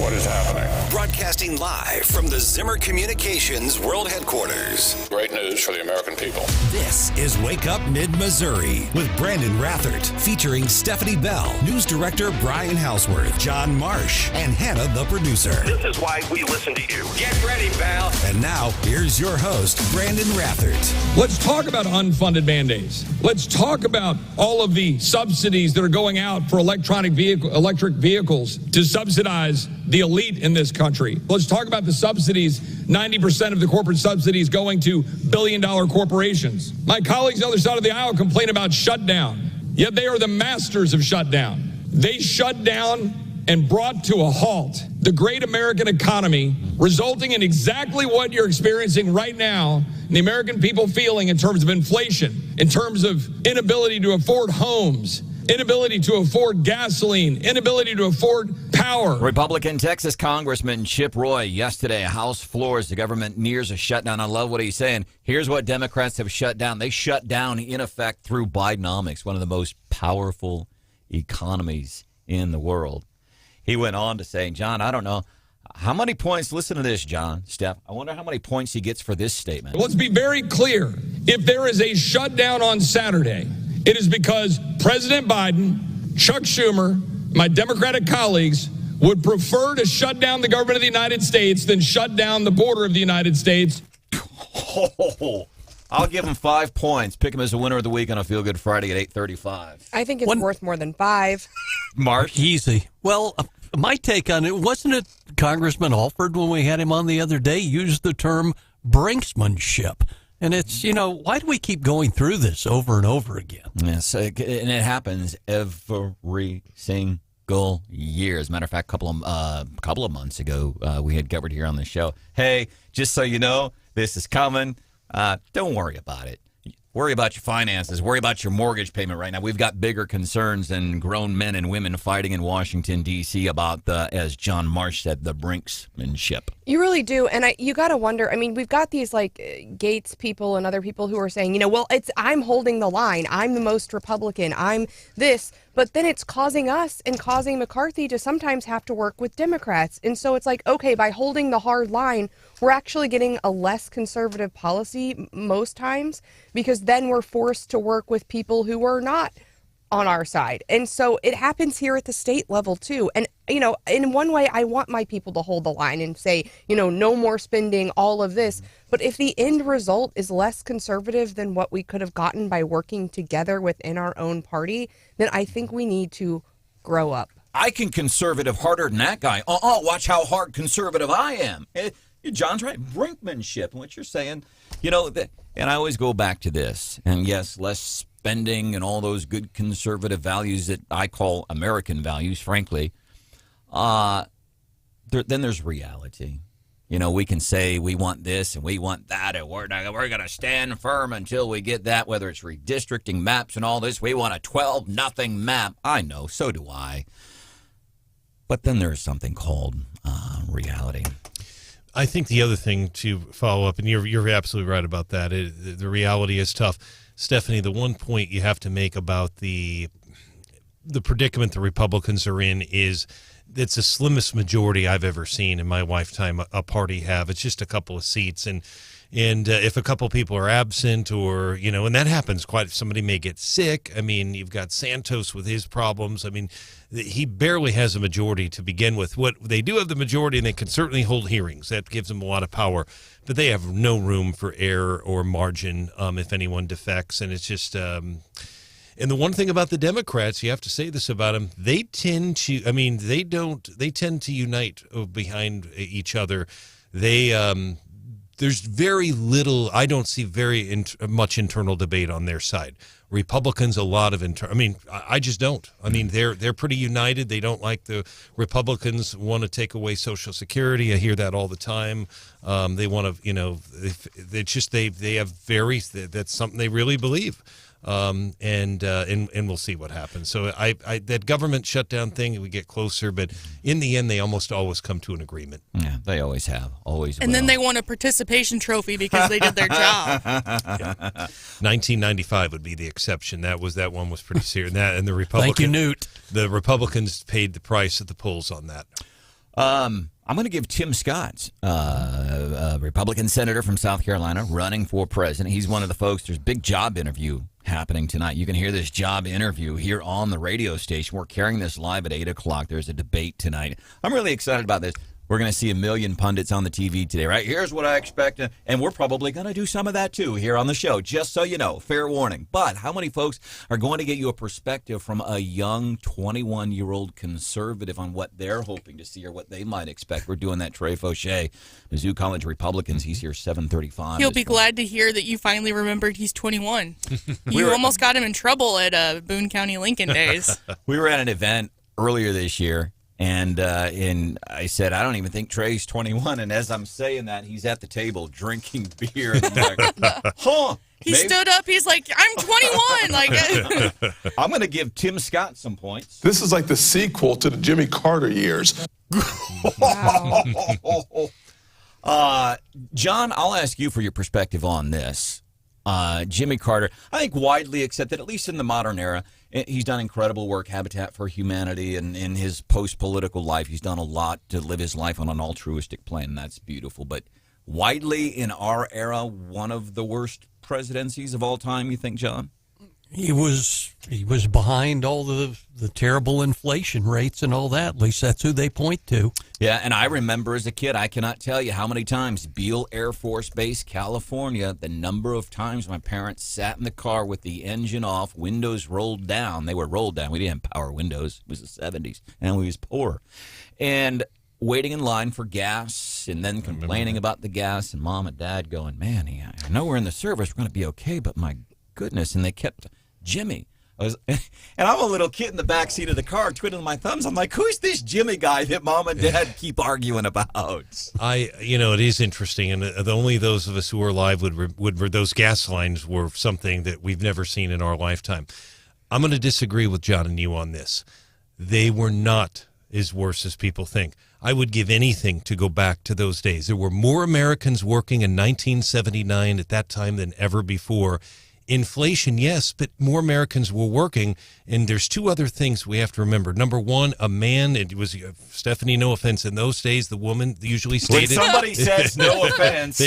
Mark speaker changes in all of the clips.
Speaker 1: what is happening.
Speaker 2: Broadcasting live from the Zimmer Communications World Headquarters.
Speaker 1: Great news for the American people.
Speaker 2: This is Wake Up Mid-Missouri with Branden Rathert, featuring Stephanie Bell, News Director Brian Houseworth, John Marsh, and Hannah, the producer.
Speaker 3: This is why we listen to you.
Speaker 2: Get ready, pal. And now, here's your host, Branden Rathert.
Speaker 4: Let's talk about unfunded mandates. Let's talk about all of the subsidies that are going out for electric vehicles to subsidize the elite in this country. Let's talk about the subsidies, 90% of the corporate subsidies going to billion-dollar corporations. My colleagues on the other side of the aisle complain about shutdown, yet they are the masters of shutdown. They shut down and brought to a halt the great American economy, resulting in exactly what you're experiencing right now, and the American people feeling in terms of inflation, in terms of inability to afford homes, inability to afford gasoline, inability to afford power.
Speaker 5: Republican Texas Congressman Chip Roy yesterday, House floors, the government nears a shutdown. I love what he's saying. Here's what Democrats have shut down. They shut down, in effect, through Bidenomics, one of the most powerful economies in the world. He went on to say, John, I don't know how many points, listen to this, John, Steph, I wonder how many points he gets for this statement.
Speaker 4: Let's be very clear. If there is a shutdown on Saturday, it is because President Biden, Chuck Schumer, my Democratic colleagues would prefer to shut down the government of the United States than shut down the border of the United States.
Speaker 5: I'll give him 5 points. Pick him as the winner of the week on a Feel Good Friday at 8:35.
Speaker 6: I think it's worth more than 5.
Speaker 5: Mark?
Speaker 7: Easy. Well, my take on it, wasn't it Congressman Alford, when we had him on the other day, used the term brinksmanship? And it's, why do we keep going through this over and over again?
Speaker 5: Yes, and it happens every single year. As a matter of fact, a couple of months ago, we had covered here on the show, hey, just so you know, this is coming. Don't worry about it. Worry about your finances. Worry about your mortgage payment right now. We've got bigger concerns than grown men and women fighting in Washington, D.C. about as John Marsh said, the brinksmanship.
Speaker 6: You really do. And you got to wonder, we've got these Gates people and other people who are saying, I'm holding the line. I'm the most Republican. I'm this. But then it's causing us and causing McCarthy to sometimes have to work with Democrats. And so it's okay, by holding the hard line, we're actually getting a less conservative policy most times, because then we're forced to work with people who are not on our side. And so it happens here at the state level too. And, in one way, I want my people to hold the line and say, no more spending, all of this. But if the end result is less conservative than what we could have gotten by working together within our own party, then I think we need to grow up.
Speaker 5: I can conservative harder than that guy. Watch how hard conservative I am. John's right. Brinkmanship. And what you're saying, and I always go back to this. And yes, less spending and all those good conservative values that I call American values, frankly. Then there's reality. We can say we want this and we want that, and we're going to stand firm until we get that, whether it's redistricting maps and all this. We want a 12-0 map. I know, so do I. But then there's something called reality.
Speaker 8: I think the other thing to follow up, and you're absolutely right about that, the reality is tough. Stephanie, the one point you have to make about the predicament the Republicans are in is it's the slimmest majority I've ever seen in my lifetime a party have. It's just a couple of seats, and if a couple of people are absent, or and that happens quite. Somebody may get sick. You've got Santos with his problems. He barely has a majority to begin with. What they do have the majority, and they can certainly hold hearings. That gives them a lot of power, but they have no room for error or margin if anyone defects, and it's just. And the one thing about the Democrats, you have to say this about them, they tend to, they tend to unite behind each other. There's very little, I don't see very much internal debate on their side. Republicans, a lot of I just don't. They're pretty united. They don't like the Republicans want to take away Social Security. I hear that all the time. They want to, they have that's something they really believe. And we'll see what happens. So I that government shutdown thing, we get closer, but in the end, they almost always come to an agreement.
Speaker 5: Yeah, they always have, always.
Speaker 9: And then they won a participation trophy because they did their job.
Speaker 8: Yeah. 1995 would be the exception. That one was pretty serious. And the Republicans.
Speaker 7: Thank you, Newt.
Speaker 8: The Republicans paid the price at the polls on that.
Speaker 5: I'm going to give Tim Scott, a Republican senator from South Carolina, running for president. He's one of the folks. There's a big job interview happening tonight. You can hear this job interview here on the radio station. We're carrying this live at 8 o'clock. There's a debate tonight. I'm really excited about this. We're going to see a million pundits on the TV today, right? Here's what I expect. And we're probably going to do some of that, too, here on the show, just so you know. Fair warning. But how many folks are going to get you a perspective from a young 21-year-old conservative on what they're hoping to see or what they might expect? We're doing that. Trey Faucheux, Mizzou College Republicans. He's here 7:35.
Speaker 9: He'll be glad to hear that you finally remembered he's 21. You almost got him in trouble at Boone County Lincoln days.
Speaker 5: We were at an event earlier this year. And I said, I don't even think Trey's 21. And as I'm saying that, he's at the table drinking beer. And I'm like, huh?
Speaker 9: He stood up. He's like, I'm 21. Like,
Speaker 5: I'm going to give Tim Scott some points.
Speaker 10: This is like the sequel to the Jimmy Carter years.
Speaker 5: John, I'll ask you for your perspective on this. Jimmy Carter, I think widely accepted, at least in the modern era, he's done incredible work, Habitat for Humanity, and in his post-political life, he's done a lot to live his life on an altruistic plane, and that's beautiful. But widely in our era, one of the worst presidencies of all time, you think, John?
Speaker 7: He was behind all the terrible inflation rates and all that. At least that's who they point to.
Speaker 5: Yeah, and I remember as a kid, I cannot tell you how many times, Beale Air Force Base, California, the number of times my parents sat in the car with the engine off, windows rolled down. They were rolled down. We didn't have power windows. It was the 70s, and we was poor. And waiting in line for gas and then complaining about the gas, and Mom and Dad going, man, I know we're in the service. We're going to be okay, but my goodness. And they kept Jimmy. And I'm a little kid in the back seat of the car twiddling my thumbs. I'm like, who's this Jimmy guy that Mom and Dad keep arguing about?
Speaker 8: It is interesting, and only those of us who are alive would those gas lines were something that we've never seen in our lifetime. I'm going to disagree with John and you on this. They were not as worse as people think. I would give anything to go back to those days. There were more Americans working in 1979 at that time than ever before. Inflation, yes, but more Americans were working, and there's two other things we have to remember. Number one, a man, it was, Stephanie, no offense, in those days, the woman usually stated...
Speaker 5: When somebody says no offense...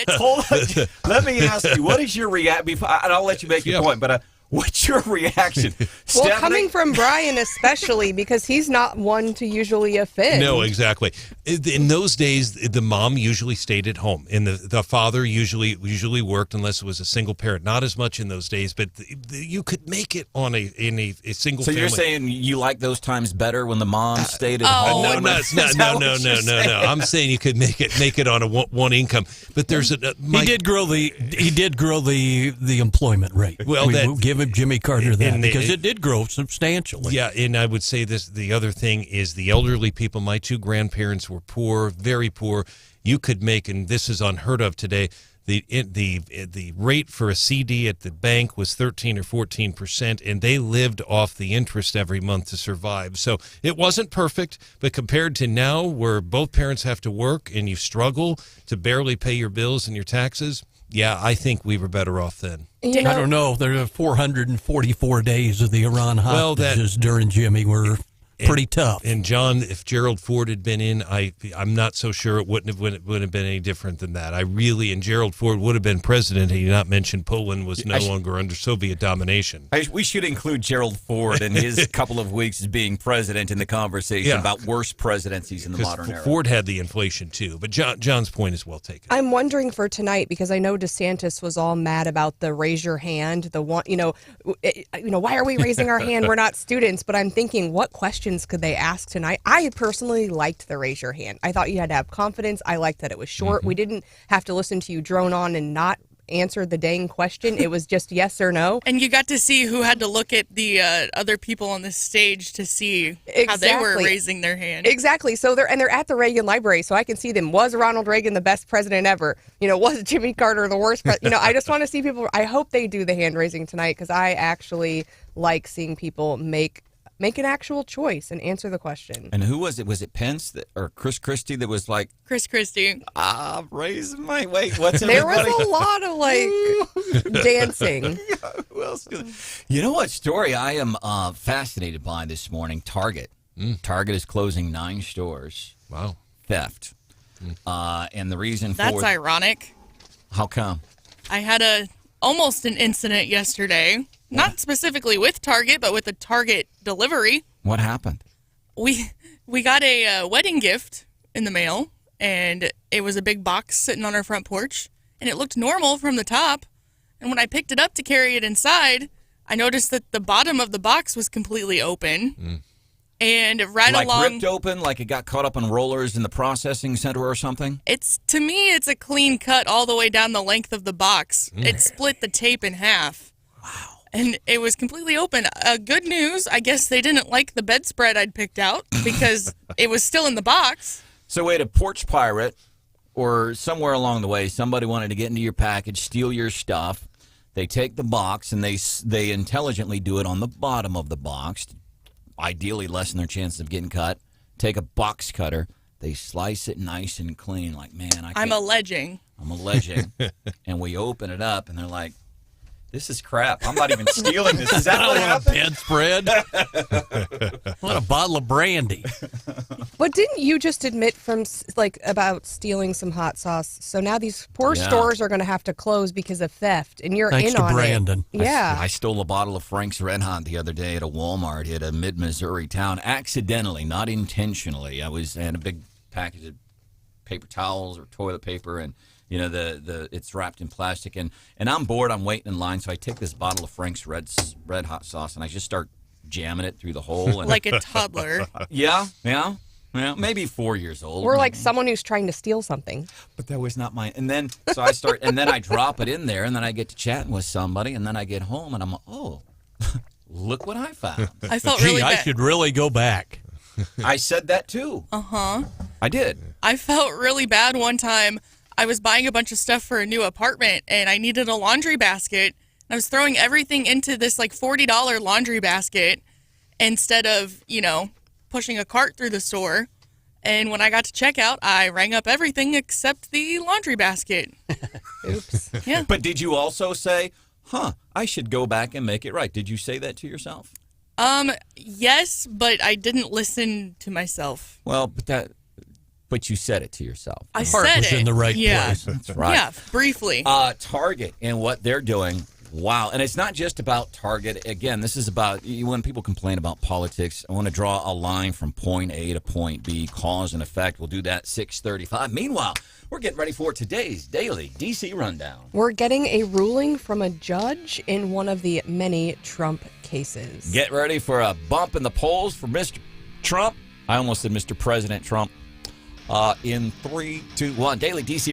Speaker 5: Hold on. Let me ask you, what is your reaction? And I'll let you make your point, but... what's your reaction?
Speaker 6: Well,
Speaker 5: Stephanie?
Speaker 6: coming from Brian especially, because he's not one to usually offend.
Speaker 8: No, exactly. In those days, the mom usually stayed at home, and the father usually worked unless it was a single parent. Not as much in those days, but you could make it on a single family.
Speaker 5: So you're saying you like those times better when the mom stayed at home?
Speaker 8: No. I'm saying you could make it on a one income. But there's
Speaker 7: he did grow the employment rate.
Speaker 8: Well,
Speaker 7: give him Jimmy Carter that because it did grow substantially.
Speaker 8: Yeah, and I would say this. The other thing is the elderly people. My two grandparents were poor, very poor. You could make, and this is unheard of today, the rate for a CD at the bank was 13 or 14%, and they lived off the interest every month to survive. So it wasn't perfect, but compared to now, where both parents have to work and you struggle to barely pay your bills and your taxes, yeah, I think we were better off then.
Speaker 7: I don't know. There are 444 days of the Iran hostages during Jimmy were pretty tough.
Speaker 8: And John, if Gerald Ford had been in, I'm not so sure it wouldn't have been any different than that. And Gerald Ford would have been president had he not mentioned Poland was no longer under Soviet domination.
Speaker 5: We should include Gerald Ford and his couple of weeks as being president in the conversation about worst presidencies in the modern era.
Speaker 8: Ford had the inflation too, but John's point is well taken.
Speaker 6: I'm wondering for tonight, because I know DeSantis was all mad about the raise your hand, the one, why are we raising our hand? We're not students. But I'm thinking, what questions could they ask tonight? I personally liked the raise your hand. I thought you had to have confidence. I liked that it was short. We didn't have to listen to you drone on and not answer the dang question. It was just yes or no.
Speaker 9: And you got to see who had to look at the other people on the stage to see how they were raising their hand.
Speaker 6: Exactly. So they're at the Reagan Library, so I can see them. Was Ronald Reagan the best president ever? Was Jimmy Carter the worst president? I just want to see people. I hope they do the hand raising tonight, because I actually like seeing people make an actual choice and answer the question.
Speaker 5: And who was it? Was it Pence or Chris Christie that was like...
Speaker 9: Chris Christie.
Speaker 5: Raising my... Wait, what's
Speaker 6: There was a lot of, dancing.
Speaker 5: Who else? You know what story I am fascinated by this morning? Target. Target is closing 9 stores.
Speaker 8: Wow.
Speaker 5: Theft. And the reason
Speaker 9: That's
Speaker 5: for
Speaker 9: ironic.
Speaker 5: How come?
Speaker 9: I had almost an incident yesterday. Not specifically with Target, but with a Target delivery.
Speaker 5: What happened?
Speaker 9: We got a wedding gift in the mail, and it was a big box sitting on our front porch, and it looked normal from the top. And when I picked it up to carry it inside, I noticed that the bottom of the box was completely open. And right along,
Speaker 5: ripped open, like it got caught up on rollers in the processing center or something?
Speaker 9: to me, it's a clean cut all the way down the length of the box. It split the tape in half. Wow. And it was completely open. Good news, I guess they didn't like the bedspread I'd picked out because it was still in the box.
Speaker 5: So wait, a porch pirate or somewhere along the way, somebody wanted to get into your package, steal your stuff. They take the box and they intelligently do it on the bottom of the box, ideally lessen their chances of getting cut. Take a box cutter. They slice it nice and clean. Like, man,
Speaker 9: I'm alleging.
Speaker 5: And we open it up, and they're like, this is crap. I'm not even stealing this. Is that
Speaker 7: I
Speaker 5: what
Speaker 7: don't want a
Speaker 5: happened?
Speaker 7: bedspread. I want a bottle of brandy.
Speaker 6: But didn't you just admit about stealing some hot sauce? So now these poor stores are going to have to close because of theft, and you're
Speaker 7: Thanks
Speaker 6: in
Speaker 7: to
Speaker 6: on
Speaker 7: Branden.
Speaker 6: it. Yeah.
Speaker 5: I stole a bottle of Frank's Red Hot the other day at a Walmart at a mid-Missouri town, accidentally, not intentionally. I had a big package of paper towels or toilet paper, and it's wrapped in plastic, and I'm bored. I'm waiting in line, so I take this bottle of Frank's Red Hot sauce, and I just start jamming it through the hole. And
Speaker 9: Like a toddler.
Speaker 5: Yeah, maybe 4 years old.
Speaker 6: Or like someone who's trying to steal something.
Speaker 5: But that was not mine. And then so I start, and then I drop it in there, and then I get to chatting with somebody, and then I get home, and I'm like, oh, look what I found.
Speaker 9: I felt really
Speaker 7: I
Speaker 9: bad.
Speaker 7: should really go back.
Speaker 5: I said that too. I did.
Speaker 9: I felt really bad one time. I was buying a bunch of stuff for a new apartment, and I needed a laundry basket. I was throwing everything into this like $40 laundry basket instead of, pushing a cart through the store. And when I got to checkout, I rang up everything except the laundry basket.
Speaker 6: Oops.
Speaker 9: Yeah.
Speaker 5: But did you also say, I should go back and make it right? Did you say that to yourself?
Speaker 9: Yes, but I didn't listen to myself.
Speaker 5: Well, but you said it to yourself.
Speaker 9: I
Speaker 7: Heart
Speaker 9: said
Speaker 7: was
Speaker 9: it.
Speaker 7: in the right
Speaker 9: yeah.
Speaker 7: place.
Speaker 5: That's right.
Speaker 9: Yeah, briefly.
Speaker 5: Target and what they're doing. Wow. And it's not just about Target. Again, this is about when people complain about politics, I want to draw a line from point A to point B, cause and effect. We'll do that 6:35. Meanwhile, we're getting ready for today's daily DC Rundown.
Speaker 6: We're getting a ruling from a judge in one of the many Trump cases.
Speaker 5: Get ready for a bump in the polls for Mr. Trump. I almost said Mr. President Trump. In 3, 2, 1. Daily DC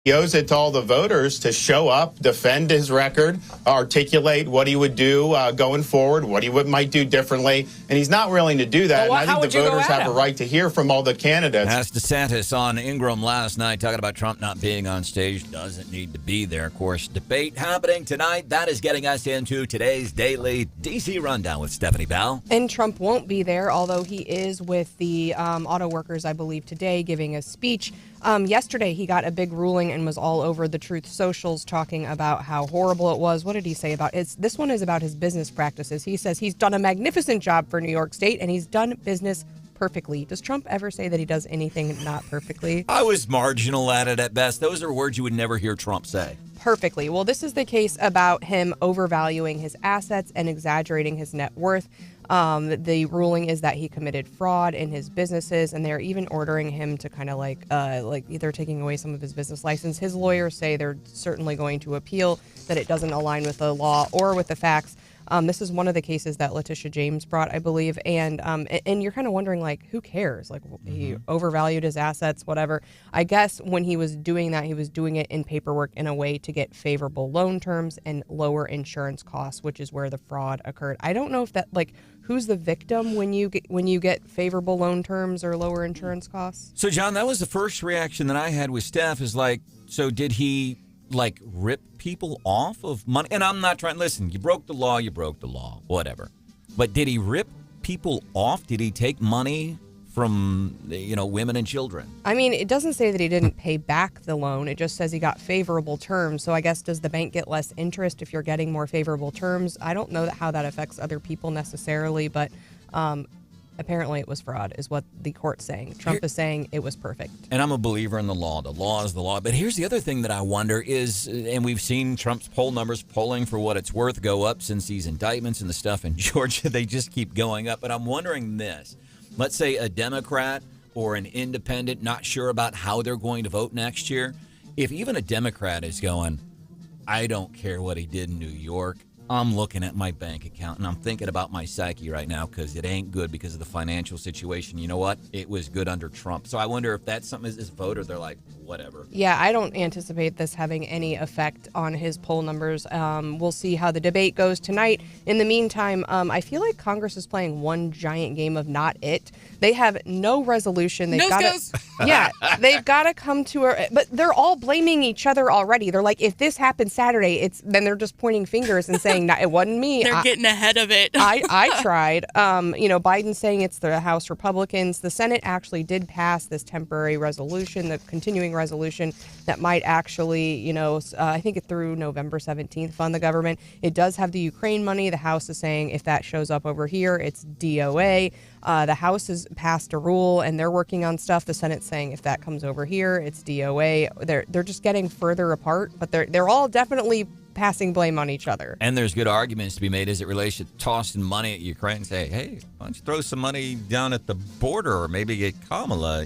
Speaker 11: He owes it to all the voters to show up, defend his record, articulate what he would do going forward, what he might do differently, and he's not willing to do that.
Speaker 12: Well,
Speaker 11: and I think the voters have a right to hear from all the candidates.
Speaker 5: As DeSantis on Ingram last night talking about Trump not being on stage, doesn't need to be there. Of course, debate happening tonight. That is getting us into today's Daily DC Rundown with Stephanie Bell.
Speaker 6: And Trump won't be there, although he is with the auto workers, I believe, today, giving a speech. Yesterday, he got a big ruling and was all over the Truth Socials talking about how horrible it was. What did he say about it? This one is about his business practices. He says he's done a magnificent job for New York State and he's done business perfectly. Does Trump ever say that he does anything not perfectly?
Speaker 5: I was marginal at it at best. Those are words you would never hear Trump say.
Speaker 6: Perfectly. Well, this is the case about him overvaluing his assets and exaggerating his net worth. The ruling is that he committed fraud in his businesses, and they're even ordering him to kind of like either taking away some of his business license. His lawyers say they're certainly going to appeal, that it doesn't align with the law or with the facts. This is one of the cases that Letitia James brought, I believe, and you're kind of wondering, like, who cares? Like, he overvalued his assets, whatever. I guess when he was doing that, he was doing it in paperwork in a way to get favorable loan terms and lower insurance costs, which is where the fraud occurred. I don't know if that, like, who's the victim when you get favorable loan terms or lower insurance costs?
Speaker 5: So, John, that was the first reaction that I had with Steph is like, so did he like rip people off of money? And I'm not trying, listen, you broke the law, whatever. But did he rip people off? Did he take money from, women and children?
Speaker 6: I mean, it doesn't say that he didn't pay back the loan. It just says he got favorable terms. So I guess, does the bank get less interest if you're getting more favorable terms? I don't know how that affects other people necessarily, but apparently it was fraud is what the court's saying. Trump is saying it was perfect.
Speaker 5: And I'm a believer in the law. The law is the law. But here's the other thing that I wonder is, and we've seen Trump's poll numbers polling for what it's worth go up since these indictments and the stuff in Georgia. They just keep going up. But I'm wondering this. Let's say a Democrat or an independent not sure about how they're going to vote next year. If even a Democrat is going, I don't care what he did in New York, I'm looking at my bank account and I'm thinking about my psyche right now because it ain't good because of the financial situation. You know what? It was good under Trump. So I wonder if that's something as a voter, they're like, whatever.
Speaker 6: Yeah, I don't anticipate this having any effect on his poll numbers. We'll see how the debate goes tonight. In the meantime, I feel like Congress is playing one giant game of not it. They have no resolution. They've got they've got to come to but they're all blaming each other already. They're like, if this happened Saturday, then they're just pointing fingers and saying, no, it wasn't me.
Speaker 9: They're getting ahead of it.
Speaker 6: I tried. Biden's saying it's the House Republicans. The Senate actually did pass this temporary resolution, the continuing resolution that might actually, I think through November 17th, fund the government. It does have the Ukraine money. The House is saying if that shows up over here, it's DOA. The House has passed a rule and they're working on stuff. The Senate's saying if that comes over here, it's DOA. They're just getting further apart, but they're all definitely passing blame on each other.
Speaker 5: And there's good arguments to be made as it relates to tossing money at Ukraine and say, hey, why don't you throw some money down at the border or maybe get Kamala,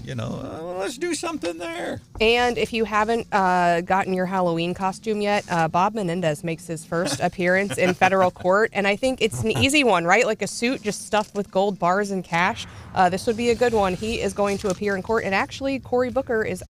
Speaker 5: let's do something there.
Speaker 6: And if you haven't gotten your Halloween costume yet, Bob Menendez makes his first appearance in federal court. And I think it's an easy one, right? Like a suit just stuffed with gold bars and cash. This would be a good one. He is going to appear in court. And actually, Cory Booker is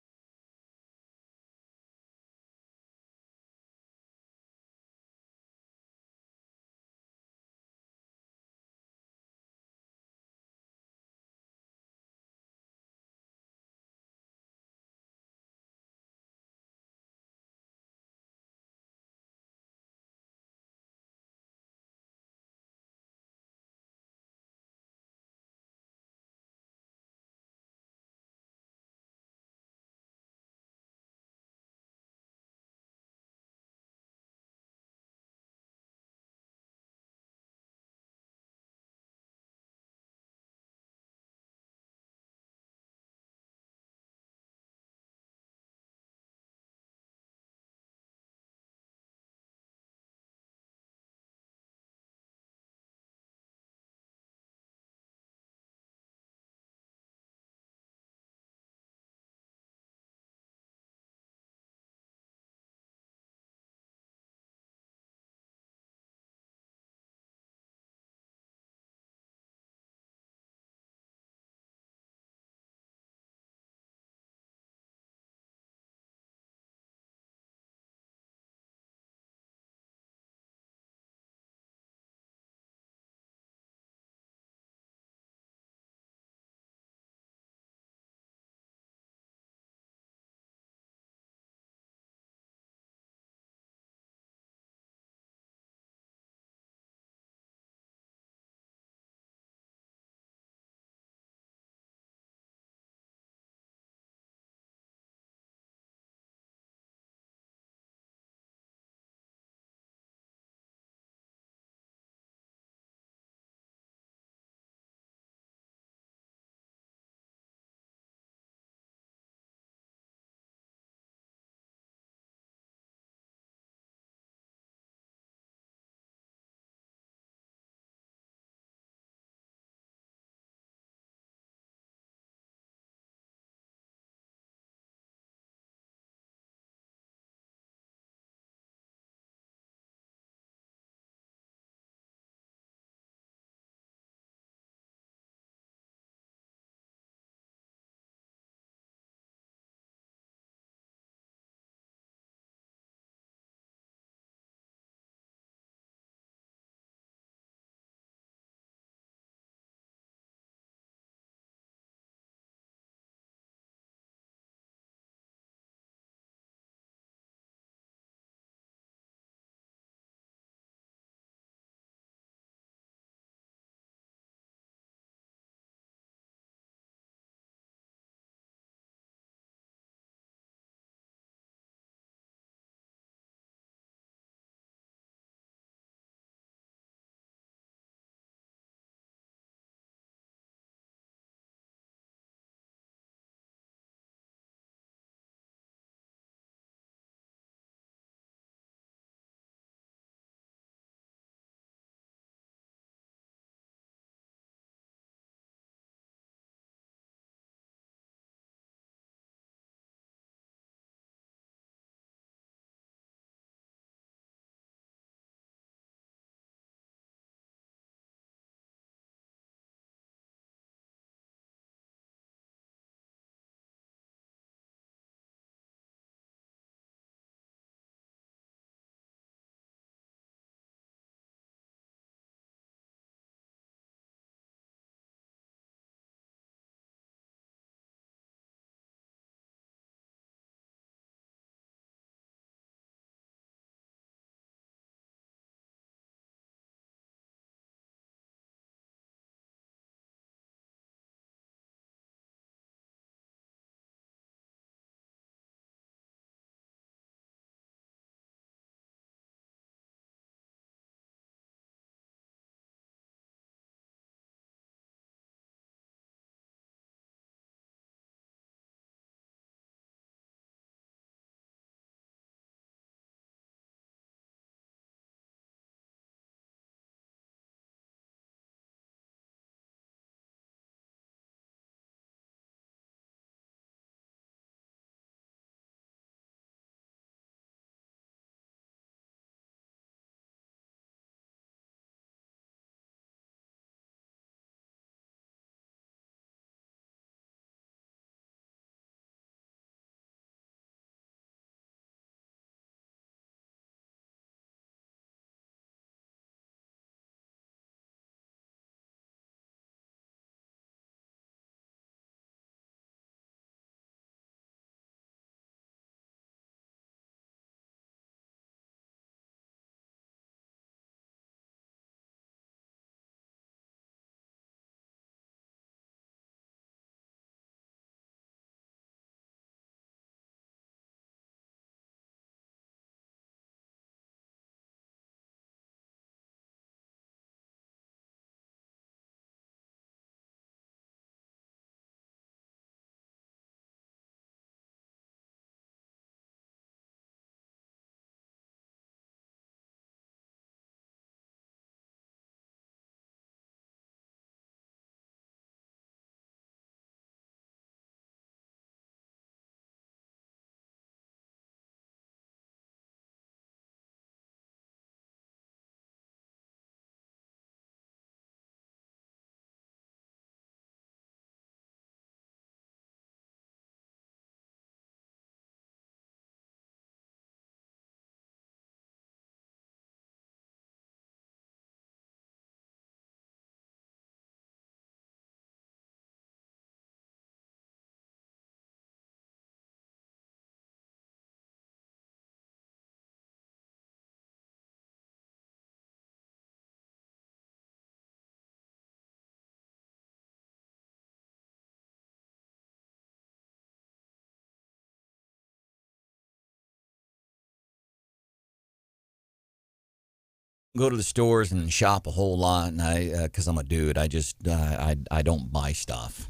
Speaker 5: go to the stores and shop a whole lot, and because I'm a dude, I just I don't buy stuff.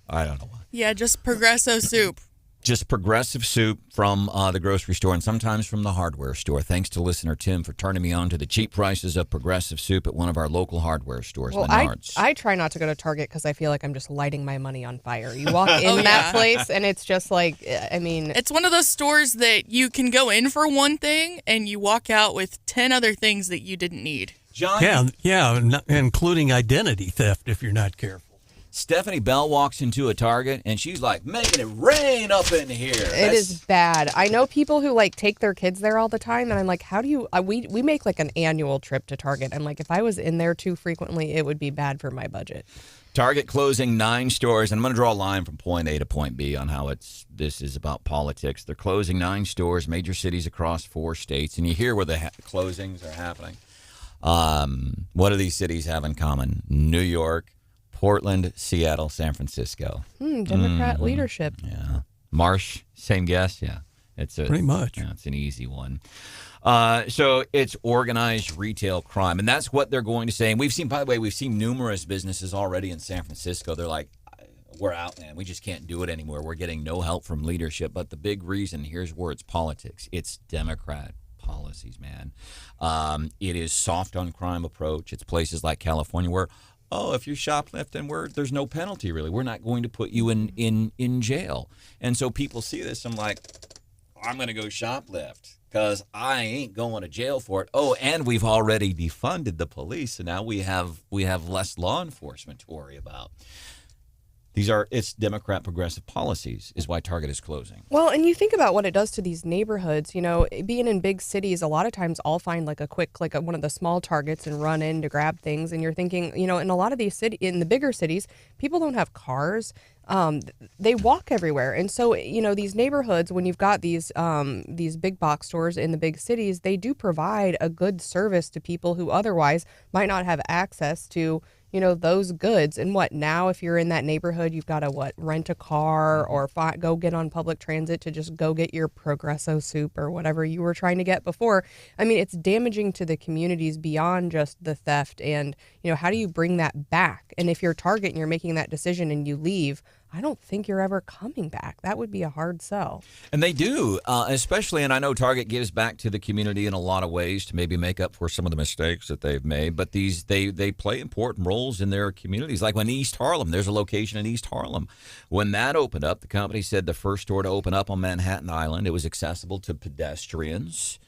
Speaker 5: I don't know why.
Speaker 9: Yeah, just Progresso soup.
Speaker 5: Just Progressive soup from the grocery store and sometimes from the hardware store. Thanks to listener Tim for turning me on to the cheap prices of Progressive soup at one of our local hardware stores,
Speaker 6: well,
Speaker 5: Menards.
Speaker 6: I try not to go to Target because I feel like I'm just lighting my money on fire. You walk in that place and it's just like, I mean.
Speaker 9: It's one of those stores that you can go in for one thing and you walk out with 10 other things that you didn't need.
Speaker 5: John?
Speaker 7: Yeah, including identity theft if you're not careful.
Speaker 5: Stephanie Bell walks into a Target, and she's like, making it rain up in here.
Speaker 6: It is bad. I know people who, like, take their kids there all the time, and I'm like, how do you we make, like, an annual trip to Target. I'm like, if I was in there too frequently, it would be bad for my budget.
Speaker 5: Target closing 9 stores, and I'm going to draw a line from point A to point B on how this is about politics. They're closing 9 stores, major cities across 4 states, and you hear where the closings are happening. What do these cities have in common? New York, Portland, Seattle, San Francisco.
Speaker 6: Democrat leadership.
Speaker 5: Yeah. Marsh, same guess? Yeah. It's
Speaker 7: pretty much.
Speaker 5: Yeah, it's an easy one. So it's organized retail crime, and that's what they're going to say. And we've seen, by the way, numerous businesses already in San Francisco. They're like, we're out, man. We just can't do it anymore. We're getting no help from leadership. But the big reason, here's where it's politics. It's Democrat policies, man. It is soft on crime approach. It's places like California where, if you're shoplifting, there's no penalty, really. We're not going to put you in jail. And so people see this. I'm like, I'm going to go shoplift because I ain't going to jail for it. Oh, and we've already defunded the police, and now we have less law enforcement to worry about. It's Democrat progressive policies is why Target is closing.
Speaker 6: Well, and you think about what it does to these neighborhoods. You know, being in big cities, a lot of times I'll find like one of the small Targets and run in to grab things. And you're thinking, you know, in a lot of these in the bigger cities, people don't have cars. They walk everywhere. And so, you know, these neighborhoods, when you've got these big box stores in the big cities, they do provide a good service to people who otherwise might not have access to, you know, those goods. And now if you're in that neighborhood, you've got to rent a car or go get on public transit to just go get your Progresso soup or whatever you were trying to get before. I mean, it's damaging to the communities beyond just the theft. And, you know, how do you bring that back? And if you're Target and you're making that decision and you leave, I don't think you're ever coming back. That would be a hard sell.
Speaker 5: And they do, especially, and I know Target gives back to the community in a lot of ways to maybe make up for some of the mistakes that they've made. But they play important roles in their communities. Like when East Harlem, there's a location in East Harlem. When that opened up, the company said the first store to open up on Manhattan Island. It was accessible to pedestrians.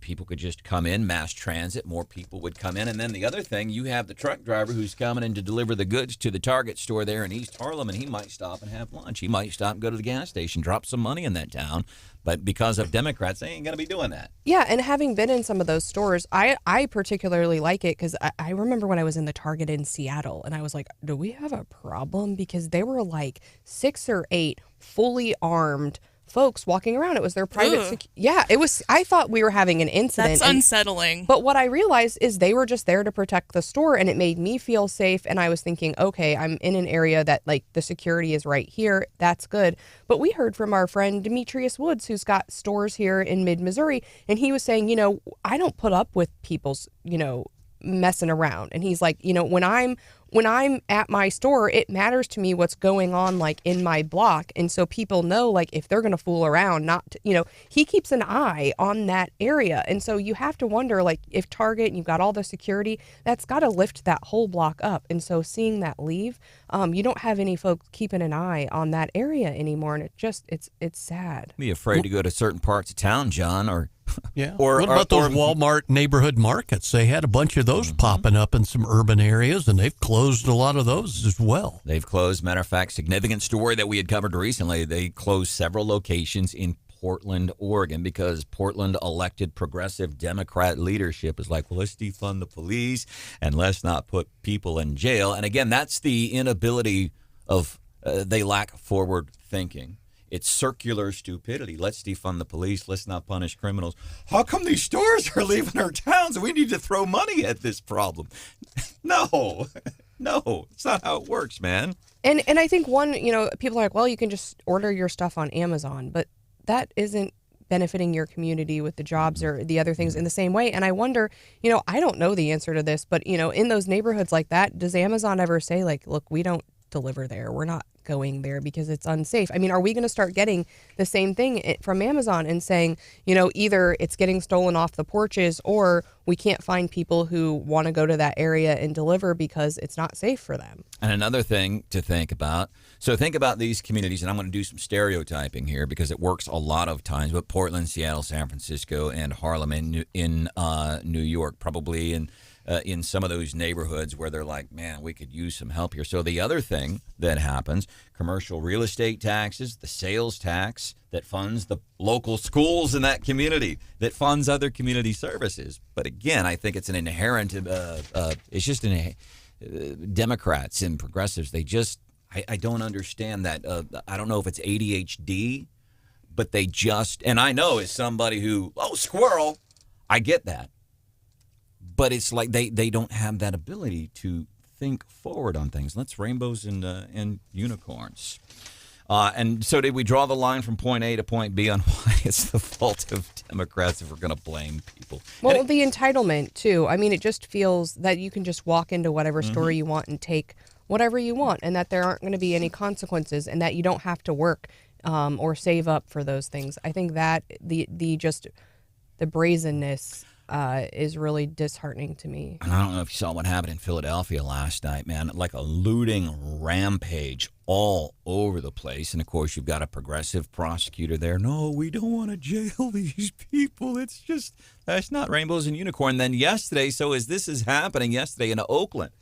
Speaker 5: People could just come in, mass transit, more people would come in. And then the other thing, you have the truck driver who's coming in to deliver the goods to the Target store there in East Harlem, and he might stop and have lunch. He might stop and go to the gas station, drop some money in that town. But because of Democrats, they ain't going to be doing that.
Speaker 6: Yeah, and having been in some of those stores, I particularly like it because I remember when I was in the Target in Seattle, and I was like, do we have a problem? Because there were like 6 or 8 fully armed folks walking around. It was their private it was. I thought we were having an incident.
Speaker 9: That's unsettling.
Speaker 6: But what I realized is they were just there to protect the store, and it made me feel safe. And I was thinking, okay, I'm in an area that like the security is right here. That's good. But we heard from our friend Demetrius Woods, who's got stores here in mid-Missouri, and he was saying, you know, I don't put up with people's, you know, messing around. And he's like, you know, when I'm at my store, it matters to me what's going on like in my block. And so people know like if they're going to fool around, not to, you know, he keeps an eye on that area. And so you have to wonder like if Target and you've got all the security, that's got to lift that whole block up. And so seeing that leave, you don't have any folks keeping an eye on that area anymore. And it's sad.
Speaker 5: Be afraid to go to certain parts of town, John, or
Speaker 7: yeah. What about those Walmart neighborhood markets? They had a bunch of those popping up in some urban areas, and they've closed a lot of those as well.
Speaker 5: They've closed. Matter of fact, significant story that we had covered recently. They closed several locations in Portland, Oregon, because Portland elected progressive Democrat leadership is like, well, let's defund the police and let's not put people in jail. And again, that's the inability of they lack forward thinking. It's circular stupidity. Let's defund the police. Let's not punish criminals. How come these stores are leaving our towns? We need to throw money at this problem. No, it's not how it works, man.
Speaker 6: And I think people are like, well, you can just order your stuff on Amazon, but that isn't benefiting your community with the jobs or the other things in the same way. And I wonder, I don't know the answer to this, but, in those neighborhoods like that, does Amazon ever say, like, look, we don't deliver there. We're not going there because it's unsafe. I mean, are we going to start getting the same thing from Amazon and saying, either it's getting stolen off the porches or we can't find people who want to go to that area and deliver because it's not safe for them?
Speaker 5: And another thing to think about. So think about these communities, and I'm going to do some stereotyping here because it works a lot of times, but Portland, Seattle, San Francisco, and Harlem in New York, probably in some of those neighborhoods where they're like, man, we could use some help here. So the other thing that happens, commercial real estate taxes, the sales tax that funds the local schools in that community, that funds other community services. But again, I think it's an inherent, it's just Democrats and progressives, they just, I don't understand that. I don't know if it's ADHD, but they just, and I know as somebody who, squirrel, I get that. But it's like they don't have that ability to think forward on things. Let's rainbows and unicorns. And so did we draw the line from point A to point B on why it's the fault of Democrats if we're going to blame people?
Speaker 6: Well, the entitlement, too. I mean, it just feels that you can just walk into whatever store you want and take whatever you want and that there aren't going to be any consequences and that you don't have to work or save up for those things. I think that the brazenness is really disheartening to me.
Speaker 5: And I don't know if you saw what happened in Philadelphia last night, man. Like a looting rampage all over the place. And, of course, you've got a progressive prosecutor there. No, we don't want to jail these people. It's just, that's not rainbows and unicorn. Then yesterday, so as this is happening yesterday in Oakland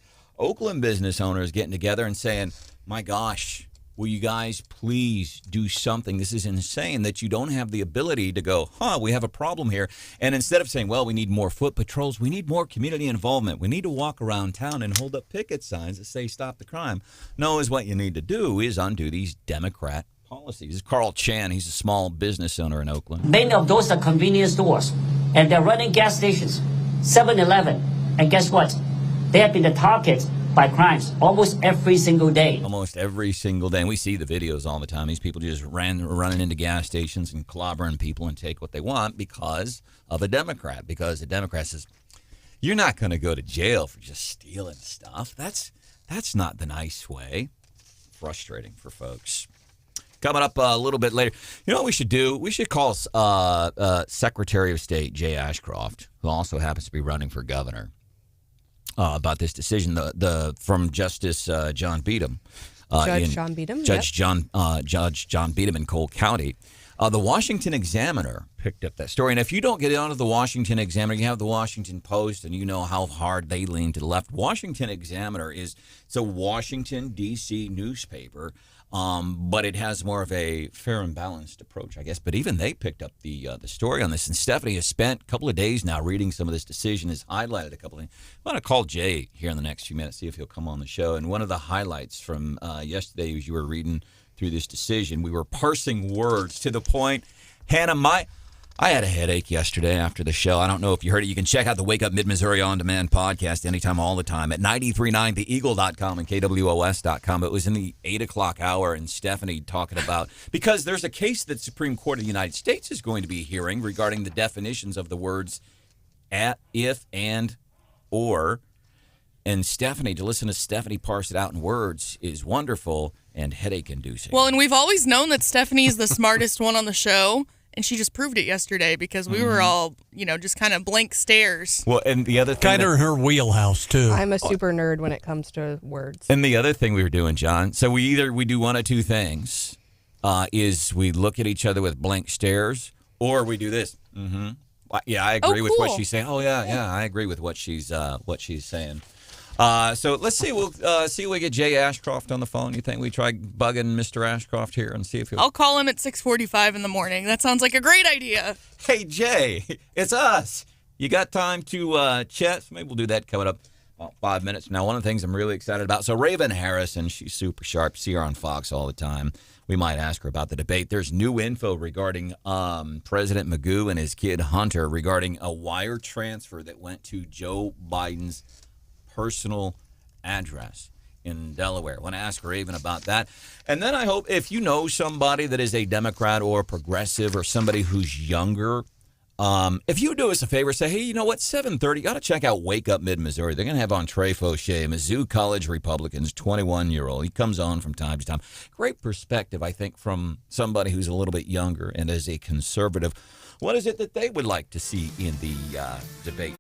Speaker 5: business owners getting together and saying, my gosh, will you guys please do something? This is insane that you don't have the ability to go, we have a problem here. And instead of saying, well, we need more foot patrols, we need more community involvement, we need to walk around town and hold up picket signs that say stop the crime. No, is what you need to do is undo these Democrat policies. This is Carl Chan. He's a small business owner in Oakland.
Speaker 12: Many of those are convenience stores, and they're running gas stations, 7-Eleven. And guess what? They have been the target by crimes almost every single day.
Speaker 5: Almost every single day. And we see the videos all the time. These people just running into gas stations and clobbering people and take what they want because of a Democrat. Because a Democrat says, you're not going to go to jail for just stealing stuff. That's not the nice way. Frustrating for folks. Coming up a little bit later, you know what we should do? We should call Secretary of State Jay Ashcroft, who also happens to be running for governor. About this decision, from Justice John Beadham,
Speaker 6: Judge John
Speaker 5: Beadham in Cole County. The Washington Examiner picked up that story, and if you don't get onto the Washington Examiner, you have the Washington Post, and you know how hard they lean to the left. Washington Examiner it's a Washington D.C. newspaper. But it has more of a fair and balanced approach, I guess. But even they picked up the story on this. And Stephanie has spent a couple of days now reading some of this decision, has highlighted a couple of things. I want to call Jay here in the next few minutes, see if he'll come on the show. And one of the highlights from yesterday as you were reading through this decision, we were parsing words to the point. Hannah, I had a headache yesterday after the show. I don't know if you heard it. You can check out the Wake Up Mid-Missouri On Demand podcast anytime, all the time at 939theeagle.com and KWOS.com. It was in the 8 o'clock hour, and Stephanie talking about, because there's a case that Supreme Court of the United States is going to be hearing regarding the definitions of the words at, if, and, or. And Stephanie, to listen to Stephanie parse it out in words is wonderful and headache-inducing.
Speaker 9: Well, and we've always known that Stephanie's the smartest one on the show. And she just proved it yesterday because we were all, just kind of blank stares.
Speaker 5: Well, and the other thing...
Speaker 7: Kind of in her wheelhouse, too.
Speaker 6: I'm a super nerd when it comes to words.
Speaker 5: And the other thing we were doing, John, so we do one of two things, is we look at each other with blank stares, or we do this. Mm-hmm. Yeah, I agree with what she's saying. Oh, yeah, I agree with what she's saying. So let's see. We'll see if we get Jay Ashcroft on the phone. You think we try bugging Mr. Ashcroft here and see if he'll...
Speaker 9: I'll call him at 6:45 in the morning. That sounds like a great idea.
Speaker 5: Hey, Jay, it's us. You got time to chat? So maybe we'll do that coming up about 5 minutes. Now, one of the things I'm really excited about, so Raven Harrison, she's super sharp. See her on Fox all the time. We might ask her about the debate. There's new info regarding President Mizzou and his kid Hunter regarding a wire transfer that went to Joe Biden's personal address. in Delaware. I want to ask Raven about that. And then I hope if you know somebody that is a Democrat or progressive or somebody who's younger, if you would do us a favor, say, hey, you know what, 7:30, you got to check out Wake Up Mid-Missouri. They're going to have on Trey Faucheux, Mizzou College Republicans, 21-year-old. He comes on from time to time. Great perspective, I think, from somebody who's a little bit younger and as a conservative. What is it that they would like to see in the debate?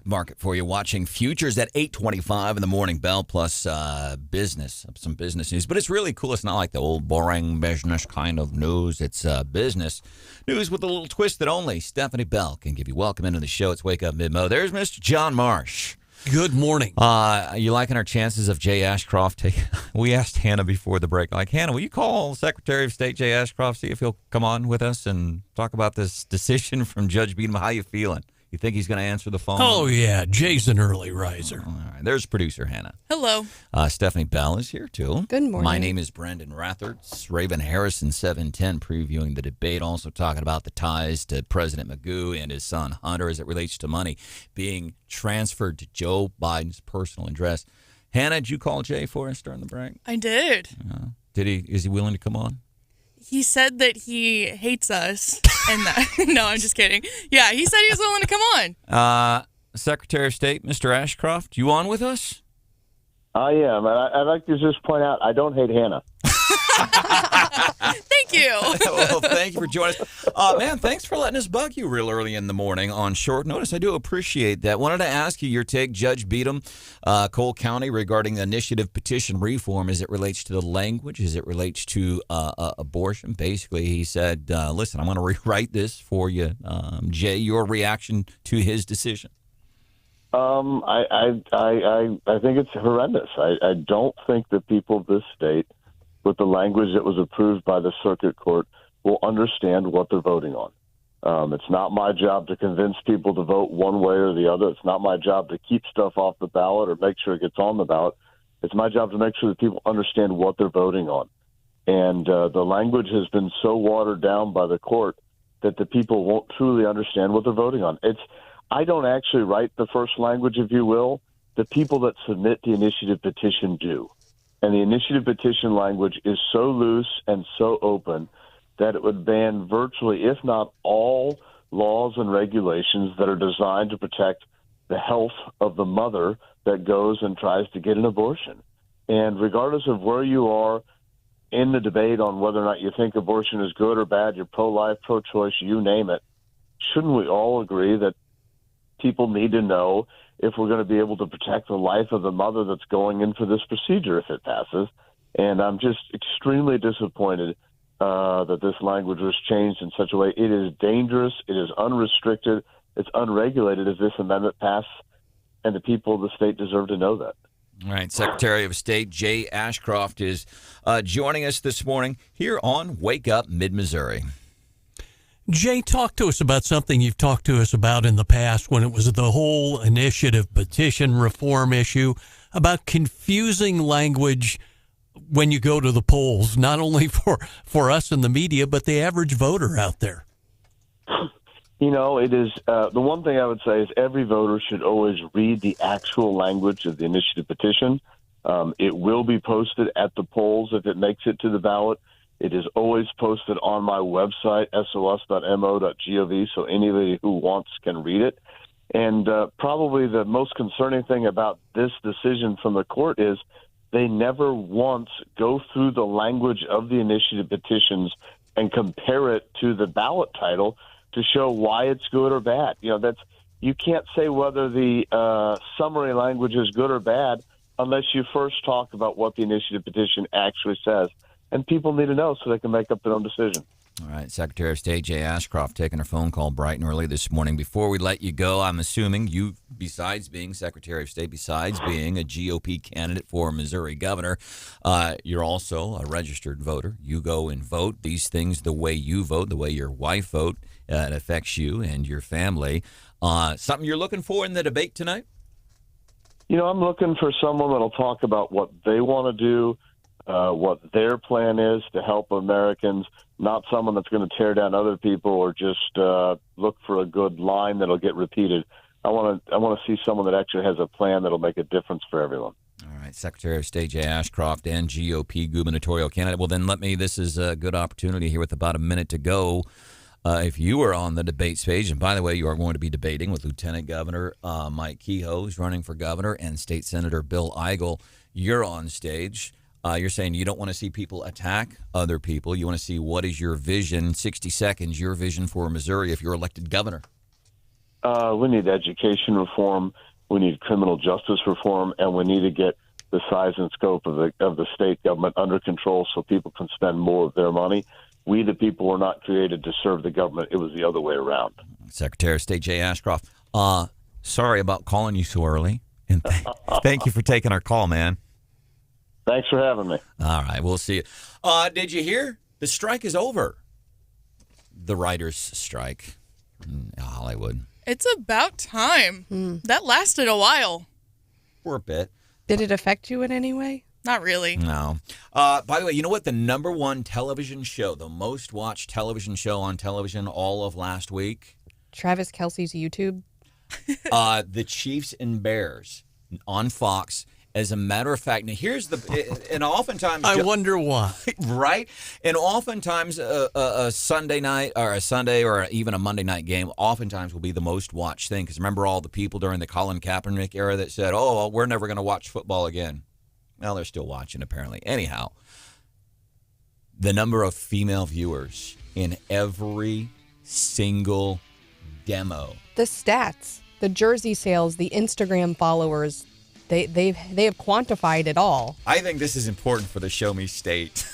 Speaker 5: market for you. Watching futures at 8:25 in the morning bell, plus some business news. But it's really cool. It's not like the old boring business kind of news. It's business news with a little twist that only Stephanie Bell can give you. Welcome into the show. It's Wake Up Mid-Mo. There's Mr. John Marsh.
Speaker 7: Good morning.
Speaker 5: You liking our chances of Jay Ashcroft? We asked Hannah before the break, like, Hannah, will you call Secretary of State Jay Ashcroft, see if he'll come on with us and talk about this decision from Judge Beadham? How you feeling? You think he's going to answer the phone?
Speaker 7: Oh, yeah. Jay's an early riser.
Speaker 5: All right. There's producer Hannah.
Speaker 9: Hello.
Speaker 5: Stephanie Bell is here, too.
Speaker 6: Good morning.
Speaker 5: My name is Branden Rathert. It's Raven Harrison, 710, previewing the debate, also talking about the ties to President Mizzou and his son Hunter as it relates to money being transferred to Joe Biden's personal address. Hannah, did you call Jay for us during the break?
Speaker 9: I did.
Speaker 5: Is he willing to come on?
Speaker 9: He said that he hates us. And that, no, I'm just kidding. Yeah, he said he was willing to come on.
Speaker 5: Secretary of State, Mr. Ashcroft, you on with us?
Speaker 13: I am. And I'd like to just point out, I don't hate Hannah.
Speaker 9: Thank you.
Speaker 5: Well, thank you for joining us. Man, thanks for letting us bug you real early in the morning on short notice. I do appreciate that. Wanted to ask you your take, Judge Beadham, Cole County, regarding initiative petition reform as it relates to the language, as it relates to abortion. Basically, he said, listen, I'm going to rewrite this for you. Jay, your reaction to his decision?
Speaker 13: I think it's horrendous. I don't think that people of this state, with the language that was approved by the circuit court, will understand what they're voting on. It's not my job to convince people to vote one way or the other. It's not my job to keep stuff off the ballot or make sure it gets on the ballot. It's my job to make sure that people understand what they're voting on. And the language has been so watered down by the court that the people won't truly understand what they're voting on. I don't actually write the first language, if you will. The people that submit the initiative petition do. And the initiative petition language is so loose and so open that it would ban virtually, if not all, laws and regulations that are designed to protect the health of the mother that goes and tries to get an abortion. And regardless of where you are in the debate on whether or not you think abortion is good or bad, you're pro-life, pro-choice, you name it, shouldn't we all agree that people need to know if we're going to be able to protect the life of the mother that's going in for this procedure if it passes? And I'm just extremely disappointed that this language was changed in such a way. It is dangerous. It is unrestricted. It's unregulated if this amendment passes, and the people of the state deserve to know that.
Speaker 5: All right, Secretary of State Jay Ashcroft is joining us this morning here on Wake Up Mid-Missouri.
Speaker 7: Jay, talk to us about something you've talked to us about in the past when it was the whole initiative petition reform issue, about confusing language when you go to the polls, not only for us in the media, but the average voter out there.
Speaker 13: You know, it is the one thing I would say is every voter should always read the actual language of the initiative petition. It will be posted at the polls if it makes it to the ballot. It is always posted on my website, sos.mo.gov, so anybody who wants can read it. And probably the most concerning thing about this decision from the court is they never once go through the language of the initiative petitions and compare it to the ballot title to show why it's good or bad. You know, you can't say whether the summary language is good or bad unless you first talk about what the initiative petition actually says. And people need to know so they can make up their own decision.
Speaker 5: All right, Secretary of State Jay Ashcroft taking a phone call bright and early this morning. Before we let you go, I'm assuming you, besides being Secretary of State, besides being a GOP candidate for Missouri governor, you're also a registered voter. You go and vote. These things, the way you vote, the way your wife vote, it affects you and your family. Something you're looking for in the debate tonight?
Speaker 13: You know, I'm looking for someone that'll talk about what they want to do, what their plan is to help Americans, not someone that's going to tear down other people or just look for a good line that'll get repeated. I want to see someone that actually has a plan that'll make a difference for everyone.
Speaker 5: All right, Secretary of State Jay Ashcroft and GOP gubernatorial candidate. Well, then this is a good opportunity here with about a minute to go. If you are on the debate stage, and by the way, you are going to be debating with Lieutenant Governor Mike Kehoe, who's running for governor, and State Senator Bill Eigel, you're on stage. You're saying you don't want to see people attack other people. You want to see what is your vision, 60 seconds, your vision for Missouri if you're elected governor.
Speaker 13: We need education reform. We need criminal justice reform, and we need to get the size and scope of the state government under control so people can spend more of their money. We, the people, were not created to serve the government. It was the other way around.
Speaker 5: Secretary of State Jay Ashcroft, sorry about calling you so early, and thank you for taking our call, man.
Speaker 13: Thanks for having me.
Speaker 5: All right, we'll see you. Did you hear? The strike is over. The writers' strike in Hollywood.
Speaker 9: It's about time. That lasted a while.
Speaker 5: For a bit.
Speaker 6: Did it affect you in any way?
Speaker 9: Not really.
Speaker 5: No. By the way, you know what? The number one television show, the most watched television show on television all of last week?
Speaker 6: Travis Kelce's YouTube?
Speaker 5: The Chiefs and Bears on Fox. As a matter of fact, now here's and oftentimes...
Speaker 7: I wonder why.
Speaker 5: Right? And oftentimes a Sunday night or a Sunday or even a Monday night game oftentimes will be the most watched thing. Because remember all the people during the Colin Kaepernick era that said, oh, we're never going to watch football again. Well, they're still watching, apparently. Anyhow, the number of female viewers in every single demo.
Speaker 6: The stats, the jersey sales, the Instagram followers, they have quantified it all.
Speaker 5: I think this is important for the Show Me State.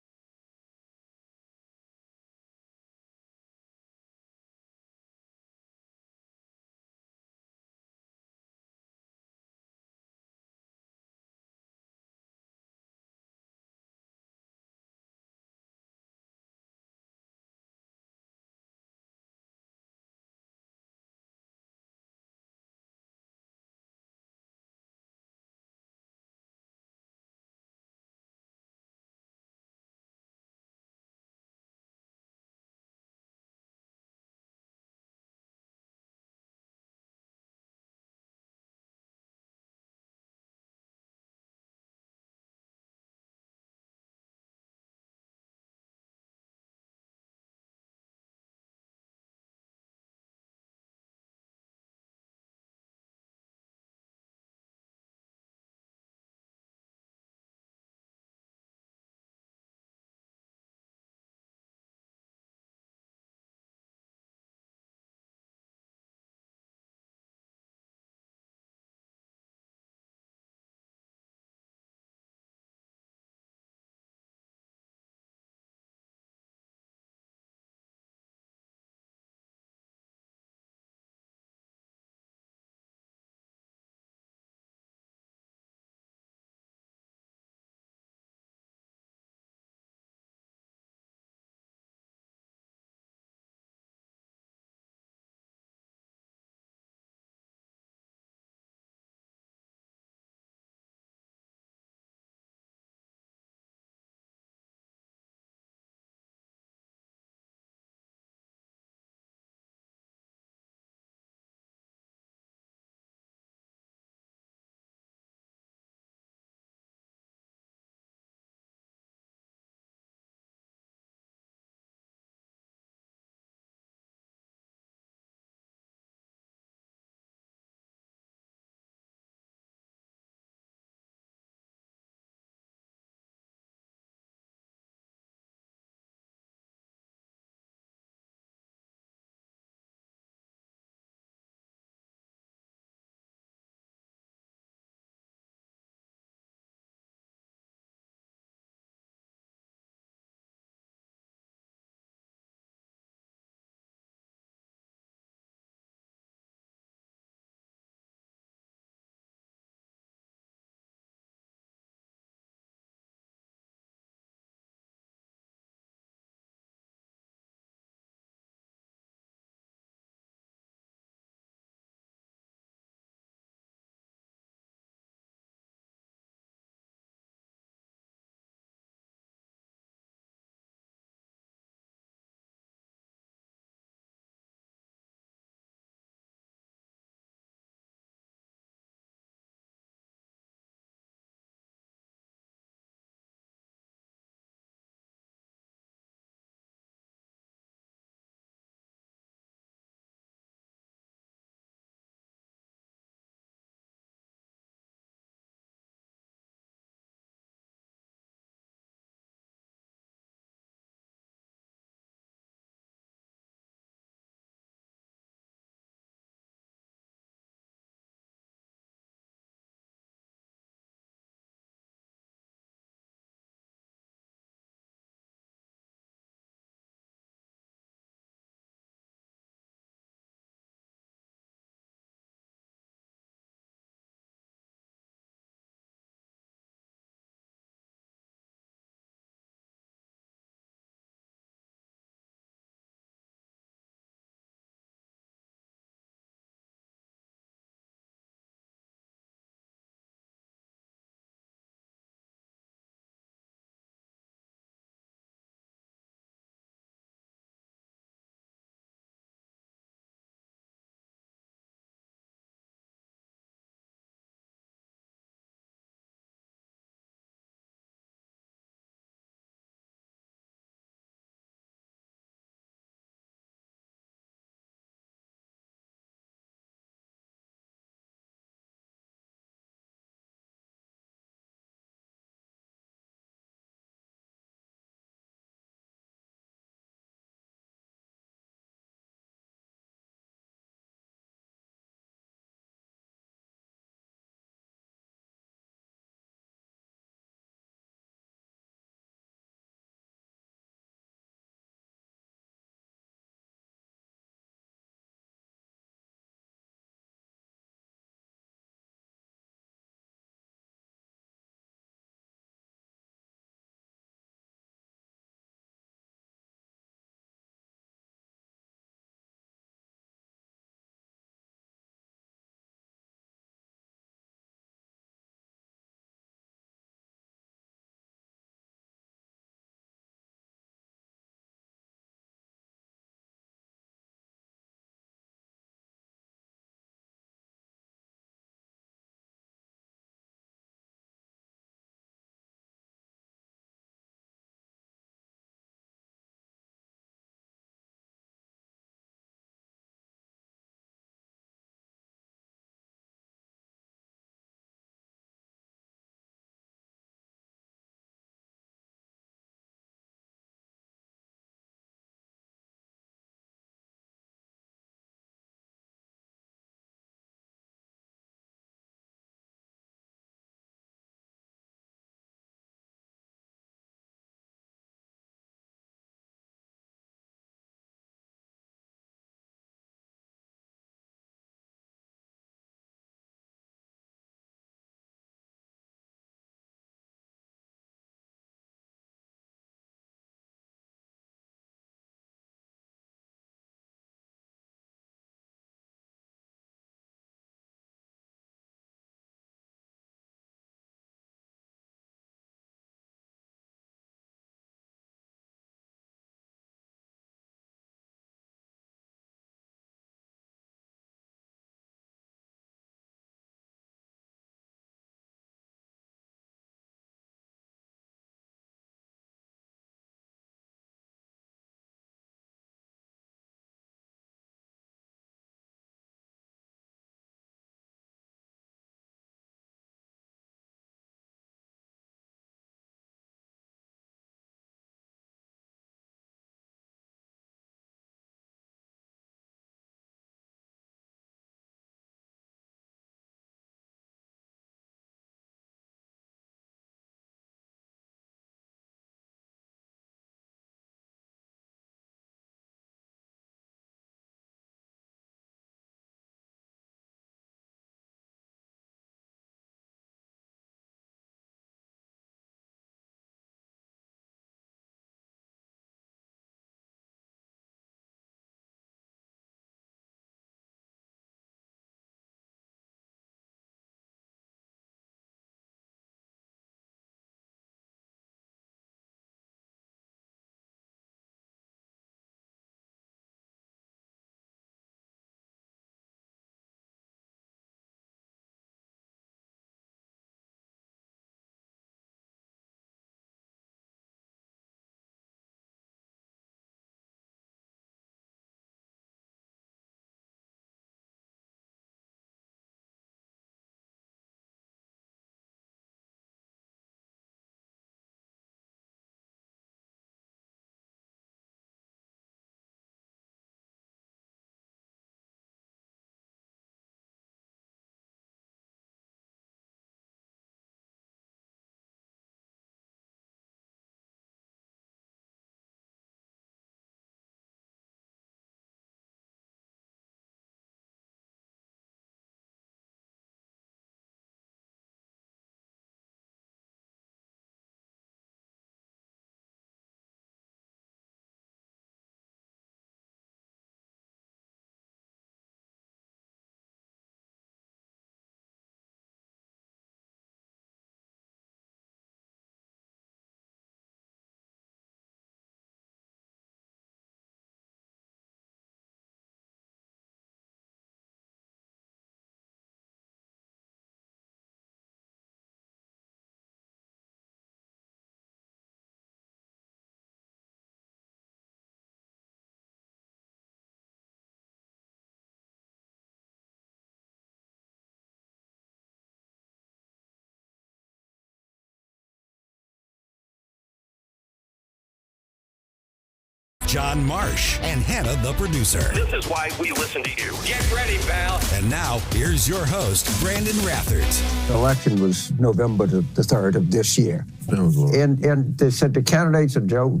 Speaker 2: John Marsh, and Hannah, the producer.
Speaker 3: This is why we listen to you.
Speaker 2: Get ready, pal. And now, here's your host, Branden Rathert.
Speaker 14: The election was November the 3rd of this year. And they said the candidates are Joe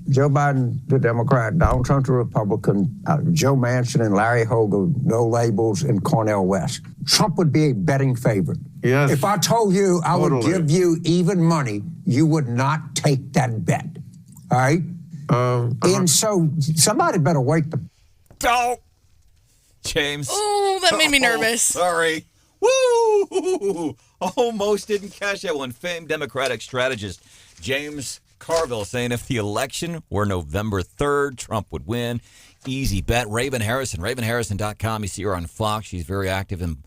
Speaker 14: Biden, the Democrat, Donald Trump, the Republican, Joe Manchin and Larry Hogan, no labels, and Cornel West. Trump would be a betting favorite.
Speaker 15: Yes.
Speaker 14: If I told you I would give you even money, you would not take that bet. All right? And so somebody better wake the...
Speaker 5: Oh, James.
Speaker 9: Oh, that made me nervous.
Speaker 5: Sorry. Woo! Almost didn't catch that one. Famed Democratic strategist James Carville saying if the election were November 3rd, Trump would win. Easy bet. Raven Harrison, RavenHarrison.com. You see her on Fox. She's very active in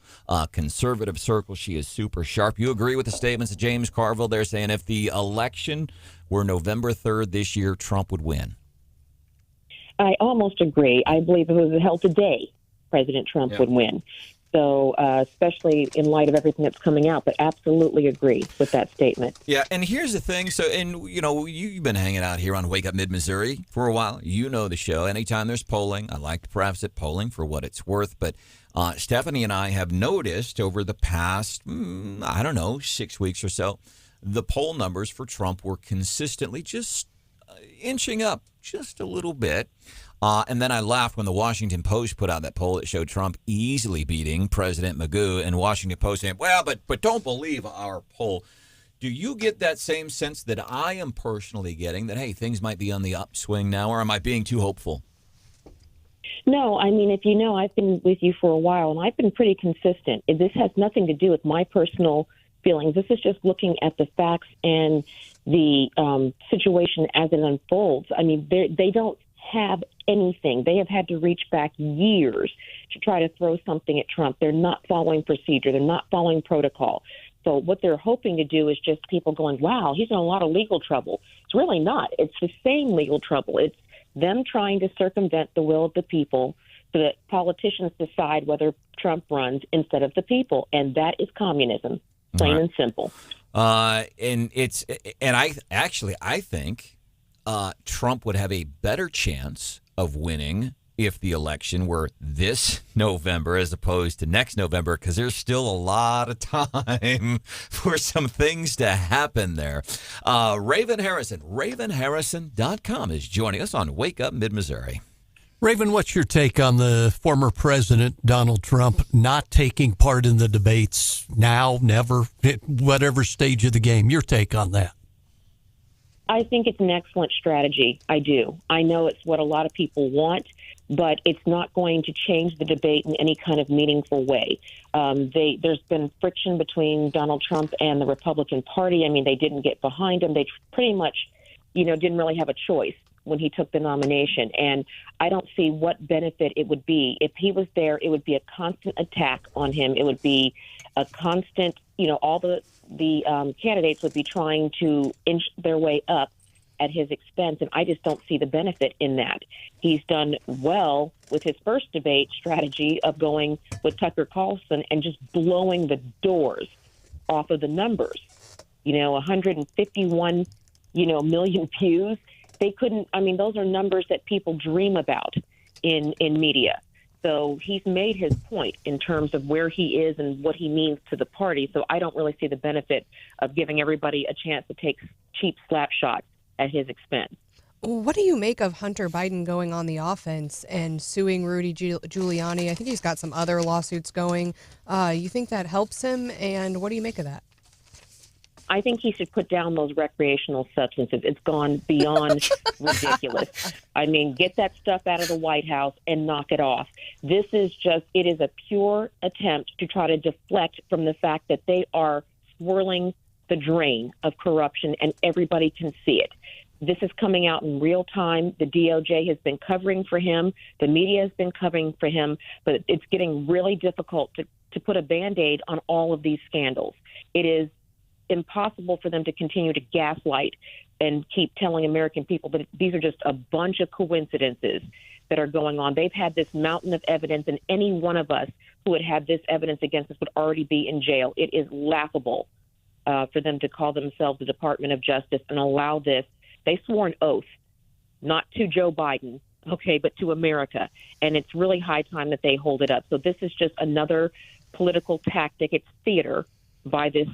Speaker 5: conservative circles. She is super sharp. You agree with the statements of James Carville there saying if the election were November 3rd this year, Trump would win?
Speaker 16: I almost agree. I believe if it was held today, President Trump would win. So, especially in light of everything that's coming out, but absolutely agree with that statement.
Speaker 5: Yeah, and here's the thing. So, and you know, you've been hanging out here on Wake Up Mid-Missouri for a while. You know the show. Anytime there's polling, I like to preface it polling for what it's worth. But Stephanie and I have noticed over the past, 6 weeks or so, the poll numbers for Trump were consistently just inching up just a little bit. And then I laughed when the Washington Post put out that poll that showed Trump easily beating President Mizzou, and Washington Post saying, well, but don't believe our poll. Do you get that same sense that I am personally getting that, hey, things might be on the upswing now, or am I being too hopeful?
Speaker 16: No, I mean, if you know, I've been with you for a while, and I've been pretty consistent. This has nothing to do with my personal feelings. This is just looking at the facts and the situation as it unfolds. I mean, they don't have anything. They have had to reach back years to try to throw something at Trump. They're not following procedure. They're not following protocol. So what they're hoping to do is just people going, wow, he's in a lot of legal trouble. It's really not. It's the same legal trouble. It's them trying to circumvent the will of the people so that politicians decide whether Trump runs instead of the people. And that is communism, plain and simple.
Speaker 5: I think Trump would have a better chance of winning if the election were this November as opposed to next November, because there's still a lot of time for some things to happen there. Raven Harrison, RavenHarrison.com is joining us on Wake Up Mid-Missouri.
Speaker 7: Raven, what's your take on the former president, Donald Trump, not taking part in the debates now, never, whatever stage of the game? Your take on that?
Speaker 16: I think it's an excellent strategy. I do. I know it's what a lot of people want, but it's not going to change the debate in any kind of meaningful way. There's been friction between Donald Trump and the Republican Party. I mean, they didn't get behind him. They pretty much, didn't really have a choice when he took the nomination. And I don't see what benefit it would be. If he was there, it would be a constant attack on him. It would be a constant, all the candidates would be trying to inch their way up at his expense, and I just don't see the benefit in that. He's done well with his first debate strategy of going with Tucker Carlson and just blowing the doors off of the numbers. 151, million views. They couldn't, those are numbers that people dream about in media. So he's made his point in terms of where he is and what he means to the party. So I don't really see the benefit of giving everybody a chance to take cheap slap shots at his expense.
Speaker 6: What do you make of Hunter Biden going on the offense and suing Rudy Giuliani? I think he's got some other lawsuits going. You think that helps him? And what do you make of that?
Speaker 16: I think he should put down those recreational substances. It's gone beyond ridiculous. Get that stuff out of the White House and knock it off. It is a pure attempt to try to deflect from the fact that they are swirling the drain of corruption and everybody can see it. This is coming out in real time. The DOJ has been covering for him. The media has been covering for him, but it's getting really difficult to put a Band-Aid on all of these scandals. It is impossible for them to continue to gaslight and keep telling American people that these are just a bunch of coincidences that are going on. They've had this mountain of evidence, and any one of us who would have this evidence against us would already be in jail. It is laughable for them to call themselves the Department of Justice and allow this. They swore an oath not to Joe Biden, okay, but to America. And it's really high time that they hold it up. So this is just another political tactic. It's theater by this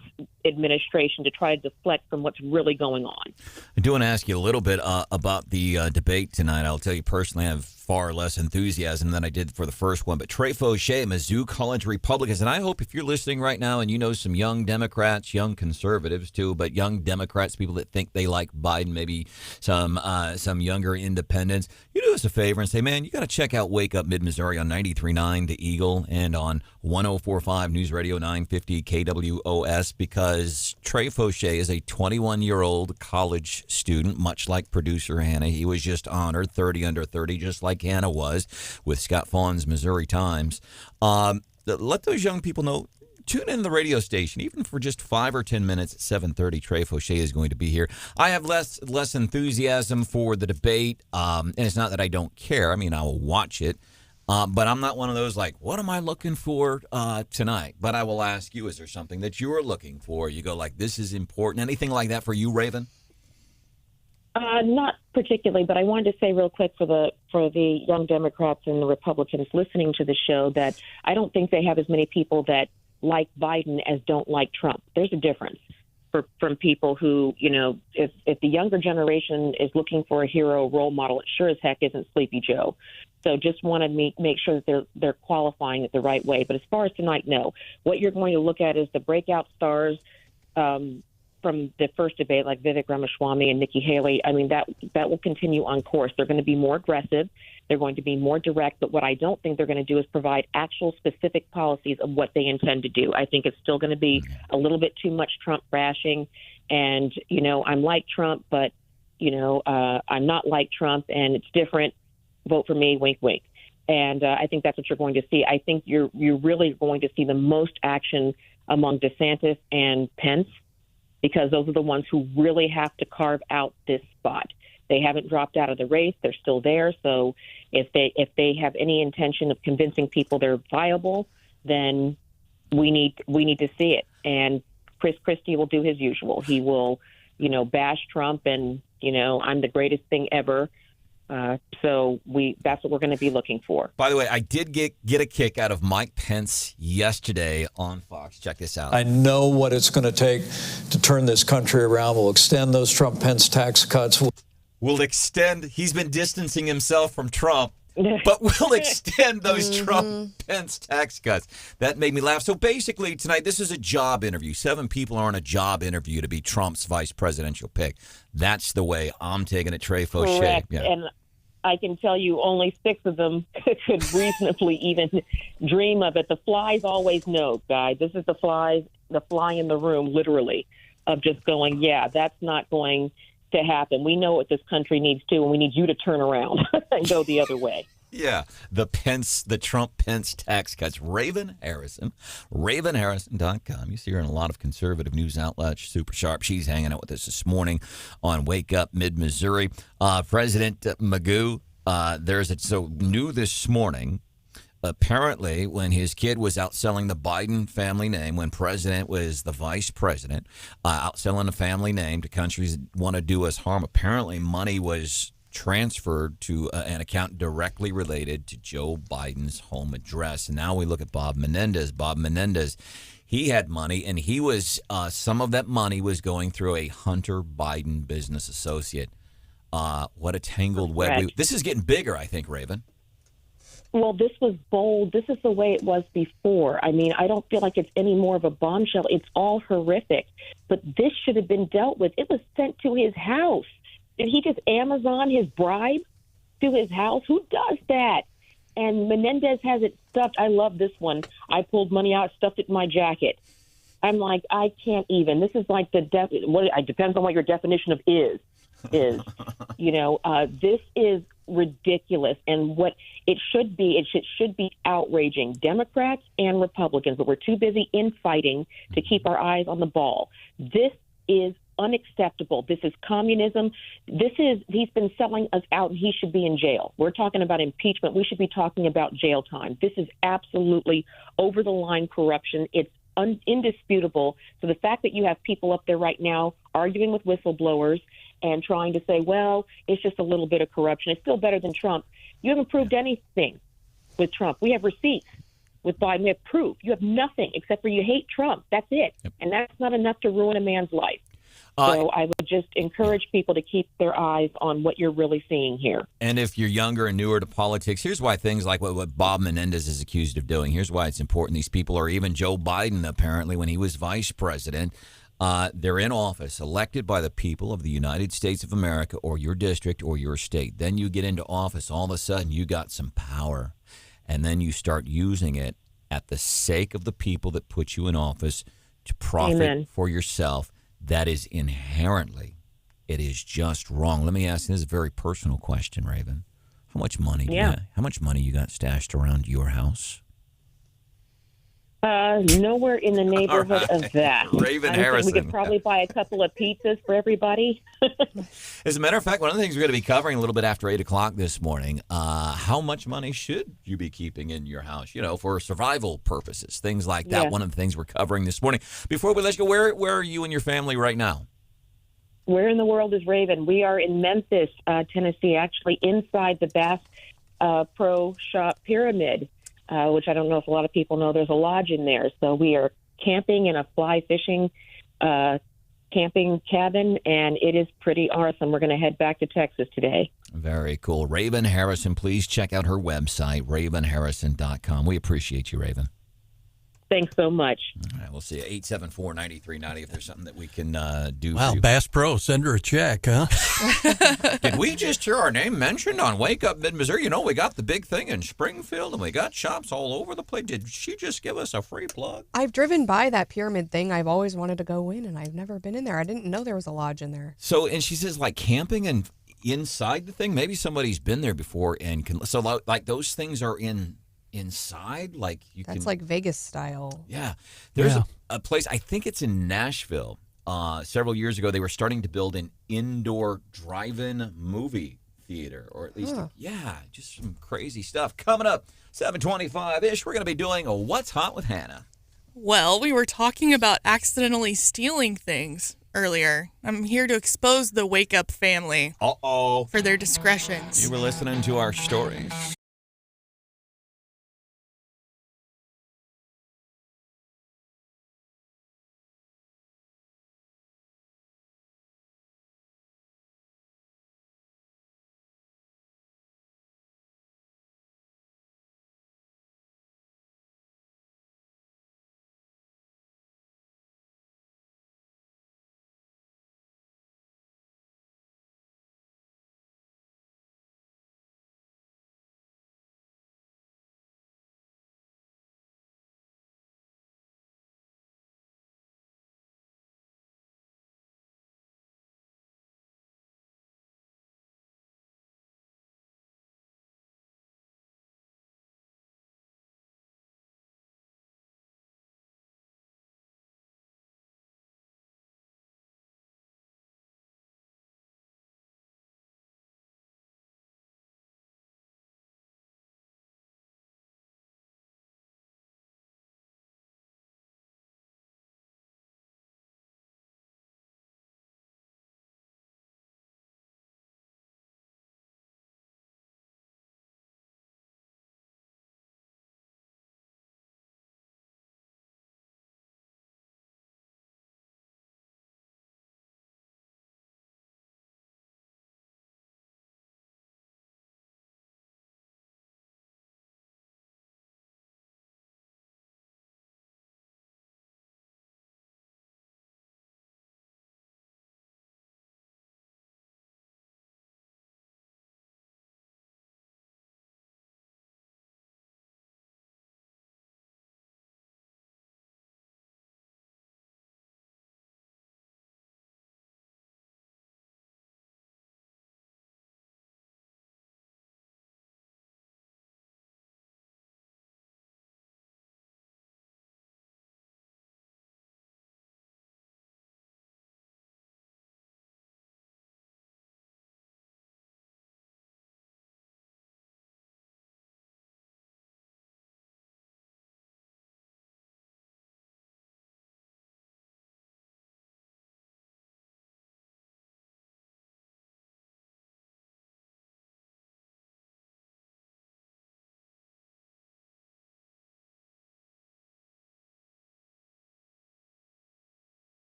Speaker 16: administration to try to deflect from what's really going on.
Speaker 5: I do want to ask you a little bit about the debate tonight. I'll tell you personally, I have far less enthusiasm than I did for the first one. But Trey Faucheux, Mizzou College Republicans, and I hope if you're listening right now and you know some young Democrats, young conservatives too, but young Democrats, people that think they like Biden, maybe some younger independents, you do us a favor and say, man, you got to check out Wake Up Mid-Missouri on 93.9 The Eagle and on 104.5 News Radio 950 KWOS, because Trey Faucheux is a 21-year-old college student, much like producer Hannah. He was just honored 30 under 30, just like Hannah was with Scott Fawn's Missouri Times. Let those young people know, tune in the radio station, even for just 5 or 10 minutes at 7:30. Trey Faucheux is going to be here. I have less enthusiasm for the debate, and it's not that I don't care. I mean, I will watch it. But I'm not one of those like, what am I looking for tonight? But I will ask you, is there something that you're looking for? You go like, this is important. Anything like that for you, Raven?
Speaker 16: Not particularly, but I wanted to say real quick for the young Democrats and the Republicans listening to the show that I don't think they have as many people that like Biden as don't like Trump. There's a difference from people who, you know, if the younger generation is looking for a hero role model, it sure as heck isn't Sleepy Joe. So just want to make sure that they're qualifying it the right way. But as far as tonight, no. What you're going to look at is the breakout stars from the first debate, like Vivek Ramaswamy and Nikki Haley. I mean, that will continue on course. They're going to be more aggressive. They're going to be more direct. But what I don't think they're going to do is provide actual specific policies of what they intend to do. I think it's still going to be a little bit too much Trump bashing. And, you know, I'm like Trump, but, you know, I'm not like Trump, and it's different. Vote for me, wink, wink. And I think that's what you're going to see. I think you're really going to see the most action among DeSantis and Pence, because those are the ones who really have to carve out this spot. They haven't dropped out of the race. They're still there. So if they have any intention of convincing people they're viable, then we need to see it. And Chris Christie will do his usual. He will, you know, bash Trump and, you know, I'm the greatest thing ever. So that's what we're going to be looking for.
Speaker 5: By the way, I did get a kick out of Mike Pence yesterday on Fox. Check this out.
Speaker 15: I know what it's going to take to turn this country around. We'll extend those Trump-Pence tax cuts.
Speaker 5: We'll extend. He's been distancing himself from Trump, but we'll extend those Trump-Pence tax cuts. That made me laugh. So basically tonight, this is a job interview. 7 people are on a job interview to be Trump's vice presidential pick. That's the way I'm taking it, Trey Faucheux.
Speaker 16: Correct.
Speaker 5: Yeah.
Speaker 16: And I can tell you only 6 of them could reasonably even dream of it. The flies always know, guys. This is the fly in the room, literally, of just going, yeah, that's not going to happen. We know what this country needs to, and we need you to turn around and go the other way.
Speaker 5: Yeah, the Trump-Pence tax cuts. Raven Harrison, RavenHarrison.com. You see her in a lot of conservative news outlets. Super sharp. She's hanging out with us this morning on Wake Up Mid-Missouri. President Magoo, so new this morning. Apparently, when his kid was outselling the Biden family name, when president was the vice president, outselling the family name to countries that want to do us harm, apparently money was transferred to an account directly related to Joe Biden's home address. And now we look at Bob Menendez. Bob Menendez, he had money, and he was some of that money was going through a Hunter Biden business associate. What a tangled web. This is getting bigger, I think, Raven.
Speaker 16: Well, this was bold. This is the way it was before. I mean, I don't feel like it's any more of a bombshell. It's all horrific. But this should have been dealt with. It was sent to his house. Did he just Amazon his bribe to his house? Who does that? And Menendez has it stuffed. I love this one. I pulled money out, stuffed it in my jacket. I'm like, I can't even. This is like it depends on what your definition of is. You know, this is ridiculous. And what it should be, it should be outraging Democrats and Republicans, but we're too busy infighting to keep our eyes on the ball. This is unacceptable. This is communism. He's been selling us out, and he should be in jail. We're talking about impeachment. We should be talking about jail time. This is absolutely over the line corruption. It's indisputable. So the fact that you have people up there right now arguing with whistleblowers and trying to say, well, it's just a little bit of corruption. It's still better than Trump. You haven't proved anything with Trump. We have receipts. With Biden, we have proof. You have nothing except for you hate Trump. That's it. Yep. And that's not enough to ruin a man's life. So I would just encourage people to keep their eyes on what you're really seeing here.
Speaker 5: And if you're younger and newer to politics, here's why things like what Bob Menendez is accused of doing. Here's why it's important. These people are, even Joe Biden, apparently, when he was vice president, they're in office, elected by the people of the United States of America or your district or your state. Then you get into office. All of a sudden, you got some power. And then you start using it at the sake of the people that put you in office to profit for yourself. That is inherently, it is just wrong. Let me ask you, this is a very personal question, Raven. How much money? How much money you got stashed around your house?
Speaker 16: Nowhere in the neighborhood of that.
Speaker 5: Raven Harrison.
Speaker 16: We could probably buy a couple of pizzas for everybody.
Speaker 5: As a matter of fact, one of the things we're going to be covering a little bit after 8 o'clock this morning, how much money should you be keeping in your house, for survival purposes, things like that. Yeah. One of the things we're covering this morning. Before we let you go, where are you and your family right now?
Speaker 16: Where in the world is Raven? We are in Memphis, Tennessee, actually inside the Bass Pro Shop Pyramid. Which I don't know if a lot of people know, there's a lodge in there. So we are camping in a fly fishing camping cabin, and it is pretty awesome. We're going to head back to Texas today. Very cool. Raven Harrison, please check out her website, ravenharrison.com. We appreciate you, Raven. Thanks so much. All right, we'll see you. 874-9390 if there's something that we can do for you.
Speaker 7: Bass Pro, send her a check, huh?
Speaker 5: Did we just hear our name mentioned on Wake Up Mid-Missouri? We got the big thing in Springfield, and we got shops all over the place. Did she just give us a free plug?
Speaker 6: I've driven by that pyramid thing. I've always wanted to go in, and I've never been in there. I didn't know there was a lodge in there.
Speaker 5: So, and she says, like, camping and inside the thing? Maybe somebody's been there before and can... So, like, those things are inside, like
Speaker 6: That's like Vegas style.
Speaker 5: Yeah. There's a place, I think it's in Nashville. Several years ago, they were starting to build an indoor drive-in movie theater, or at least, just some crazy stuff. Coming up, 7:25-ish, we're going to be doing a What's Hot with Hannah.
Speaker 9: Well, we were talking about accidentally stealing things earlier. I'm here to expose the Wake Up family. For their discretions.
Speaker 5: You were listening to our stories.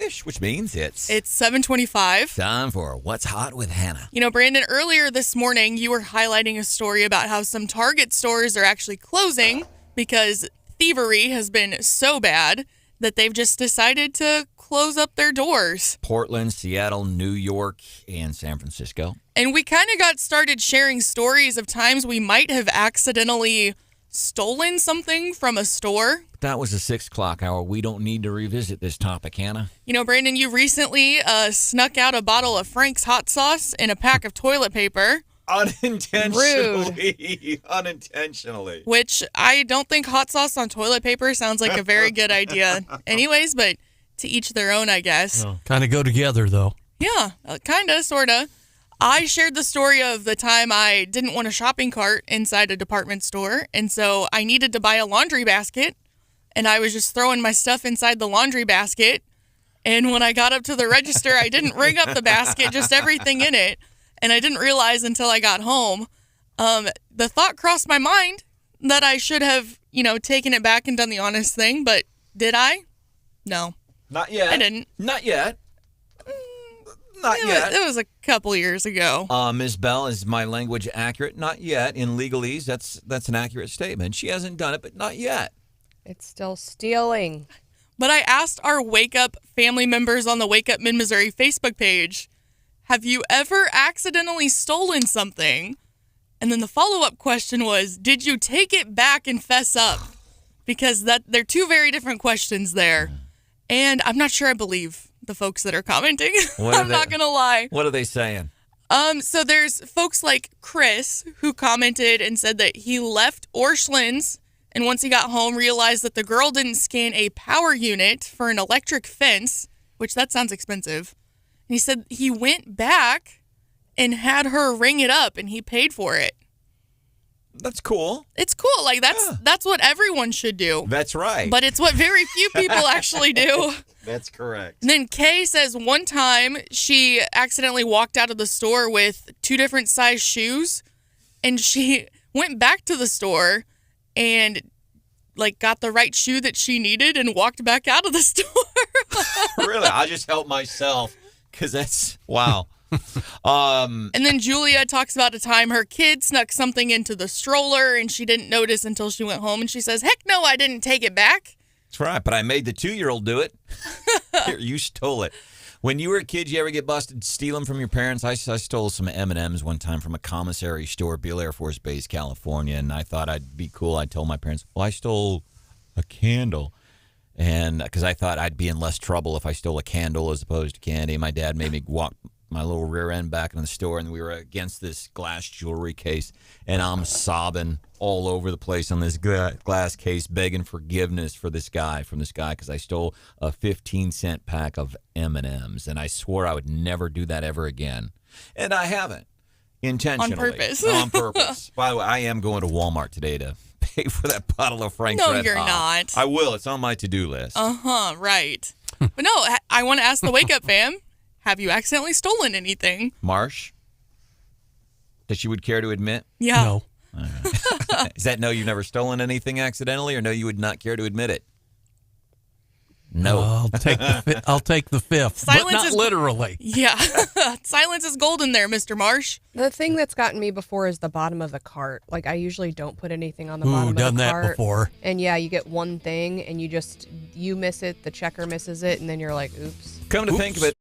Speaker 5: 5-ish, which means it's
Speaker 9: 7:25.
Speaker 5: time for What's Hot with Hannah.
Speaker 9: You know, Brandon, earlier this morning, you were highlighting a story about how some Target stores are actually closing because thievery has been so bad that they've just decided to close up their doors.
Speaker 5: Portland, Seattle, New York, and San Francisco.
Speaker 9: And we kind of got started sharing stories of times we might have accidentally stolen something from a store.
Speaker 5: That was the 6 o'clock hour. We don't need to revisit this topic, Hannah.
Speaker 9: You know, Brandon, you recently snuck out a bottle of Frank's hot sauce and a pack of toilet paper.
Speaker 5: Unintentionally. Unintentionally.
Speaker 9: Which I don't think hot sauce on toilet paper sounds like a very good idea anyways, but to each their own, I guess.
Speaker 7: Oh. Kind of go together, though.
Speaker 9: Yeah, kind of, sort of. I shared the story of the time I didn't want a shopping cart inside a department store, and so I needed to buy a laundry basket, and I was just throwing my stuff inside the laundry basket, and when I got up to the register, I didn't ring up the basket, just everything in it, and I didn't realize until I got home. The thought crossed my mind that I should have, taken it back and done the honest thing, but did I? No.
Speaker 5: Not yet.
Speaker 9: I didn't.
Speaker 5: Not yet. Not yet.
Speaker 9: It was a couple years ago.
Speaker 5: Ms. Bell, is my language accurate? Not yet. In legalese, that's an accurate statement. She hasn't done it, but not yet.
Speaker 6: It's still stealing.
Speaker 9: But I asked our Wake Up family members on the Wake Up Mid-Missouri Facebook page, have you ever accidentally stolen something? And then the follow-up question was, did you take it back and fess up? Because they're two very different questions there. And I'm not sure I believe the folks that are commenting. I'm not going to lie.
Speaker 5: What are they saying?
Speaker 9: So there's folks like Chris who commented and said that he left Orscheln's and once he got home realized that the girl didn't scan a power unit for an electric fence, which that sounds expensive. And he said he went back and had her ring it up and he paid for it.
Speaker 5: That's cool.
Speaker 9: It's cool. Like that's what everyone should do.
Speaker 5: That's right.
Speaker 9: But it's what very few people actually do.
Speaker 5: That's correct.
Speaker 9: And then Kay says one time she accidentally walked out of the store with 2 different size shoes and she went back to the store and got the right shoe that she needed and walked back out of the store.
Speaker 5: Really? I just helped myself because that's wow.
Speaker 9: And then Julia talks about a time her kid snuck something into the stroller and she didn't notice until she went home and she says, heck no, I didn't take it back.
Speaker 5: That's right, but I made the 2-year-old do it. Here, you stole it. When you were a kid, you ever get busted stealing from your parents? I stole some M&Ms one time from a commissary store, Beale Air Force Base, California, and I thought I'd be cool. I told my parents, well, I stole a candle. And because I thought I'd be in less trouble if I stole a candle as opposed to candy. My dad made me walk my little rear end back in the store, and we were against this glass jewelry case, and I'm sobbing all over the place on this glass case, begging forgiveness from this guy because I stole a 15-cent pack of M&Ms, and I swore I would never do that ever again, and I haven't intentionally.
Speaker 9: On purpose.
Speaker 5: On purpose. By the way, I am going to Walmart today to pay for that bottle of Frank's
Speaker 9: No,
Speaker 5: Red
Speaker 9: you're
Speaker 5: Hot.
Speaker 9: not.
Speaker 5: I will. It's on my to-do list.
Speaker 9: Right. But no, I want to ask the Wake Up fam, have you accidentally stolen anything?
Speaker 5: Marsh, that you would care to admit?
Speaker 9: Yeah.
Speaker 7: No.
Speaker 5: Is that no, you've never stolen anything accidentally, or no, you would not care to admit it? No.
Speaker 7: I'll take the fifth,
Speaker 9: Silence
Speaker 7: but not
Speaker 9: is
Speaker 7: literally.
Speaker 9: Yeah. Silence is golden there, Mr. Marsh.
Speaker 6: The thing that's gotten me before is the bottom of the cart. I usually don't put anything on the bottom of the
Speaker 7: done
Speaker 6: cart.
Speaker 7: that before.
Speaker 6: And yeah, you get one thing and you miss it, the checker misses it, and then you're like, oops.
Speaker 5: Come to think of it,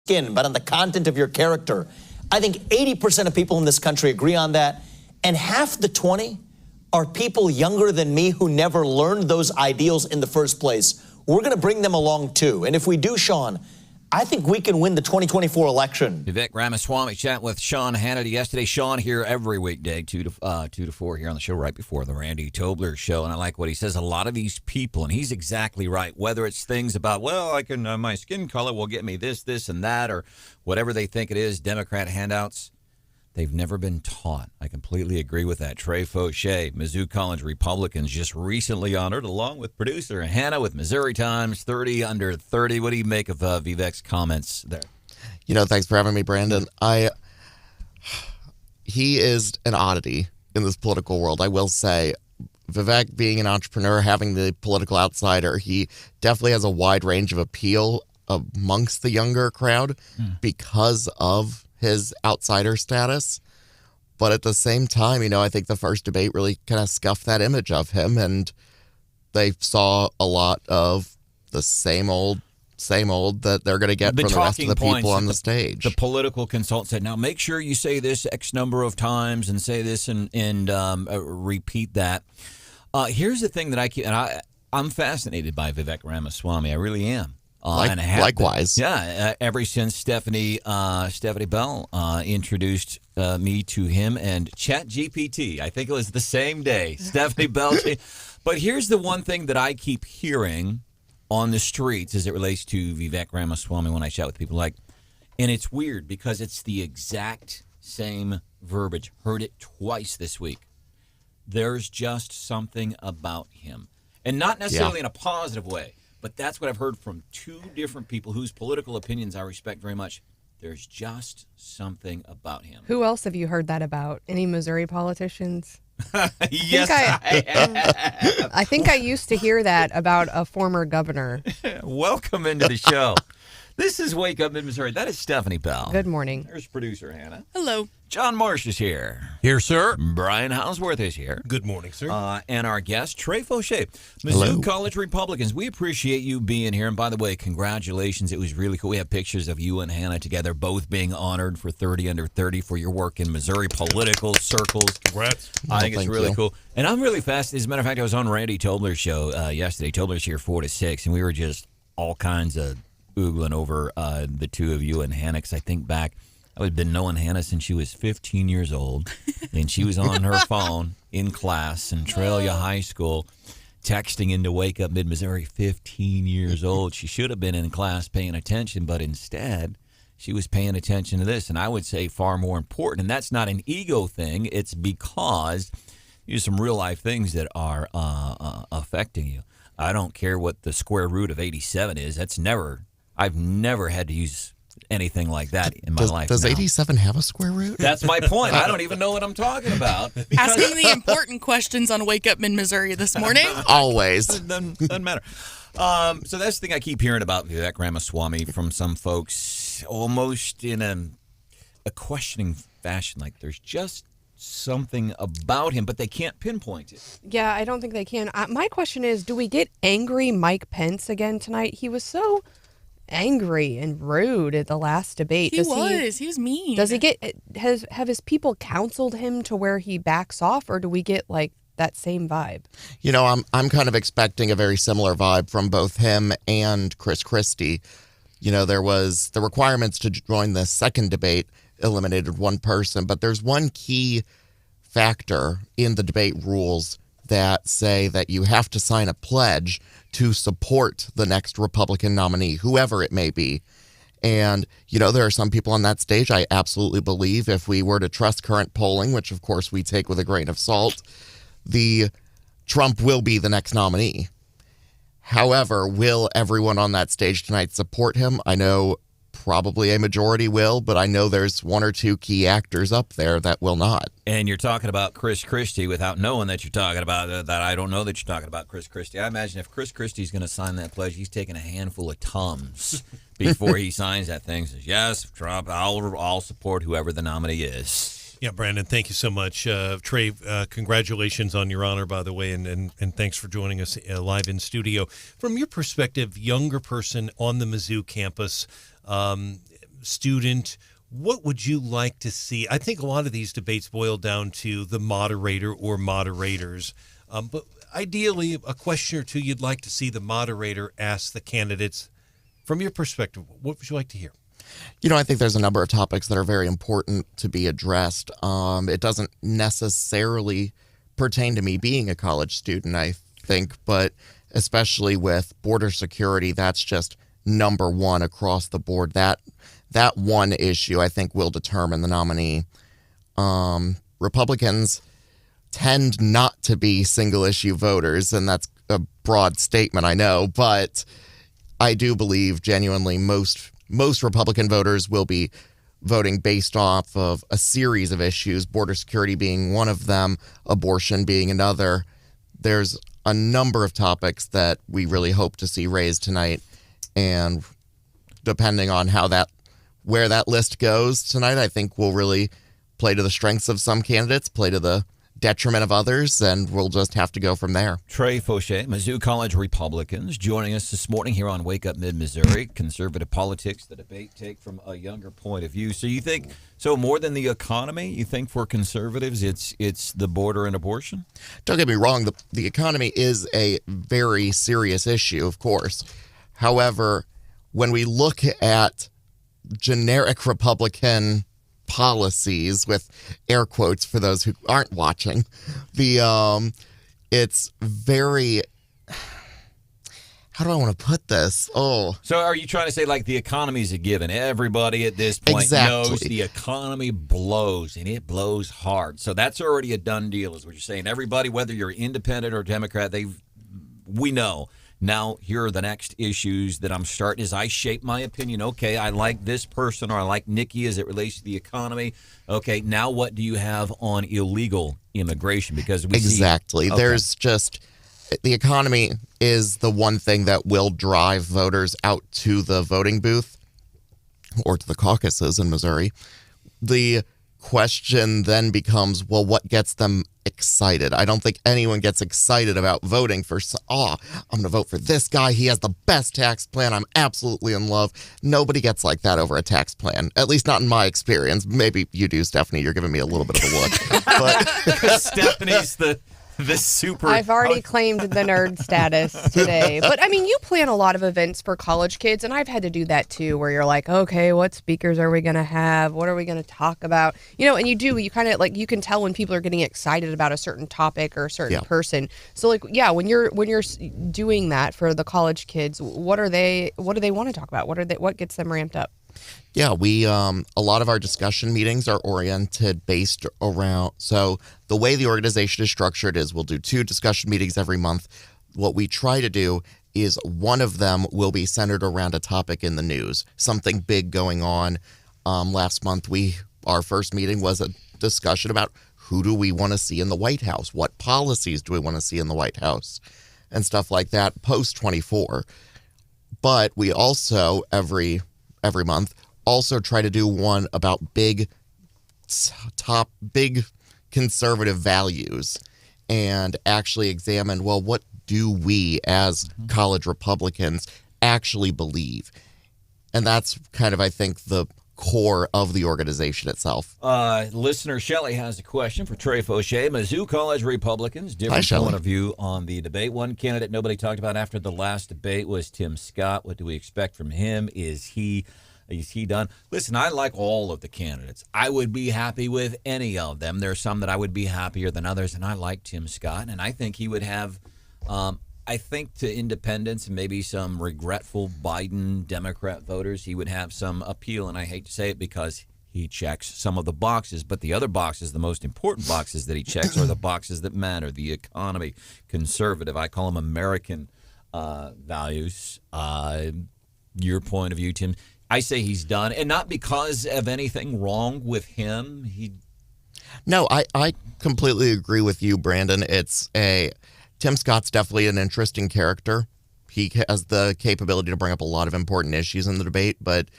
Speaker 17: skin, but on the content of your character. I think 80% of people in this country agree on that. And half the 20 are people younger than me who never learned those ideals in the first place. We're going to bring them along, too. And if we do, Sean, I think we can win the 2024 election.
Speaker 5: Vivek Ramaswamy chat with Sean Hannity yesterday. Sean here every weekday, 2 to 4 here on the show right before the Randy Tobler show. And I like what he says. A lot of these people, and he's exactly right, whether it's things about, well, I can my skin color will get me this, and that, or whatever they think it is, Democrat handouts. They've never been taught. I completely agree with that. Trey Faucheux, Mizzou College Republicans, just recently honored, along with producer Hannah with Missouri Times, 30 under 30. What do you make of Vivek's comments there?
Speaker 18: Thanks for having me, Brandon. He is an oddity in this political world, I will say. Vivek being an entrepreneur, having the political outsider, he definitely has a wide range of appeal amongst the younger crowd because of his outsider status. But at the same time, I think the first debate really kind of scuffed that image of him, and they saw a lot of the same old that they're going to get from the rest of the people on the stage.
Speaker 5: The political consultant said, now make sure you say this X number of times and say this and repeat that. Here's the thing that I keep, and I'm fascinated by Vivek Ramaswamy. I really am.
Speaker 18: Likewise.
Speaker 5: Ever since Stephanie Bell introduced me to him and ChatGPT. I think it was the same day. Stephanie Bell. But here's the one thing that I keep hearing on the streets as it relates to Vivek Ramaswamy when I chat with people, and it's weird because it's the exact same verbiage. Heard it twice this week. There's just something about him. And not necessarily in a positive way. But that's what I've heard from two different people whose political opinions I respect very much. There's just something about him.
Speaker 6: Who else have you heard that about? Any Missouri politicians?
Speaker 5: Yes,
Speaker 6: I think I used to hear that about a former governor.
Speaker 5: Welcome into the show. This is Wake Up Mid-Missouri. That is Stephanie Bell.
Speaker 6: Good morning.
Speaker 5: There's producer Hannah.
Speaker 9: Hello.
Speaker 5: John Marsh is here.
Speaker 7: Here, sir.
Speaker 5: Brian Hausworth is here.
Speaker 8: Good morning, sir.
Speaker 5: And our guest, Trey Faucheux.
Speaker 18: Hello.
Speaker 5: Mizzou College Republicans, we appreciate you being here. And by the way, congratulations. It was really cool. We have pictures of you and Hannah together, both being honored for 30 under 30 for your work in Missouri political circles.
Speaker 8: Congrats.
Speaker 5: I think it's really cool. And I'm really fascinated. As a matter of fact, I was on Randy Tobler's show yesterday. Tobler's here 4 to 6, and we were just all kinds of oogling over the two of you and Hannah, because I think back, I've been knowing Hannah since she was 15 years old, and she was on her phone in class in Trail High School, texting into Wake Up Mid-Missouri, 15 years old. She should have been in class paying attention, but instead, she was paying attention to this, and I would say far more important, and that's not an ego thing. It's because there's some real-life things that are affecting you. I don't care what the square root of 87 is. I've never had to use anything like that in my life.
Speaker 18: Does 87 have a square root?
Speaker 5: That's my point. I don't even know what I'm talking about.
Speaker 9: Asking the important questions on Wake Up Mid-Missouri this morning.
Speaker 18: Always.
Speaker 5: Doesn't matter. So that's the thing I keep hearing about Vivek Ramaswamy from some folks, almost in a questioning fashion. Like there's just something about him, but they can't pinpoint it.
Speaker 6: Yeah, I don't think they can. My question is, do we get angry Mike Pence again tonight? He was so angry and rude at the last debate.
Speaker 9: He was mean.
Speaker 6: Does he have his people counseled him to where he backs off, or do we get that same vibe?
Speaker 18: I'm kind of expecting a very similar vibe from both him and Chris Christie. There was the requirements to join the second debate eliminated one person, but there's one key factor in the debate rules that say that you have to sign a pledge to support the next Republican nominee, whoever it may be. And, there are some people on that stage, I absolutely believe, if we were to trust current polling, which of course we take with a grain of salt, Trump will be the next nominee. However, will everyone on that stage tonight support him? I know probably a majority will, but I know there's one or two key actors up there that will not.
Speaker 5: And you're talking about Chris Christie without knowing that you're talking about that. I don't know that you're talking about Chris Christie. I imagine if Chris Christie's going to sign that pledge, he's taking a handful of Tums before he signs that thing. Says, yes, Trump, I'll support whoever the nominee is.
Speaker 8: Yeah, Brandon, thank you so much. Trey, congratulations on your honor, by the way, and thanks for joining us live in studio. From your perspective, younger person on the Mizzou campus, student, what would you like to see? I think a lot of these debates boil down to the moderator or moderators. But ideally, a question or two you'd like to see the moderator ask the candidates. From your perspective, what would you like to hear?
Speaker 18: I think there's a number of topics that are very important to be addressed. It doesn't necessarily pertain to me being a college student, I think, but especially with border security, that's just number one across the board. That one issue, I think, will determine the nominee. Republicans tend not to be single-issue voters, and that's a broad statement, I know, but I do believe genuinely most Republican voters will be voting based off of a series of issues, border security being one of them, abortion being another. There's a number of topics that we really hope to see raised tonight, and depending on where that list goes tonight, I think we'll really play to the strengths of some candidates, play to the detriment of others, and we'll just have to go from there.
Speaker 5: Trey Faucheux, Mizzou College Republicans, joining us this morning here on Wake Up Mid-Missouri. Conservative politics, the debate take from a younger point of view. So you think, more than the economy, you think for conservatives it's the border and abortion?
Speaker 18: Don't get me wrong, the economy is a very serious issue, of course. However, when we look at generic Republican policies, with air quotes for those who aren't watching, it's very, how do I want to put this? So
Speaker 5: are you trying to say the economy's a given? Everybody at this point knows the economy blows, and it blows hard. So that's already a done deal, is what you're saying. Everybody, whether you're independent or Democrat, we know. Now, here are the next issues that I'm starting as I shape my opinion. Okay, I like this person, or I like Nikki as it relates to the economy. Okay, now what do you have on illegal immigration? Because we
Speaker 18: Exactly.
Speaker 5: See, okay.
Speaker 18: There's just, the economy is the one thing that will drive voters out to the voting booth or to the caucuses in Missouri. The question then becomes, well, what gets them excited? I don't think anyone gets excited about voting for, I'm going to vote for this guy. He has the best tax plan. I'm absolutely in love. Nobody gets like that over a tax plan, at least not in my experience. Maybe you do, Stephanie. You're giving me a little bit of a look. But
Speaker 5: Stephanie's the super...
Speaker 6: I've already claimed the nerd status today. But, you plan a lot of events for college kids, and I've had to do that, too, where you're like, okay, what speakers are we going to have? What are we going to talk about? And you kind of, you can tell when people are getting excited about a certain topic or a certain person. So, when you're doing that for the college kids, what do they want to talk about? What gets them ramped up?
Speaker 18: Yeah, we a lot of our discussion meetings are oriented based around, so the way the organization is structured is we'll do 2 discussion meetings every month. What we try to do is one of them will be centered around a topic in the news, something big going on. Last month, our first meeting was a discussion about who do we want to see in the White House? What policies do we want to see in the White House? And stuff like that post 24. But we also, every month, also try to do one about big conservative values and actually examine, well, what do we as college Republicans actually believe? And that's kind of, I think, the core of the organization itself.
Speaker 5: Listener Shelley has a question for Trey Faucheux. Mizzou College Republicans, different point of view on the debate. One candidate nobody talked about after the last debate was Tim Scott. What do we expect from him? Is he done? Listen, I like all of the candidates. I would be happy with any of them. There are some that I would be happier than others, and I like Tim Scott, and I think he would have, I think to independents and maybe some regretful Biden Democrat voters, he would have some appeal, and I hate to say it because he checks some of the boxes, but the other boxes, the most important boxes that he checks are the boxes that matter, the economy, conservative. I call them American values. Your point of view, Tim. I say he's done, and not because of anything wrong with him.
Speaker 18: No, I completely agree with you, Brandon. Tim Scott's definitely an interesting character. He has the capability to bring up a lot of important issues in the debate, but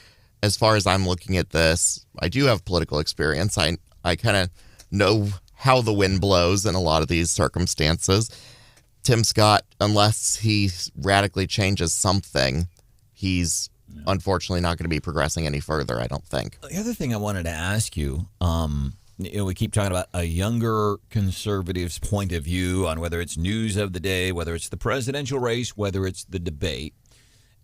Speaker 18: as far as I'm looking at this, I do have political experience. I kind of know how the wind blows in a lot of these circumstances. Tim Scott, unless he radically changes something, he's unfortunately not going to be progressing any further, I don't think.
Speaker 5: The other thing I wanted to ask you, we keep talking about a younger conservative's point of view on whether it's news of the day, whether it's the presidential race, whether it's the debate.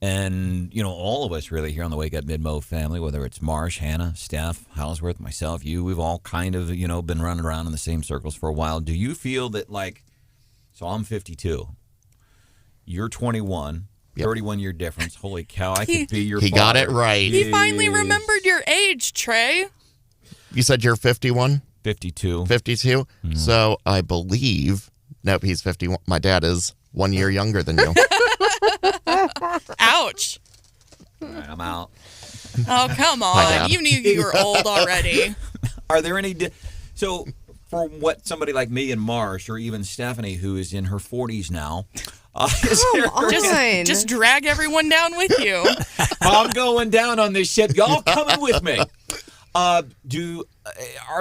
Speaker 5: And, all of us really here on the Wake Up Mid-Mo family, whether it's Marsh, Hannah, Steph, Houseworth, myself, you, we've all kind of, been running around in the same circles for a while. Do you feel that, so I'm 52, you're 21, 31-year difference. Holy cow, I could be your father.
Speaker 18: He got it right.
Speaker 9: He finally remembered your age, Trey.
Speaker 18: You said you're 51?
Speaker 5: 52.
Speaker 18: 52?
Speaker 5: Mm.
Speaker 18: So I believe, nope, he's 51. My dad is 1 year younger than you.
Speaker 9: Ouch.
Speaker 5: All right, I'm out.
Speaker 9: Oh, come on. You knew you were old already.
Speaker 5: Are there any... So, for what somebody like me and Marsh, or even Stephanie, who is in her 40s now...
Speaker 9: Just drag everyone down with you.
Speaker 5: I'm going down on this ship. Y'all coming with me. Are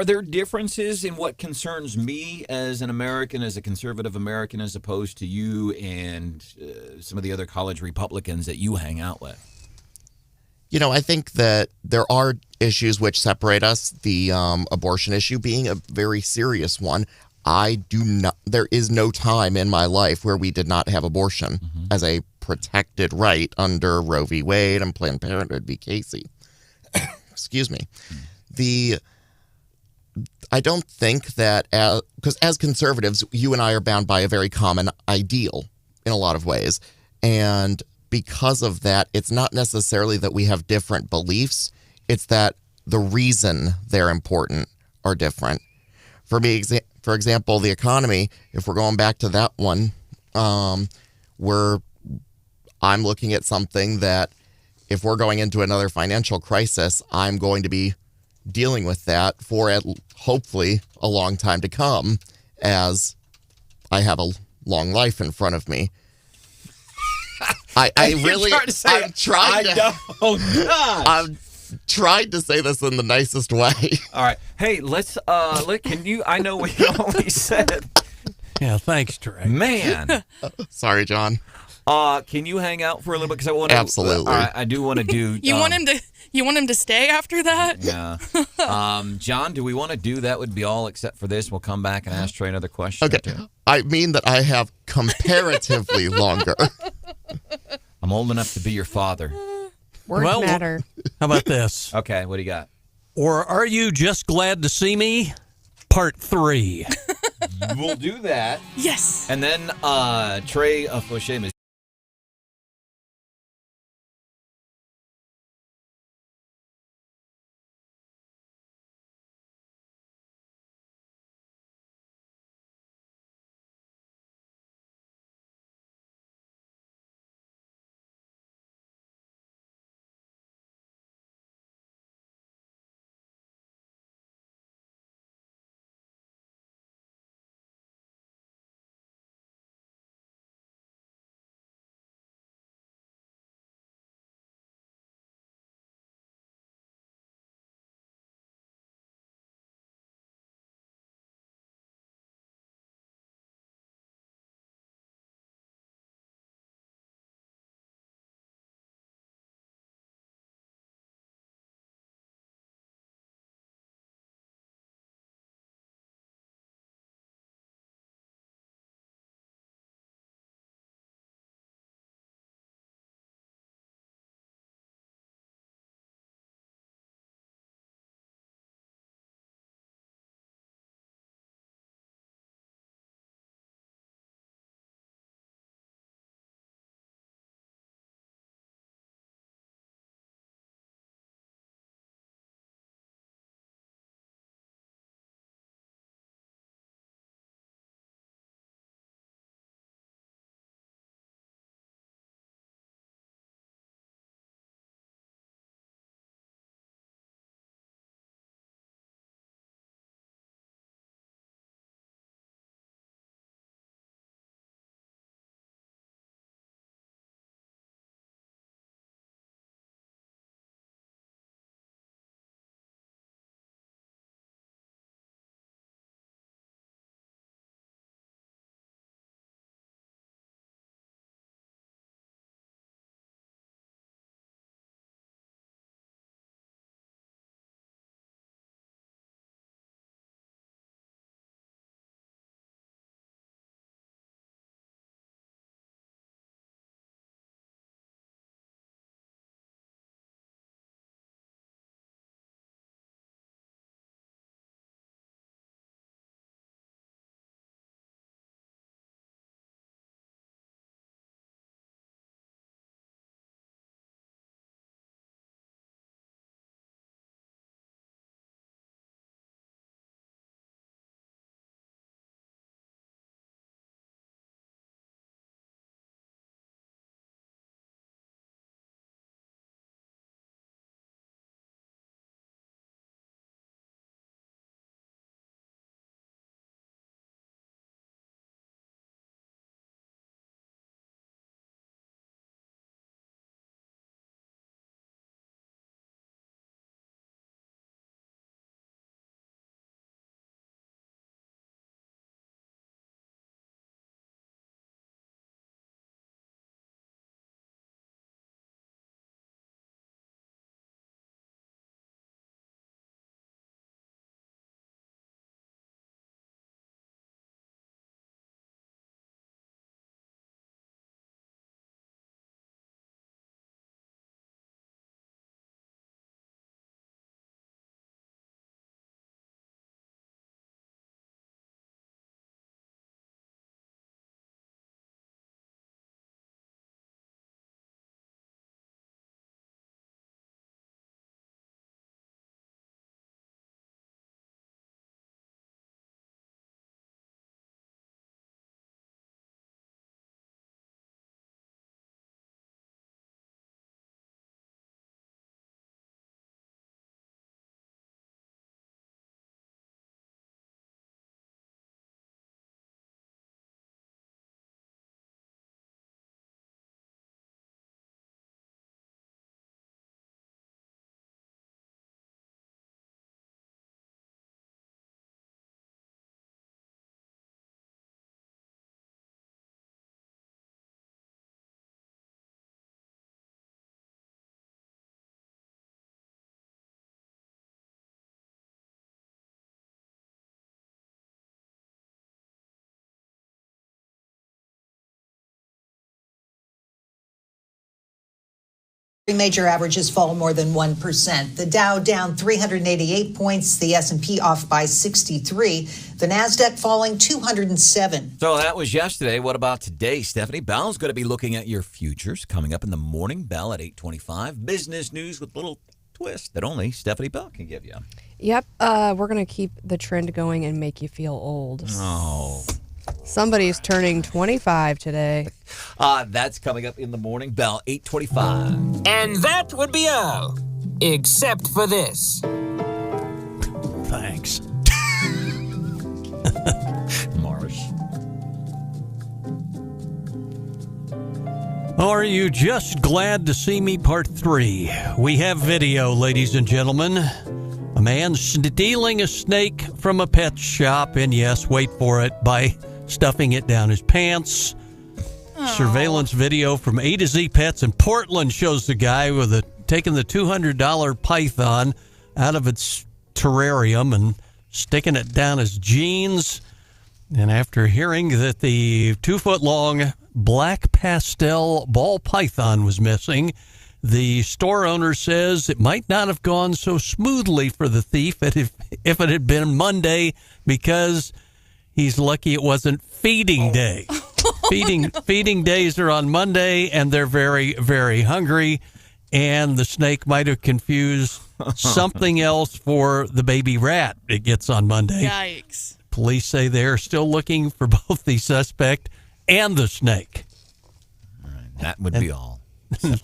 Speaker 5: there differences in what concerns me as an American, as a conservative American, as opposed to you and some of the other college Republicans that you hang out with?
Speaker 18: I think that there are issues which separate us, the abortion issue being a very serious one. There is no time in my life where we did not have abortion as a protected right under Roe v. Wade and Planned Parenthood v. Casey. Excuse me. I don't think that, because as conservatives, you and I are bound by a very common ideal in a lot of ways. And because of that, it's not necessarily that we have different beliefs. It's that the reason they're important are different. For me, for example, the economy, if we're going back to that one, I'm looking at something that if we're going into another financial crisis, I'm going to be dealing with that for hopefully a long time to come, as I have a long life in front of me. I've tried to say this in the nicest way.
Speaker 5: All right. Hey, I know we only said.
Speaker 7: Yeah, thanks, Trey.
Speaker 5: Man.
Speaker 18: Sorry, John.
Speaker 5: Can you hang out for a little bit? Because I want to.
Speaker 18: Absolutely.
Speaker 5: I do want to do.
Speaker 9: You want him to stay after that?
Speaker 5: Yeah. John, do we want to do that? Would be all except for this. We'll come back and ask Trey another question.
Speaker 18: Okay. I mean that I have comparatively longer.
Speaker 5: I'm old enough to be your father.
Speaker 6: Words matter.
Speaker 7: How about this?
Speaker 5: Okay, what do you got?
Speaker 7: Or are you just glad to see me? Part 3.
Speaker 5: We'll do that.
Speaker 9: Yes.
Speaker 5: And then Trey Faucheux
Speaker 19: Major averages fall more than 1%. The Dow down 388 points, the S&P off by 63, the Nasdaq falling 207.
Speaker 5: So that was yesterday. What about today, Stephanie? Bell's going to be looking at your futures coming up in the morning. Bell at 8:25. Business news with a little twist that only Stephanie Bell can give you.
Speaker 6: Yep, we're going to keep the trend going and make you feel old.
Speaker 5: Oh.
Speaker 6: Somebody's turning 25 today.
Speaker 5: That's coming up in the morning. Bell, 8:25.
Speaker 20: And that would be all, except for this.
Speaker 7: Thanks.
Speaker 5: Marsh.
Speaker 7: Are you just glad to see me? Part 3. We have video, ladies and gentlemen. A man stealing a snake from a pet shop, and yes, wait for it, by stuffing it down his pants. Surveillance video from A to Z Pets in Portland shows the guy with taking the $200 python out of its terrarium and sticking it down his jeans. And after hearing that the 2-foot-long black pastel ball python was missing, the store owner says it might not have gone so smoothly for the thief if it had been Monday, because he's lucky it wasn't feeding day. Feeding days are on Monday, and they're very, very hungry, and the snake might have confused something else for the baby rat it gets on Monday.
Speaker 9: Yikes.
Speaker 7: Police say they're still looking for both the suspect and the snake.
Speaker 5: All right, that would be all.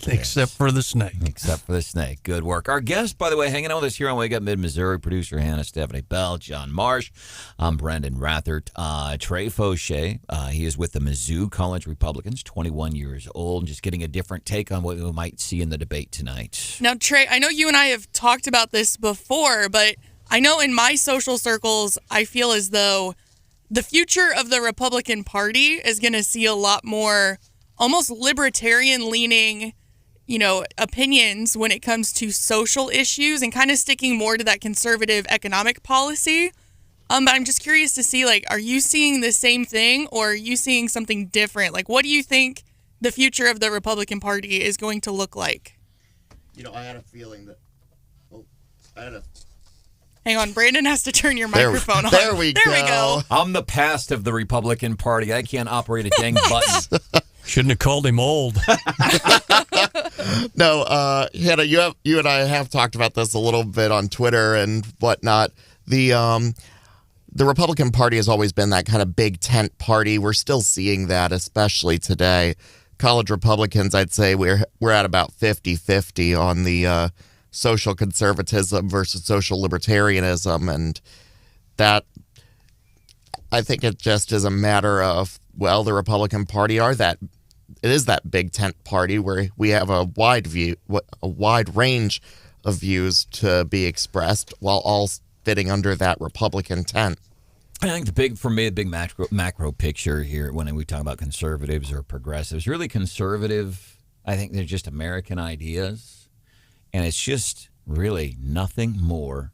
Speaker 7: Except for the snake.
Speaker 5: Except for the snake. Good work. Our guest, by the way, hanging out with us here on Wake Up Mid-Missouri, producer Hannah, Stephanie Bell, John Marsh. I'm Branden Rathert. Trey Faucheux, he is with the Mizzou College Republicans, 21 years old, just getting a different take on what we might see in the debate tonight.
Speaker 9: Now, Trey, I know you and I have talked about this before, but I know in my social circles, I feel as though the future of the Republican Party is going to see a lot more almost libertarian-leaning, opinions when it comes to social issues and kind of sticking more to that conservative economic policy. But I'm just curious to see, are you seeing the same thing, or are you seeing something different? What do you think the future of the Republican Party is going to look like?
Speaker 18: I had a feeling that...
Speaker 9: Hang on, Brandon has to turn your microphone on.
Speaker 18: There we go.
Speaker 5: I'm the past of the Republican Party. I can't operate a dang button.
Speaker 7: Shouldn't have called him old.
Speaker 18: No, Hannah, you and I have talked about this a little bit on Twitter and whatnot. The Republican Party has always been that kind of big tent party. We're still seeing that, especially today. College Republicans, I'd say we're at about 50-50 on the social conservatism versus social libertarianism, and that, I think it just is a matter of, the Republican Party is that big tent party where we have a wide range of views to be expressed while all fitting under that Republican tent.
Speaker 5: I think the big macro picture here when we talk about conservatives or progressives, really conservative, I think they're just American ideas, and it's just really nothing more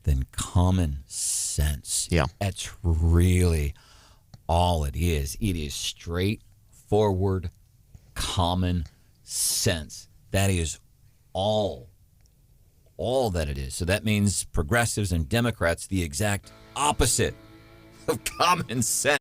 Speaker 5: than common sense.
Speaker 18: Yeah.
Speaker 5: That's really all it is. It is straightforward common sense. That is all that it is. So that means progressives and Democrats, the exact opposite of common sense.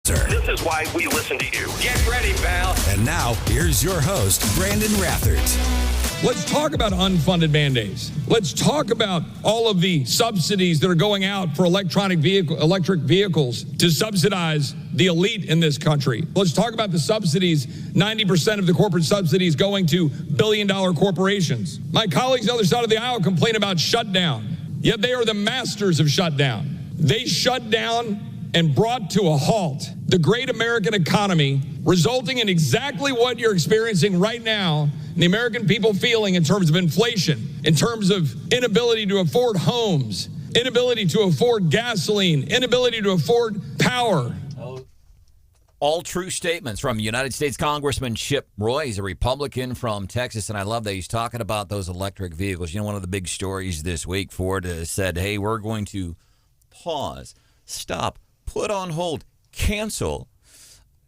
Speaker 3: This is why we listen to you.
Speaker 2: Get ready, pal. And now, here's your host, Branden Rathert.
Speaker 4: Let's talk about unfunded mandates. Let's talk about all of the subsidies that are going out for electric vehicles to subsidize the elite in this country. Let's talk about the subsidies, 90% of the corporate subsidies going to billion-dollar corporations. My colleagues on the other side of the aisle complain about shutdown, yet they are the masters of shutdown. They shut down and brought to a halt the great American economy, resulting in exactly what you're experiencing right now, and the American people feeling in terms of inflation, in terms of inability to afford homes, inability to afford gasoline, inability to afford power.
Speaker 5: All true statements from United States Congressman Chip Roy. He's a Republican from Texas, and I love that he's talking about those electric vehicles. You know, one of the big stories this week, Ford said, hey, we're going to pause, stop, put on hold, cancel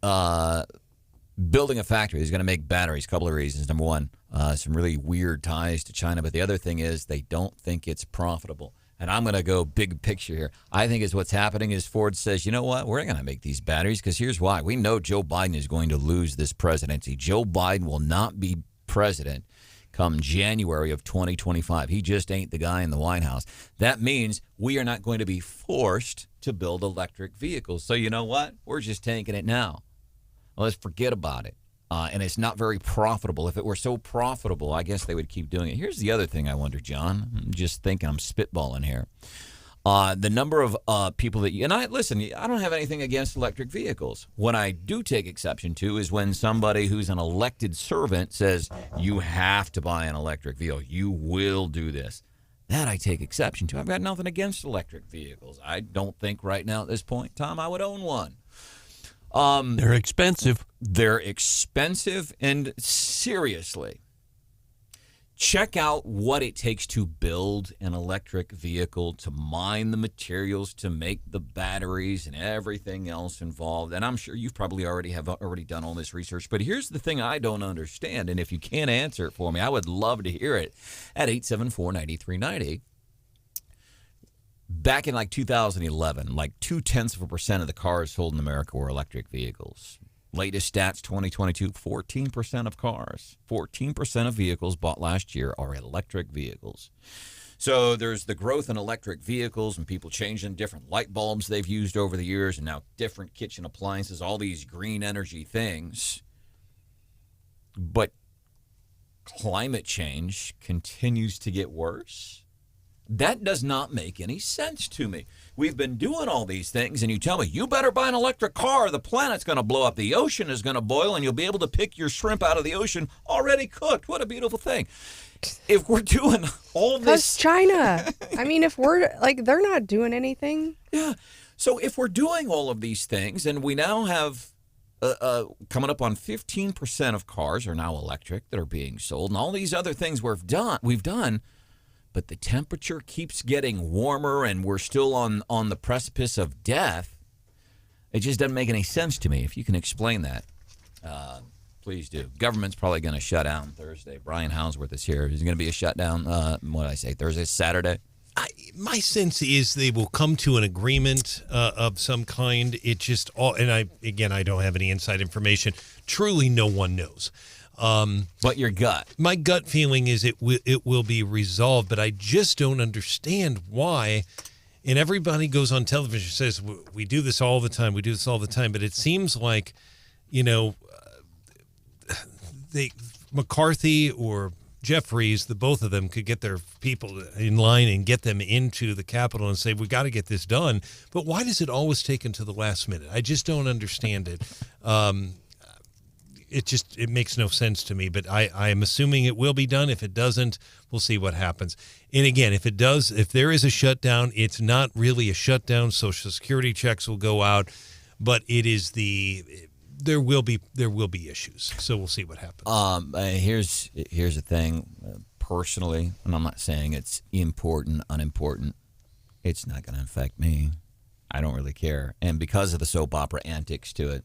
Speaker 5: building a factory. He's going to make batteries. A couple of reasons. Number one, some really weird ties to China. But the other thing is they don't think it's profitable. And I'm going to go big picture here. I think is what's happening is Ford says, you know what, we're not going to make these batteries because here's why. We know Joe Biden is going to lose this presidency. Joe Biden will not be president come January of 2025. He just ain't the guy in the White House. That means we are not going to be forced to build electric vehicles. So you know what? We're just taking it now. Well, let's forget about it. And it's not very profitable. If it were so profitable, I guess they would keep doing it. Here's the other thing I wonder, John. I'm just thinking, I'm spitballing here. The number of people that listen, I don't have anything against electric vehicles. What I do take exception to is when somebody who's an elected servant says, you have to buy an electric vehicle. You will do this. That I take exception to. I've got nothing against electric vehicles. I don't think right now at this point in time I would own one.
Speaker 7: They're expensive.
Speaker 5: They're expensive, and seriously, check out what it takes to build an electric vehicle, to mine the materials, to make the batteries and everything else involved. And I'm sure you've probably already done all this research. But here's the thing I don't understand, and if you can't answer it for me, I would love to hear it at 874-9390. Back in like 2011, like 0.2% of the cars sold in America were electric vehicles. Latest stats, 2022, 14% of cars, 14% of vehicles bought last year are electric vehicles. So there's the growth in electric vehicles and people changing different light bulbs they've used over the years and now different kitchen appliances, all these green energy things. But climate change continues to get worse. That does not make any sense to me. We've been doing all these things, and you tell me, you better buy an electric car. The planet's going to blow up. The ocean is going to boil, and you'll be able to pick your shrimp out of the ocean already cooked. What a beautiful thing. If we're doing all this...
Speaker 6: Because China. I mean, if we're, they're not doing anything.
Speaker 5: Yeah. So if we're doing all of these things, and we now have... coming up on 15% of cars are now electric that are being sold, and all these other things we've done, but the temperature keeps getting warmer and we're still on the precipice of death. It just doesn't make any sense to me. If you can explain that, please do. Government's probably going to shut down Thursday. Brian Hounsworth is here. Is it going to be a shutdown, Thursday, Saturday?
Speaker 8: My sense is they will come to an agreement of some kind. It just I don't have any inside information. Truly, no one knows.
Speaker 5: But your gut.
Speaker 8: My gut feeling is it will be resolved, but I just don't understand why. And everybody goes on television and says, we do this all the time. We do this all the time. But it seems like, McCarthy or Jeffries, the both of them could get their people in line and get them into the Capitol and say, we got to get this done. But why does it always take until the last minute? I just don't understand it. It makes no sense to me, but I am assuming it will be done. If it doesn't, we'll see what happens. And again, if there is a shutdown, it's not really a shutdown. Social Security checks will go out, but there will be issues. So we'll see what happens.
Speaker 5: Here's the thing, personally, and I'm not saying it's important, unimportant. It's not going to affect me. I don't really care. And because of the soap opera antics to it,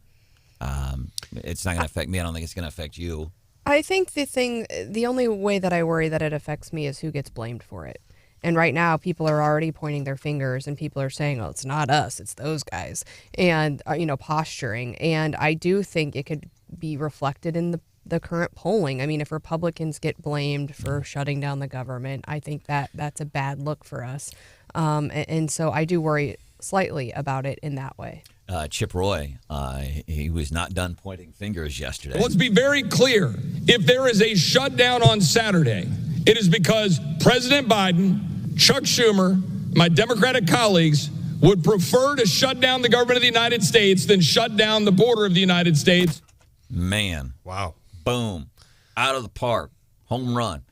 Speaker 5: it's not going to affect me. I don't think it's going to affect you.
Speaker 6: I think the only way that I worry that it affects me is who gets blamed for it. And right now, people are already pointing their fingers, and people are saying, "Oh, it's not us, it's those guys," and posturing. And I do think it could be reflected in the current polling. I mean, if Republicans get blamed for shutting down the government, I think that's a bad look for us. And so I do worry slightly about it in that way.
Speaker 5: Chip Roy, he was not done pointing fingers yesterday.
Speaker 4: Let's be very clear. If there is a shutdown on Saturday, it is because President Biden, Chuck Schumer, my Democratic colleagues would prefer to shut down the government of the United States than shut down the border of the United States.
Speaker 5: Man.
Speaker 8: Wow.
Speaker 5: Boom. Out of the park. Home run.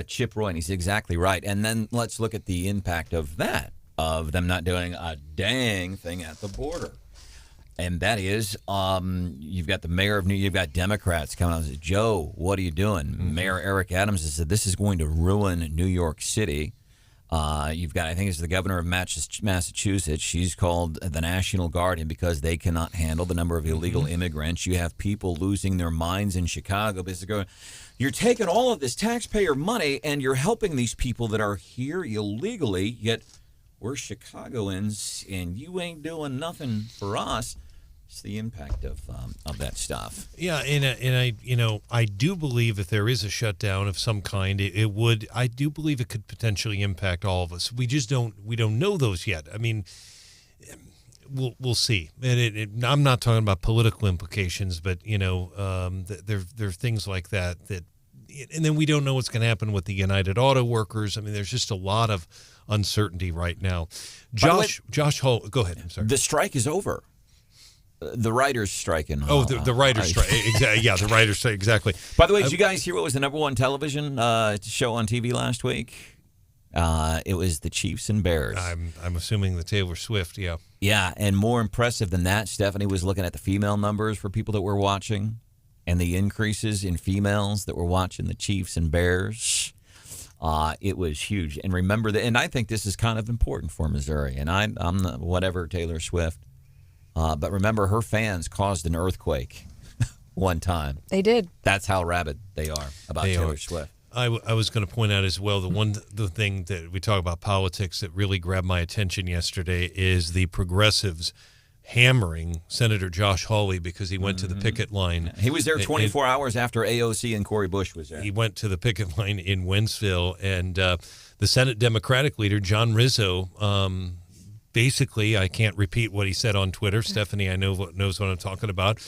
Speaker 5: Chip Roy, and he's exactly right. And then let's look at the impact of that, of them not doing a dang thing at the border. And that is, you've got the mayor of New York, you've got Democrats coming out and say, Joe, what are you doing? Mayor Eric Adams has said this is going to ruin New York City. You've got, I think it's the governor of Massachusetts. She's called the National Guard in because they cannot handle the number of illegal immigrants. You have people losing their minds in Chicago because they're going, you're taking all of this taxpayer money and you're helping these people that are here illegally, yet we're Chicagoans and you ain't doing nothing for us. It's the impact of that stuff.
Speaker 8: Yeah, and I do believe if there is a shutdown of some kind, it would. I do believe it could potentially impact all of us. We just don't know those yet. I mean, we'll see. And I'm not talking about political implications, but there are things like that. And then we don't know what's going to happen with the United Auto Workers. I mean, there's just a lot of uncertainty right now. Josh Hall, go ahead. I'm sorry.
Speaker 5: The strike is over. The writers' striking.
Speaker 8: The writers' strike. Exactly. Yeah, the writers' strike. Exactly.
Speaker 5: By the way, did you guys hear what was the number one television show on TV last week? It was the Chiefs and Bears.
Speaker 8: I'm assuming the Taylor Swift. Yeah.
Speaker 5: Yeah, and more impressive than that, Stephanie was looking at the female numbers for people that were watching, and the increases in females that were watching the Chiefs and Bears. It was huge. And remember that. And I think this is kind of important for Missouri. And I'm not, whatever Taylor Swift. But remember, her fans caused an earthquake one time.
Speaker 6: They did.
Speaker 5: That's how rabid they are about Taylor Swift.
Speaker 8: I was going to point out as well, the thing that we talk about politics that really grabbed my attention yesterday is the progressives hammering Senator Josh Hawley because he went to the picket line.
Speaker 5: He was there 24 hours after AOC and Cori Bush was there.
Speaker 8: He went to the picket line in Wentzville, and the Senate Democratic leader, John Rizzo, basically, I can't repeat what he said on Twitter. Stephanie, I knows what I'm talking about,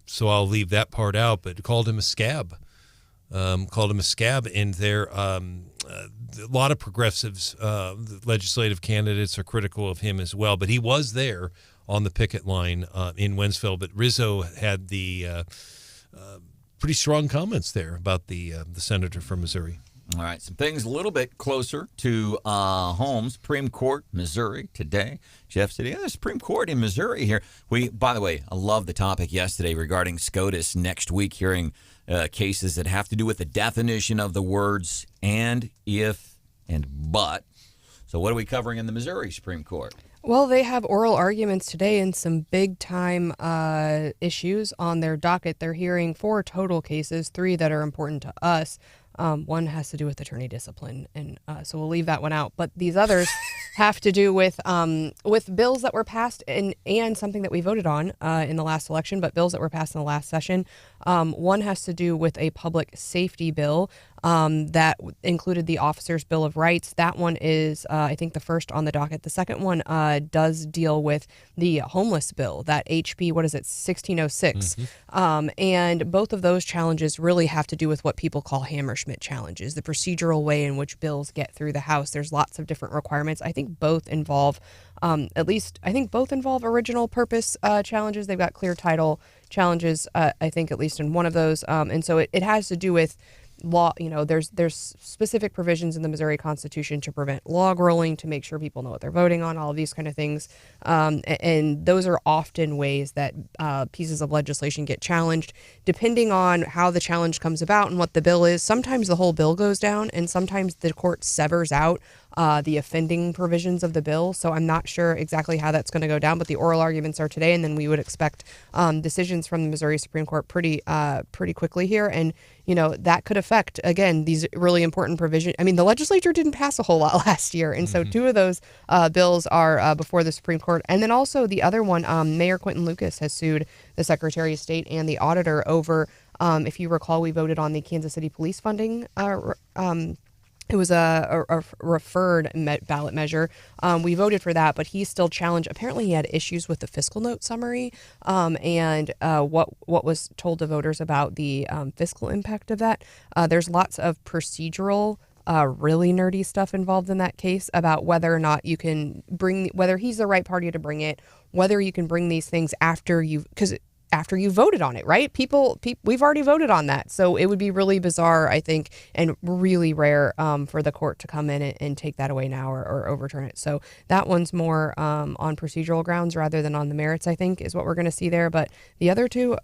Speaker 8: so I'll leave that part out. But called him a scab. And there, a lot of progressives, legislative candidates are critical of him as well. But he was there on the picket line in Wentzville. But Rizzo had the pretty strong comments there about the senator from Missouri.
Speaker 5: All right, some things a little bit closer to home. Supreme Court, Missouri, today. Jeff said, the Supreme Court in Missouri here. By the way, I love the topic yesterday regarding SCOTUS next week, hearing cases that have to do with the definition of the words and, if, and but. So what are we covering in the Missouri Supreme Court?
Speaker 6: Well, they have oral arguments today and some big-time issues on their docket. They're hearing 4 total cases, 3 that are important to us. One has to do with attorney discipline, and so we'll leave that one out. But these others have to do with bills that were passed and something that we voted on in the last election, but bills that were passed in the last session. One has to do with a public safety bill that included the Officers' Bill of Rights. That one is, I think, the first on the docket. The second one does deal with the homeless bill, that HB, 1606. And both of those challenges really have to do with what people call Hammerschmidt challenges, the procedural way in which bills get through the House. There's lots of different requirements. I think both involve, original purpose challenges. They've got clear title challenges, I think, at least in one of those. And so it has to do with law. There's specific provisions in the Missouri Constitution to prevent log rolling, to make sure people know what they're voting on, all of these kind of things. And those are often ways that pieces of legislation get challenged. Depending on how the challenge comes about and what the bill is, sometimes the whole bill goes down, and sometimes the court severs out the offending provisions of the bill. So I'm not sure exactly how that's going to go down, but the oral arguments are today, and then we would expect decisions from the Missouri Supreme Court pretty quickly here. And, that could affect, again, these really important provisions. I mean, the legislature didn't pass a whole lot last year. And so two of those bills are before the Supreme Court. And then also the other one, Mayor Quentin Lucas has sued the Secretary of State and the auditor over, if you recall, we voted on the Kansas City police funding. It was a referred ballot measure. We voted for that, but he still challenged. Apparently, he had issues with the fiscal note summary and what was told to voters about the fiscal impact of that. There's lots of procedural, really nerdy stuff involved in that case about whether or not you can whether he's the right party to bring it, whether you can bring these things after you voted on it, right? We've already voted on that. So it would be really bizarre, I think, and really rare for the court to come in and take that away now or overturn it. So that one's more on procedural grounds rather than on the merits, I think, is what we're going to see there. But the other two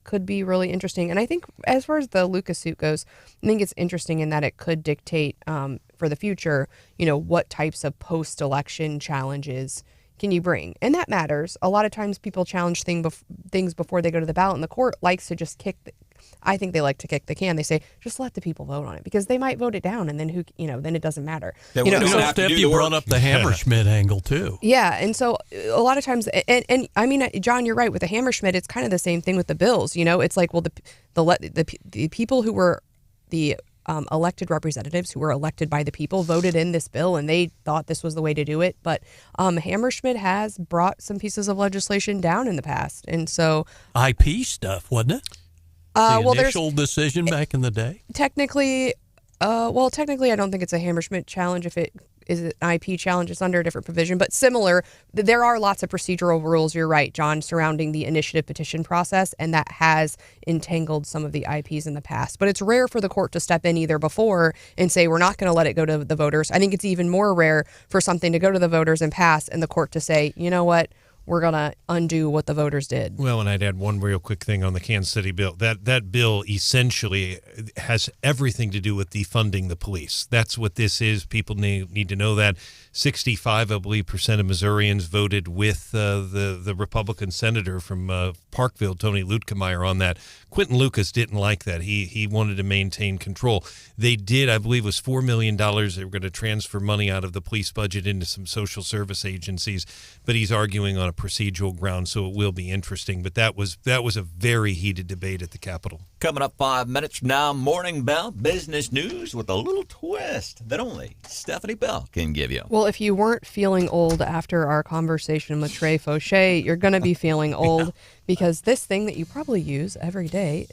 Speaker 6: could be really interesting. And I think as far as the Lucas suit goes, I think it's interesting in that it could dictate for the future, what types of post-election challenges can you bring? And that matters. A lot of times people challenge things before they go to the ballot, and the court likes to just I think they like to kick the can. They say, just let the people vote on it because they might vote it down, and then then it doesn't matter.
Speaker 7: You brought up the Hammerschmidt angle too.
Speaker 6: Yeah, and so a lot of times, and I mean, John, you're right with the Hammerschmidt. It's kind of the same thing with the bills. It's like, well, the people who were the elected representatives who were elected by the people voted in this bill, and they thought this was the way to do it. But Hammerschmidt has brought some pieces of legislation down in the past, and so
Speaker 7: IP stuff, wasn't it? The initial decision back in the day.
Speaker 6: Technically, I don't think it's a Hammerschmidt challenge. If it is an IP challenge, it's under a different provision, but similar. There are lots of procedural rules, you're right, John, surrounding the initiative petition process, and that has entangled some of the IPs in the past. But it's rare for the court to step in either before and say, we're not going to let it go to the voters. I think it's even more rare for something to go to the voters and pass, and the court to say, you know what, we're going to undo what the voters did.
Speaker 8: Well, and I'd add one real quick thing on the Kansas City bill. That bill essentially has everything to do with defunding the police. That's what this is. People need to know that. 65, I believe, percent of Missourians voted with the Republican senator from Parkville, Tony Luetkemeyer, on that. Quentin Lucas didn't like that. He wanted to maintain control. They did, I believe, it was $4 million. They were going to transfer money out of the police budget into some social service agencies, but he's arguing on a procedural ground, so it will be interesting. But that was a very heated debate at the Capitol.
Speaker 5: Coming up 5 minutes from now, Morning Bell business news with a little twist that only Stephanie Bell can give you.
Speaker 6: Well, if you weren't feeling old after our conversation with Trey Faucheux, you're going to be feeling old because this thing that you probably use every day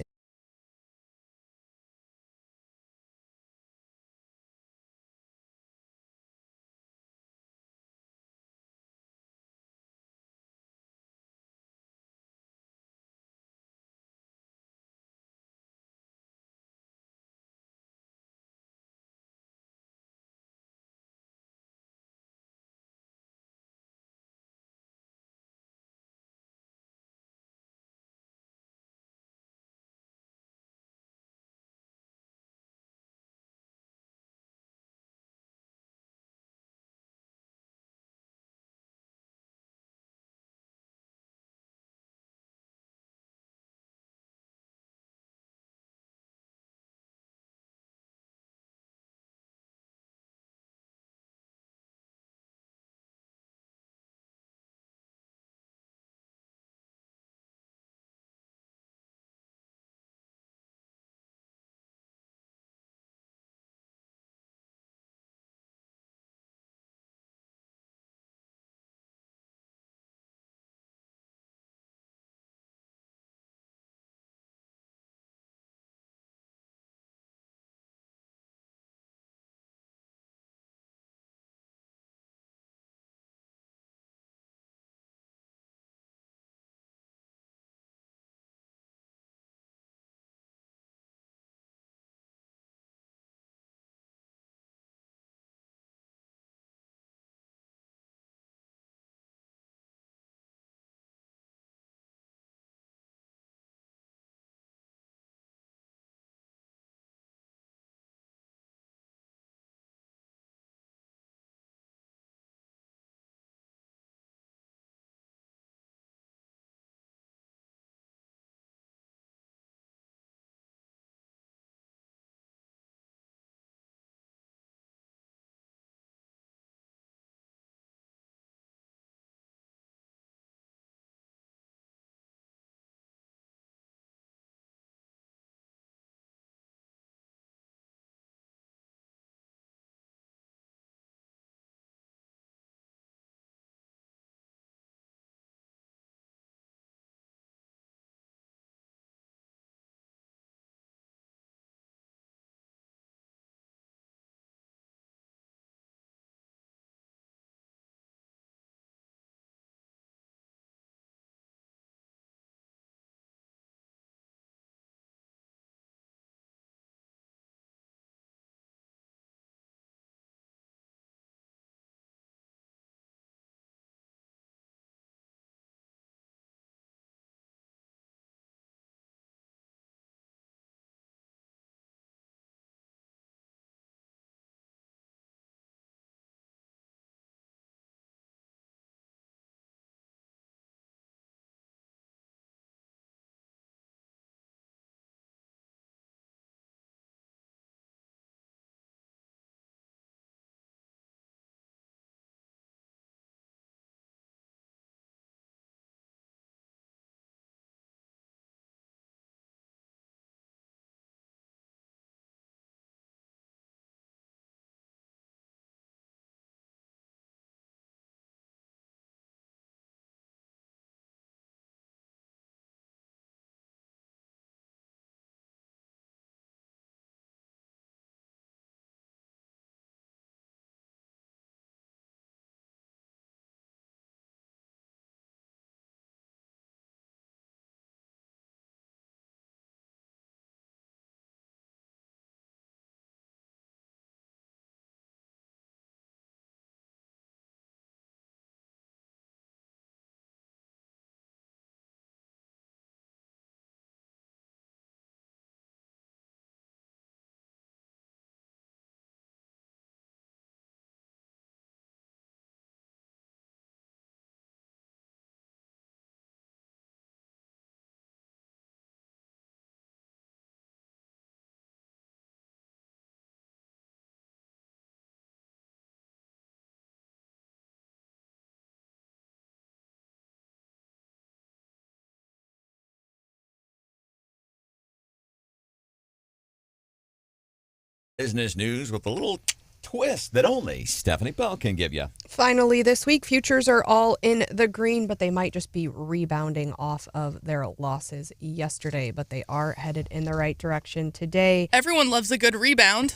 Speaker 5: Business news with a little twist that only Stephanie Bell can give you.
Speaker 6: Finally, this week, futures are all in the green, but they might just be rebounding off of their losses yesterday, but they are headed in the right direction today.
Speaker 9: Everyone loves a good rebound.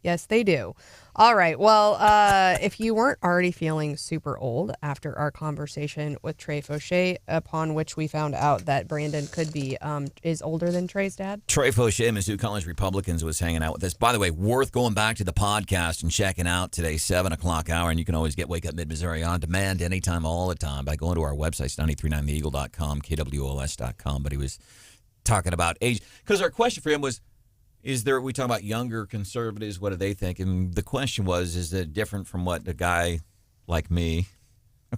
Speaker 6: Yes, they do. All right. Well, if you weren't already feeling super old after our conversation with Trey Faucheux, upon which we found out that Branden could be is older than Trey's dad.
Speaker 5: Trey Faucheux, Mizzou College Republicans, was hanging out with us. By the way, worth going back to the podcast and checking out today's 7 o'clock hour. And you can always get Wake Up Mid-Missouri on demand anytime, all the time by going to our website, 939theeagle.com, KWOLS.com. But he was talking about age. Because our question for him was, we talk about younger conservatives, what do they think? And the question was, is it different from what a guy like me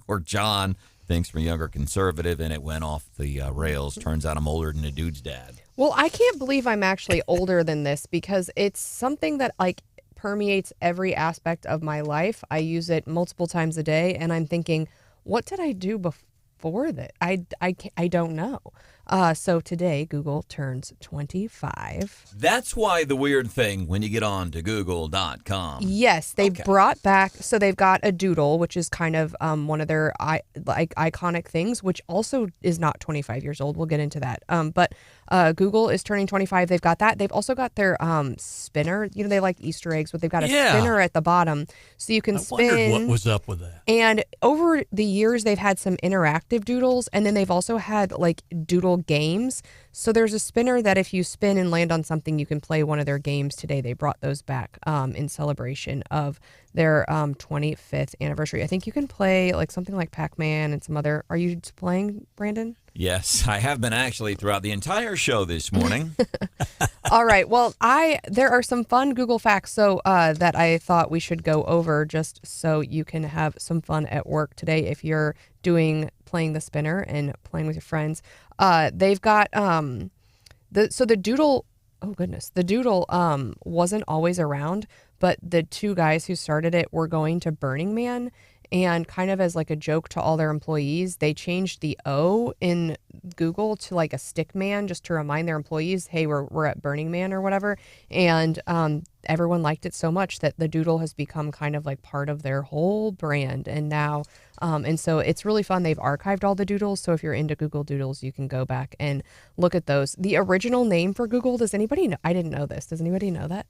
Speaker 5: or John thinks from a younger conservative? And it went off the rails. Turns out I'm older than a dude's dad.
Speaker 6: Well, I can't believe I'm actually older than this because it's something that permeates every aspect of my life. I use it multiple times a day, and I'm thinking, what did I do before that? I don't know. So today, Google turns 25.
Speaker 5: That's why the weird thing when you get on to Google.com.
Speaker 6: Yes, they brought back, so they've got a doodle, which is kind of one of their iconic things, which also is not 25 years old. We'll get into that. But Google is turning 25. They've got that. They've also got their spinner. You know, they like Easter eggs, but they've got a spinner at the bottom. So you can spin.
Speaker 7: I wondered what was up with that.
Speaker 6: And over the years, they've had some interactive doodles, and then they've also had doodle games. So there's a spinner that if you spin and land on something, you can play one of their games today. They brought those back in celebration of their 25th anniversary. I think you can play something like Pac-Man and some other. Are you playing, Branden?
Speaker 5: Yes, I have been actually throughout the entire show this morning.
Speaker 6: All right. Well, there are some fun Google facts that I thought we should go over just so you can have some fun at work today if you're playing the spinner and playing with your friends. They've got the doodle. Oh goodness, the doodle wasn't always around, but the two guys who started it were going to Burning Man. And kind of as a joke to all their employees, they changed the O in Google to a stick man just to remind their employees, hey, we're at Burning Man or whatever. And everyone liked it so much that the doodle has become kind of part of their whole brand. And now, and so it's really fun. They've archived all the doodles. So if you're into Google Doodles, you can go back and look at those. The original name for Google, does anybody know? I didn't know this. Does anybody know that?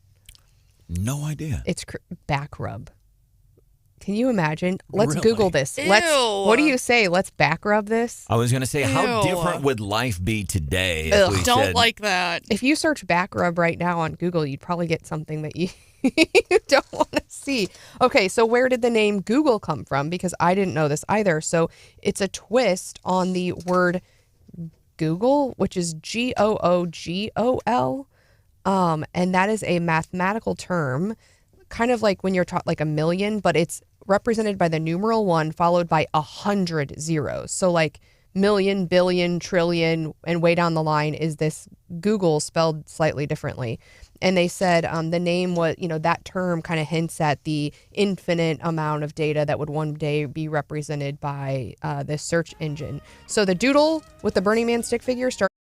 Speaker 5: No idea.
Speaker 6: It's back rub. Can you imagine? Let's
Speaker 7: Really?
Speaker 6: Google this.
Speaker 9: Ew.
Speaker 6: What do you say? Let's back rub this.
Speaker 5: I was going to say, how
Speaker 9: Ew.
Speaker 5: different would life be today?
Speaker 6: Ugh.
Speaker 5: If we
Speaker 9: Don't
Speaker 5: said,
Speaker 9: like that.
Speaker 6: If you search back rub right now on Google, you'd probably get something that you don't want to see. Okay, so where did the name Google come from? Because I didn't know this either. So it's a twist on the word Google, which is Googol. And that is a mathematical term, kind of like when you're taught a million, but it's represented by the numeral 1 followed by 100 zeros. So million, billion, trillion, and way down the line is this Google spelled slightly differently. And they said the name was, that term kind of hints at the infinite amount of data that would one day be represented by this search engine. So the doodle with the Burning Man stick figure starts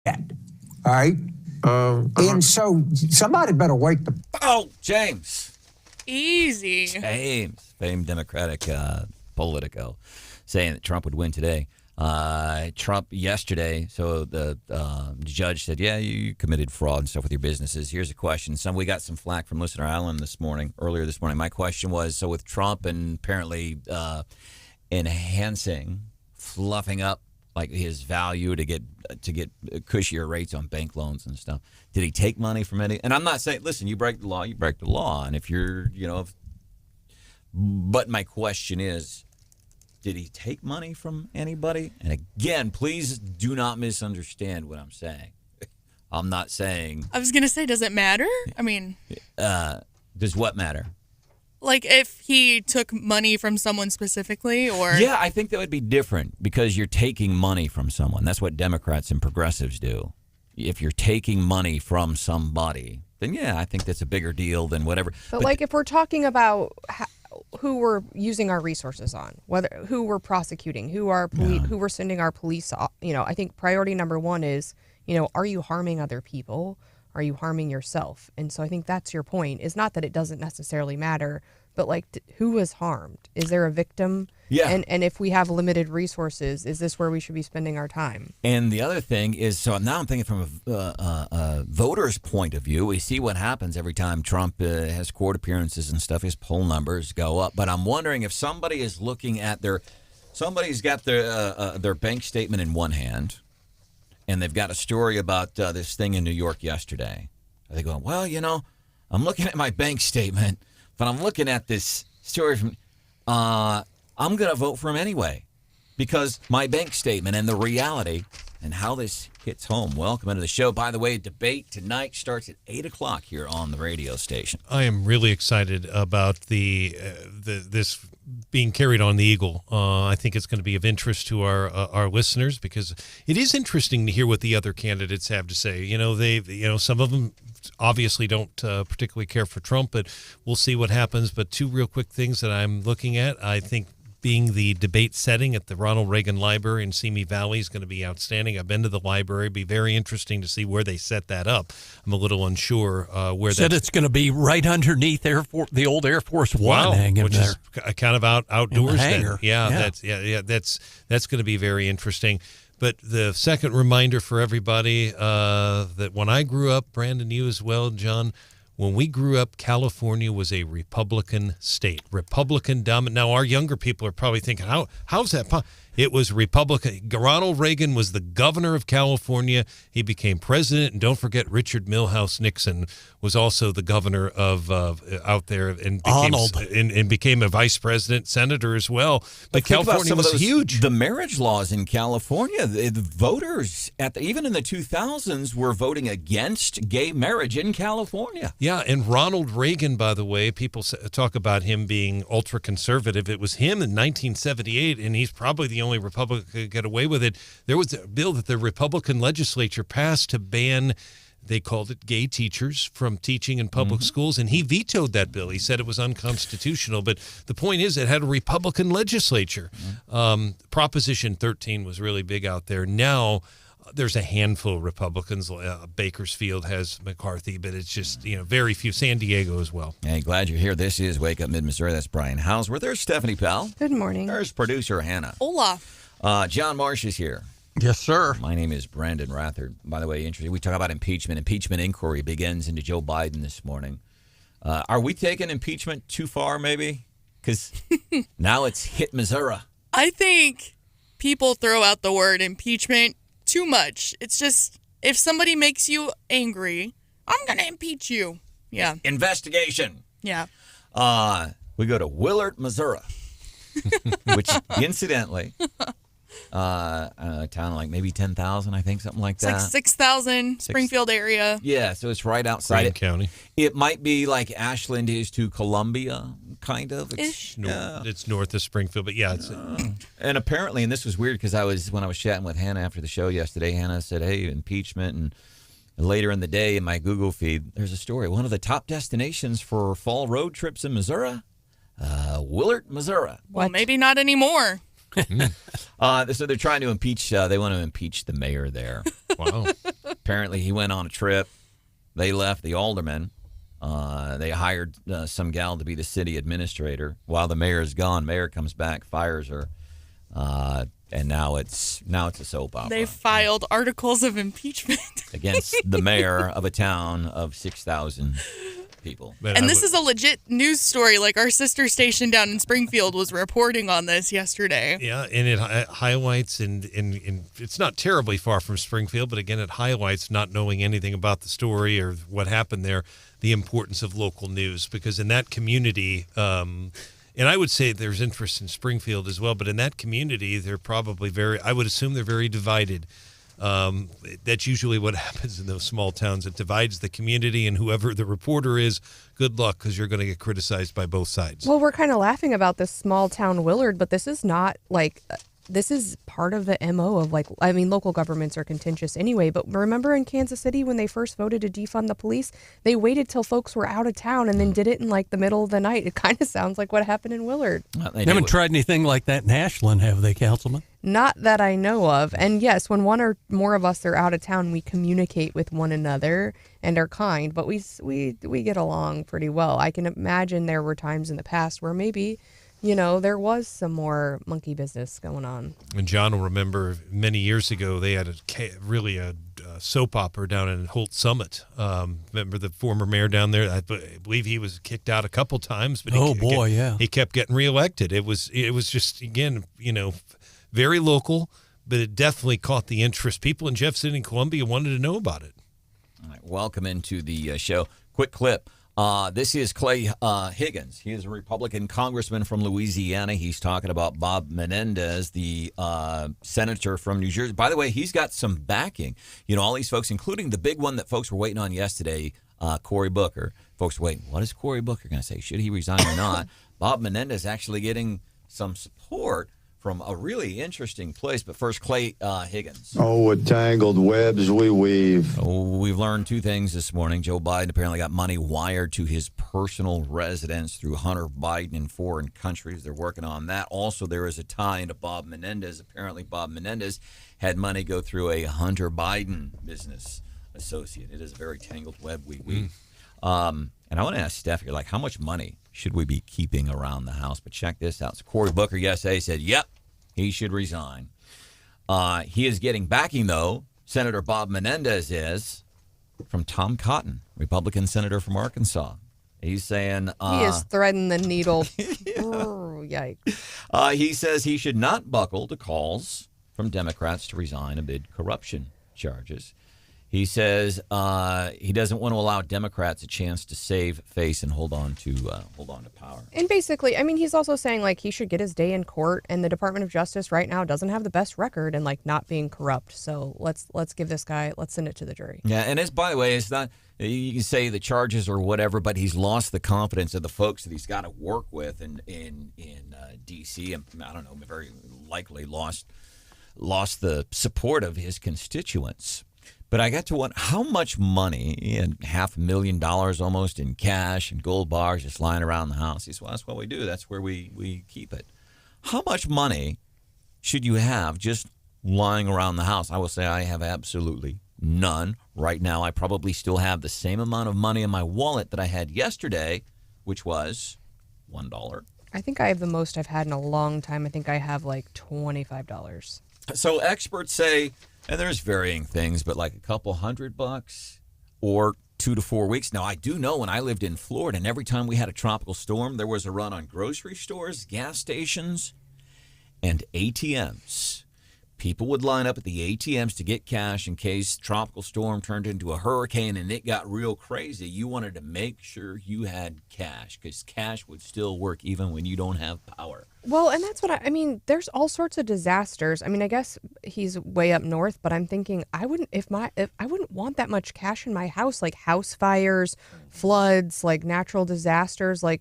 Speaker 14: All right? And so somebody better wake the...
Speaker 5: Oh, James.
Speaker 9: Easy.
Speaker 5: James, famed Democratic Politico, saying that Trump would win today. Trump yesterday, so the judge said, yeah, you committed fraud and stuff with your businesses. Here's a question. We got some flack from Listener Island earlier this morning. My question was, so with Trump and apparently enhancing, fluffing up like his value to get cushier rates on bank loans and stuff, did he take money from any? And I'm not saying, listen, you break the law, you break the law. And if you're, but my question is, did he take money from anybody? And again, please do not misunderstand what I'm saying. I'm not saying.
Speaker 9: I was going to say, does it matter? I mean.
Speaker 5: Does what matter?
Speaker 9: Like if he took money from someone specifically or.
Speaker 5: Yeah, I think that would be different because you're taking money from someone. That's what Democrats and progressives do. If you're taking money from somebody, then yeah, I think that's a bigger deal than whatever.
Speaker 6: But like if we're talking about who we're using our resources on, who we're prosecuting, who we're sending our police, I think priority number one is, are you harming other people? Are you harming yourself? And so I think that's your point, is not that it doesn't necessarily matter, but like who was harmed? Is there a victim?
Speaker 5: Yeah.
Speaker 6: And if we have limited resources, is this where we should be spending our time?
Speaker 5: And the other thing is, so now I'm thinking from a voter's point of view. We see what happens every time Trump has court appearances and stuff. His poll numbers go up. But I'm wondering if somebody is looking at somebody's got their bank statement in one hand, and they've got a story about this thing in New York yesterday. Are they going, well, I'm looking at my bank statement, but I'm looking at this story from, I'm going to vote for him anyway because my bank statement and the reality and how this hits home. Welcome into the show. By the way, debate tonight starts at 8 o'clock here on the radio station.
Speaker 8: I am really excited about this being carried on the Eagle. I think it's going to be of interest to our listeners because it is interesting to hear what the other candidates have to say. Some of them obviously don't particularly care for Trump, but we'll see what happens. But two real quick things that I'm looking at, I think being the debate setting at the Ronald Reagan Library in Simi Valley is going to be outstanding. I've been to the library. It'd be very interesting to see where they set that up. I'm a little unsure where that.
Speaker 7: Said it's going to be right underneath the old Air Force One hanging
Speaker 8: which
Speaker 7: there.
Speaker 8: Is kind of outdoors.
Speaker 7: The hangar.
Speaker 8: That's going to be very interesting. But the second reminder for everybody that when I grew up, Brandon, you as well, John. When we grew up, California was a Republican state, Republican dominant. Now, our younger people are probably thinking, how's that? It was Republican. Ronald Reagan was the governor of California. He became president. And don't forget, Richard Milhouse Nixon was also the governor of out there and became a vice president, senator as well. But California was huge.
Speaker 5: The marriage laws in California, the voters, even in the 2000s, were voting against gay marriage in California.
Speaker 8: Yeah, and Ronald Reagan, by the way, people talk about him being ultra-conservative. It was him in 1978, and he's probably the only Republican who could get away with it. There was a bill that the Republican legislature passed to ban, they called it gay teachers from teaching in public schools, and he vetoed that bill. He said it was unconstitutional, but the point is it had a Republican legislature. Proposition 13 was really big out there. Now there's a handful of Republicans. Bakersfield has McCarthy, but it's just, very few. San Diego as well.
Speaker 5: Hey, glad you're here. This is Wake Up Mid-Missouri. That's Brian Houseworth. There's Stephanie Pell.
Speaker 6: Good morning.
Speaker 5: There's producer Hannah.
Speaker 9: Hola.
Speaker 5: John Marsh is here.
Speaker 7: Yes, sir.
Speaker 5: My name is Branden Rathert. By the way, interesting. We talk about impeachment. Impeachment inquiry begins into Joe Biden this morning. Are we taking impeachment too far, maybe? Because now it's hit Missouri.
Speaker 9: I think people throw out the word impeachment too much. It's just, if somebody makes you angry, I'm going to impeach you. Yeah.
Speaker 5: Investigation.
Speaker 9: Yeah.
Speaker 5: We go to Willard, Missouri, which incidentally, a town like maybe 10,000, I think, something like that.
Speaker 9: It's like 6,000, Springfield area.
Speaker 5: Yeah, so it's right outside
Speaker 8: Greene County.
Speaker 5: It might be like Ashland is to Columbia, kind of.
Speaker 9: Ish.
Speaker 8: It's north of Springfield, but yeah. It's,
Speaker 5: and apparently, and this was weird because when I was chatting with Hannah after the show yesterday, Hannah said, hey, impeachment, and later in the day in my Google feed, there's a story. One of the top destinations for fall road trips in Missouri, Willard, Missouri.
Speaker 9: Well, maybe not anymore.
Speaker 5: So they're trying to impeach. They want to impeach the mayor there.
Speaker 8: Wow.
Speaker 5: Apparently, he went on a trip. They left the alderman. They hired some gal to be the city administrator. While the mayor is gone, mayor comes back, fires her, and now it's a soap opera.
Speaker 9: They filed articles of impeachment
Speaker 5: against the mayor of a town of 6,000 people.
Speaker 9: And this is a legit news story. Like our sister station down in Springfield was reporting on this yesterday.
Speaker 8: Yeah, and it highlights, and it's not terribly far from Springfield, but again, it highlights, not knowing anything about the story or what happened there, the importance of local news. Because in that community, and I would say there's interest in Springfield as well, but in that community, they're probably I would assume they're very divided. That's usually what happens in those small towns. It divides the community, and whoever the reporter is, good luck, because you're going to get criticized by both sides.
Speaker 6: Well, we're kind of laughing about this small town Willard, but this is not like, this is part of the MO of local governments are contentious anyway. But remember in Kansas City when they first voted to defund the police, they waited till folks were out of town and then did it in the middle of the night. It kind of sounds like what happened in Willard.
Speaker 7: They haven't tried anything like that in Ashland, have they, Councilman?
Speaker 6: Not that I know of. And yes, when one or more of us are out of town, we communicate with one another and are kind, but we get along pretty well. I can imagine there were times in the past where maybe, there was some more monkey business going on.
Speaker 8: And John will remember many years ago, they had a soap opera down in Holt Summit. Remember the former mayor down there? I believe he was kicked out a couple times. But he kept getting reelected. It was just, again, very local, but it definitely caught the interest. People in Jeff City and Columbia wanted to know about it.
Speaker 5: All right, welcome into the show. Quick clip. This is Clay Higgins. He is a Republican congressman from Louisiana. He's talking about Bob Menendez, the senator from New Jersey. By the way, he's got some backing. All these folks, including the big one that folks were waiting on yesterday, Cory Booker. Folks were waiting. What is Cory Booker going to say? Should he resign or not? Bob Menendez actually getting some support from a really interesting place. But first, Clay Higgins.
Speaker 21: Oh, what tangled webs we weave.
Speaker 5: We've learned two things this morning. Joe Biden apparently got money wired to his personal residence through Hunter Biden in foreign countries. They're working on that. Also, there is a tie into Bob Menendez. Apparently, Bob Menendez had money go through a Hunter Biden business associate. It is a very tangled web we weave. And I want to ask Steph, you're like, how much money should we be keeping around the house? But check this out. So Cory Booker yesterday said, yep, he should resign. He is getting backing, though. Senator Bob Menendez is from Tom Cotton, Republican senator from Arkansas. He's saying...
Speaker 6: he is threading the needle. Oh, yikes.
Speaker 5: He says he should not buckle to calls from Democrats to resign amid corruption charges. He says he doesn't want to allow Democrats a chance to save face and hold on to power.
Speaker 6: And basically, he's also saying he should get his day in court, and the Department of Justice right now doesn't have the best record in not being corrupt. So let's give this guy, let's send it to the jury.
Speaker 5: Yeah, and by the way, it's not, you can say the charges or whatever, but he's lost the confidence of the folks that he's got to work with in D.C. and I don't know, very likely lost the support of his constituents. But I got to wonder how much money, and $500,000 almost in cash and gold bars just lying around the house. He said, well, that's what we do. That's where we keep it. How much money should you have just lying around the house? I will say I have absolutely none. Right now, I probably still have the same amount of money in my wallet that I had yesterday, which was $1.
Speaker 6: I think I have the most I've had in a long time. I think I have $25.
Speaker 5: So experts say... And there's varying things, but a couple $100 or 2 to 4 weeks. Now, I do know when I lived in Florida, and every time we had a tropical storm, there was a run on grocery stores, gas stations, and ATMs. People would line up at the ATMs to get cash in case tropical storm turned into a hurricane and it got real crazy. You wanted to make sure you had cash because cash would still work even when you don't have power.
Speaker 6: Well, and that's what there's all sorts of disasters. I guess he's way up north, but I'm thinking I wouldn't want that much cash in my house, like house fires, floods, natural disasters. I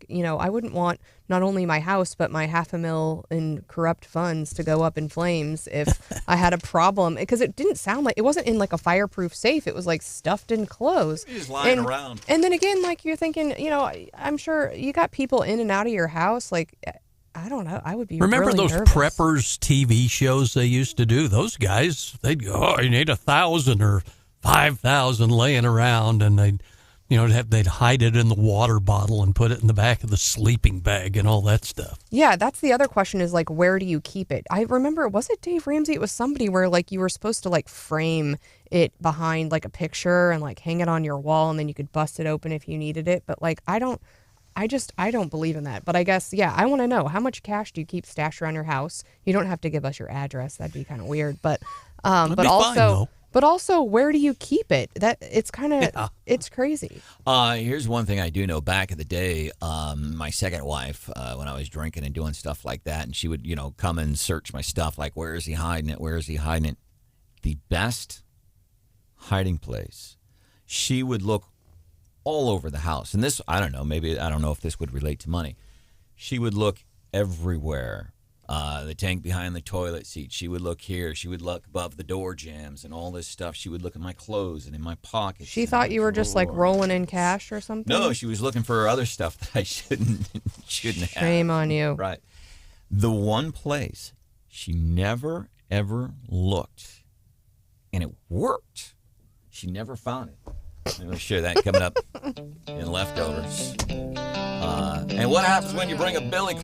Speaker 6: wouldn't want not only my house, but my $500,000 in corrupt funds to go up in flames if I had a problem. Because it didn't sound like, it wasn't in a fireproof safe. It was stuffed in clothes.
Speaker 5: He's lying around.
Speaker 6: And then again, you're thinking, I'm sure you got people in and out of your house. I don't know. I would be
Speaker 7: Remember
Speaker 6: really
Speaker 7: those
Speaker 6: nervous.
Speaker 7: preppers TV shows they used to do? Those guys, they'd go, oh, you need 1,000 or 5,000 laying around, and they'd hide it in the water bottle and put it in the back of the sleeping bag and all that stuff.
Speaker 6: Yeah, that's the other question is, like, where do you keep it? I remember, was it Dave Ramsey? It was somebody where, like, you were supposed to, like, frame it behind, like, a picture and, like, hang it on your wall, and then you could bust it open if you needed it. But, like, I don't believe in that. But I guess, yeah, I want to know, how much cash do you keep stashed around your house? You don't have to give us your address. That'd be kind of weird. But also, where do you keep it? That it's kind of it's crazy.
Speaker 5: Here's one thing I do know. Back in the day, my second wife, when I was drinking and doing stuff like that, and she would, come and search my stuff, like, where is he hiding it? Where is he hiding it? The best hiding place. She would look all over the house. And this, I don't know if this would relate to money. She would look everywhere. The tank behind the toilet seat. She would look here. She would look above the door jambs and all this stuff. She would look at my clothes and in my pockets.
Speaker 6: She thought you were just, like, rolling in cash or something?
Speaker 5: No, she was looking for other stuff that I shouldn't have.
Speaker 6: Shame on you.
Speaker 5: Right. The one place she never, ever looked, and it worked, she never found it. I'm going to share that coming up in Leftovers. And what happens when you bring a billy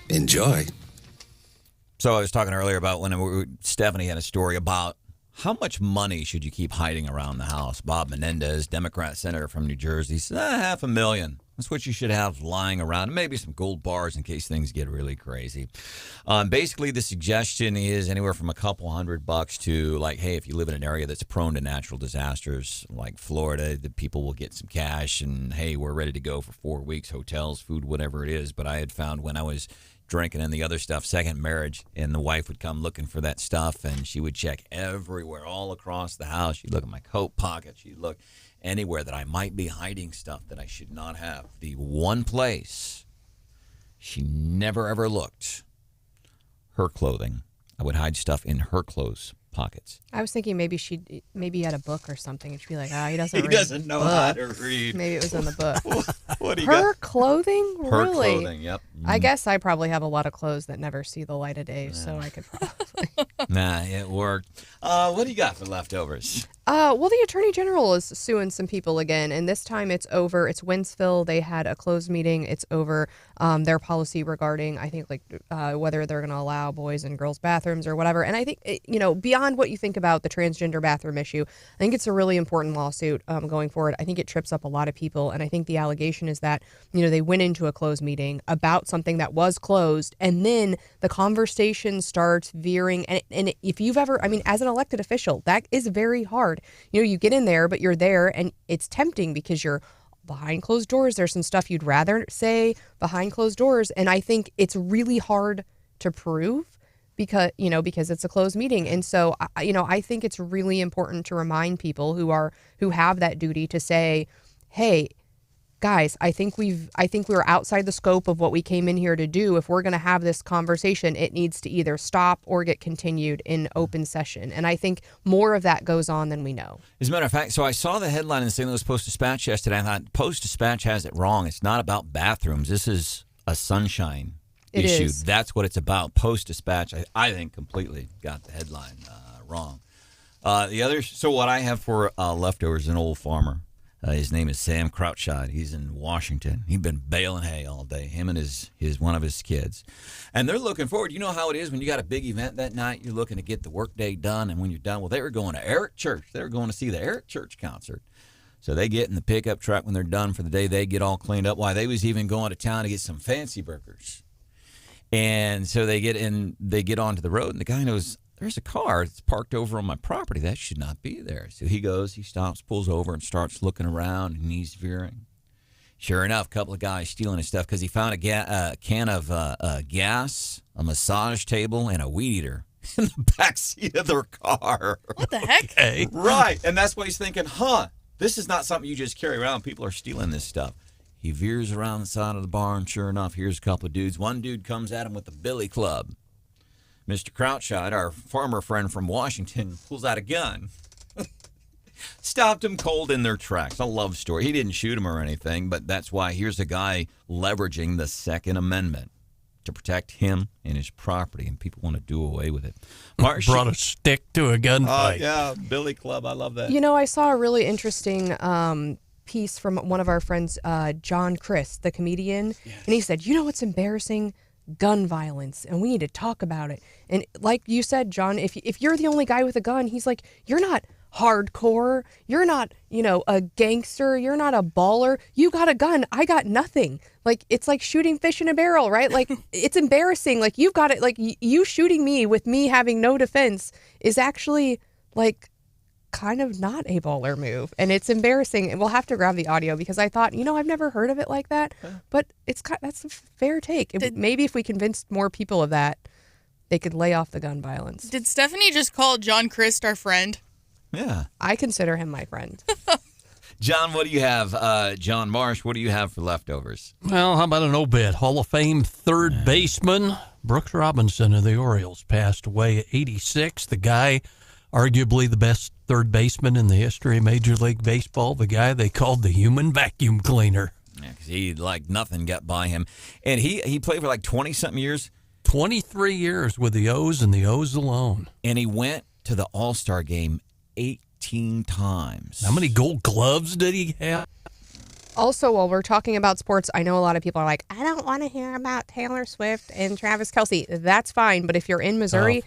Speaker 2: Enjoy.
Speaker 5: So I was talking earlier about when Stephanie had a story about how much money should you keep hiding around the house. Bob Menendez, Democrat senator from New Jersey, said $500,000. That's what you should have lying around. Maybe some gold bars in case things get really crazy. Basically, the suggestion is anywhere from a couple $100 to like, hey, if you live in an area that's prone to natural disasters like Florida, the people will get some cash and, hey, we're ready to go for 4 weeks, hotels, food, whatever it is. But I had found when I was drinking and the other stuff, second marriage, and the wife would come looking for that stuff, and she would check everywhere, all across the house. She'd look in my coat pocket. She'd look anywhere that I might be hiding stuff that I should not have. The one place she never, ever looked, her clothing. I would hide stuff in her clothes pockets.
Speaker 6: I was thinking maybe he had a book or something, and she'd be like, he doesn't read.
Speaker 5: He doesn't know how to read.
Speaker 6: Maybe it was in the book.
Speaker 5: What do you
Speaker 6: Her
Speaker 5: got?
Speaker 6: clothing?
Speaker 5: Her
Speaker 6: Really?
Speaker 5: clothing, yep.
Speaker 6: I guess I probably have a lot of clothes that never see the light of day, so I could probably.
Speaker 5: Nah, it worked. What do you got for leftovers?
Speaker 6: Well, the Attorney General is suing some people again, and this time it's over. It's Wentzville. They had a closed meeting. It's over their policy regarding, I think, whether they're going to allow boys and girls bathrooms or whatever. And I think, beyond what you think about the transgender bathroom issue, I think it's a really important lawsuit going forward. I think it trips up a lot of people, and I think the allegation is that, they went into a closed meeting about something that was closed, and then the conversation starts veering. And if you've ever, as an elected official, that is very hard. You get in there, but you're there, and it's tempting because you're behind closed doors. There's some stuff you'd rather say behind closed doors, and I think it's really hard to prove because it's a closed meeting. And so I think it's really important to remind people who have that duty to say, hey, guys, I think we're outside the scope of what we came in here to do. If we're going to have this conversation, it needs to either stop or get continued in open session. And I think more of that goes on than we know.
Speaker 5: As a matter of fact, so I saw the headline in the St. Louis Post-Dispatch yesterday. I thought Post-Dispatch has it wrong. It's not about bathrooms. This is a sunshine issue.
Speaker 6: Is.
Speaker 5: That's what it's about. Post-Dispatch, I think, completely got the headline wrong. So what I have for leftovers is an old farmer. His name is Sam Crouchshot. He's in Washington. He's been baling hay all day, him and his one of his kids. And they're looking forward. You know how it is when you got a big event that night, you're looking to get the workday done, and when you're done, well, they were going to Eric Church. They were going to see the Eric Church concert. So they get in the pickup truck when they're done for the day. They get all cleaned up. Why, they was even going to town to get some fancy burgers. And so they get onto the road, and the guy knows, there's a car that's parked over on my property. That should not be there. So he stops, pulls over, and starts looking around, and he's veering. Sure enough, a couple of guys stealing his stuff because he found a can of gas, a massage table, and a weed eater in the back seat of their car.
Speaker 9: What the heck?
Speaker 5: Okay. Right. And that's what he's thinking, this is not something you just carry around. People are stealing this stuff. He veers around the side of the barn. Sure enough, here's a couple of dudes. One dude comes at him with a billy club. Mr. Crouchshot, our farmer friend from Washington, pulls out a gun. Stopped him cold in their tracks. A love story. He didn't shoot him or anything, but that's why here's a guy leveraging the Second Amendment to protect him and his property, and people want to do away with it. Marsh
Speaker 7: brought a stick to a gunfight.
Speaker 5: Yeah, billy club. I love that.
Speaker 6: I saw a really interesting piece from one of our friends, John Crist, the comedian, and he said, what's embarrassing? Gun violence, and we need to talk about it. And like you said, John, if you're the only guy with a gun, he's like, you're not hardcore, you're not a gangster, you're not a baller, you got a gun, I got nothing. Like, it's like shooting fish in a barrel, right? Like, it's embarrassing. Like, you've got it. Like, you shooting me with me having no defense is actually like kind of not a baller move, and it's embarrassing. And we'll have to grab the audio because I thought, I've never heard of it like that, but that's a fair take. Maybe if we convinced more people of that, they could lay off the gun violence.
Speaker 9: Did Stephanie just call John Crist our friend?
Speaker 5: Yeah,
Speaker 6: I consider him my friend.
Speaker 5: John, what do you have? John Marsh, what do you have for leftovers?
Speaker 7: Well, how about an obit? Hall of Fame third baseman Brooks Robinson of the Orioles passed away at 86. The guy, arguably the best third baseman in the history of Major League Baseball, the guy they called the human vacuum cleaner.
Speaker 5: Yeah, because he, nothing got by him. And he played for 20-something years.
Speaker 7: 23 years with the O's and the O's alone.
Speaker 5: And he went to the All-Star game 18 times.
Speaker 7: How many gold gloves did he have?
Speaker 6: Also, while we're talking about sports, I know a lot of people are like, I don't want to hear about Taylor Swift and Travis Kelce. That's fine. But if you're in Missouri,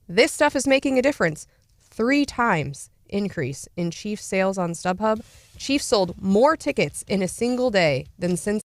Speaker 6: this stuff is making a difference. 3 times increase in Chiefs sales on StubHub. Chiefs sold more tickets in a single day than since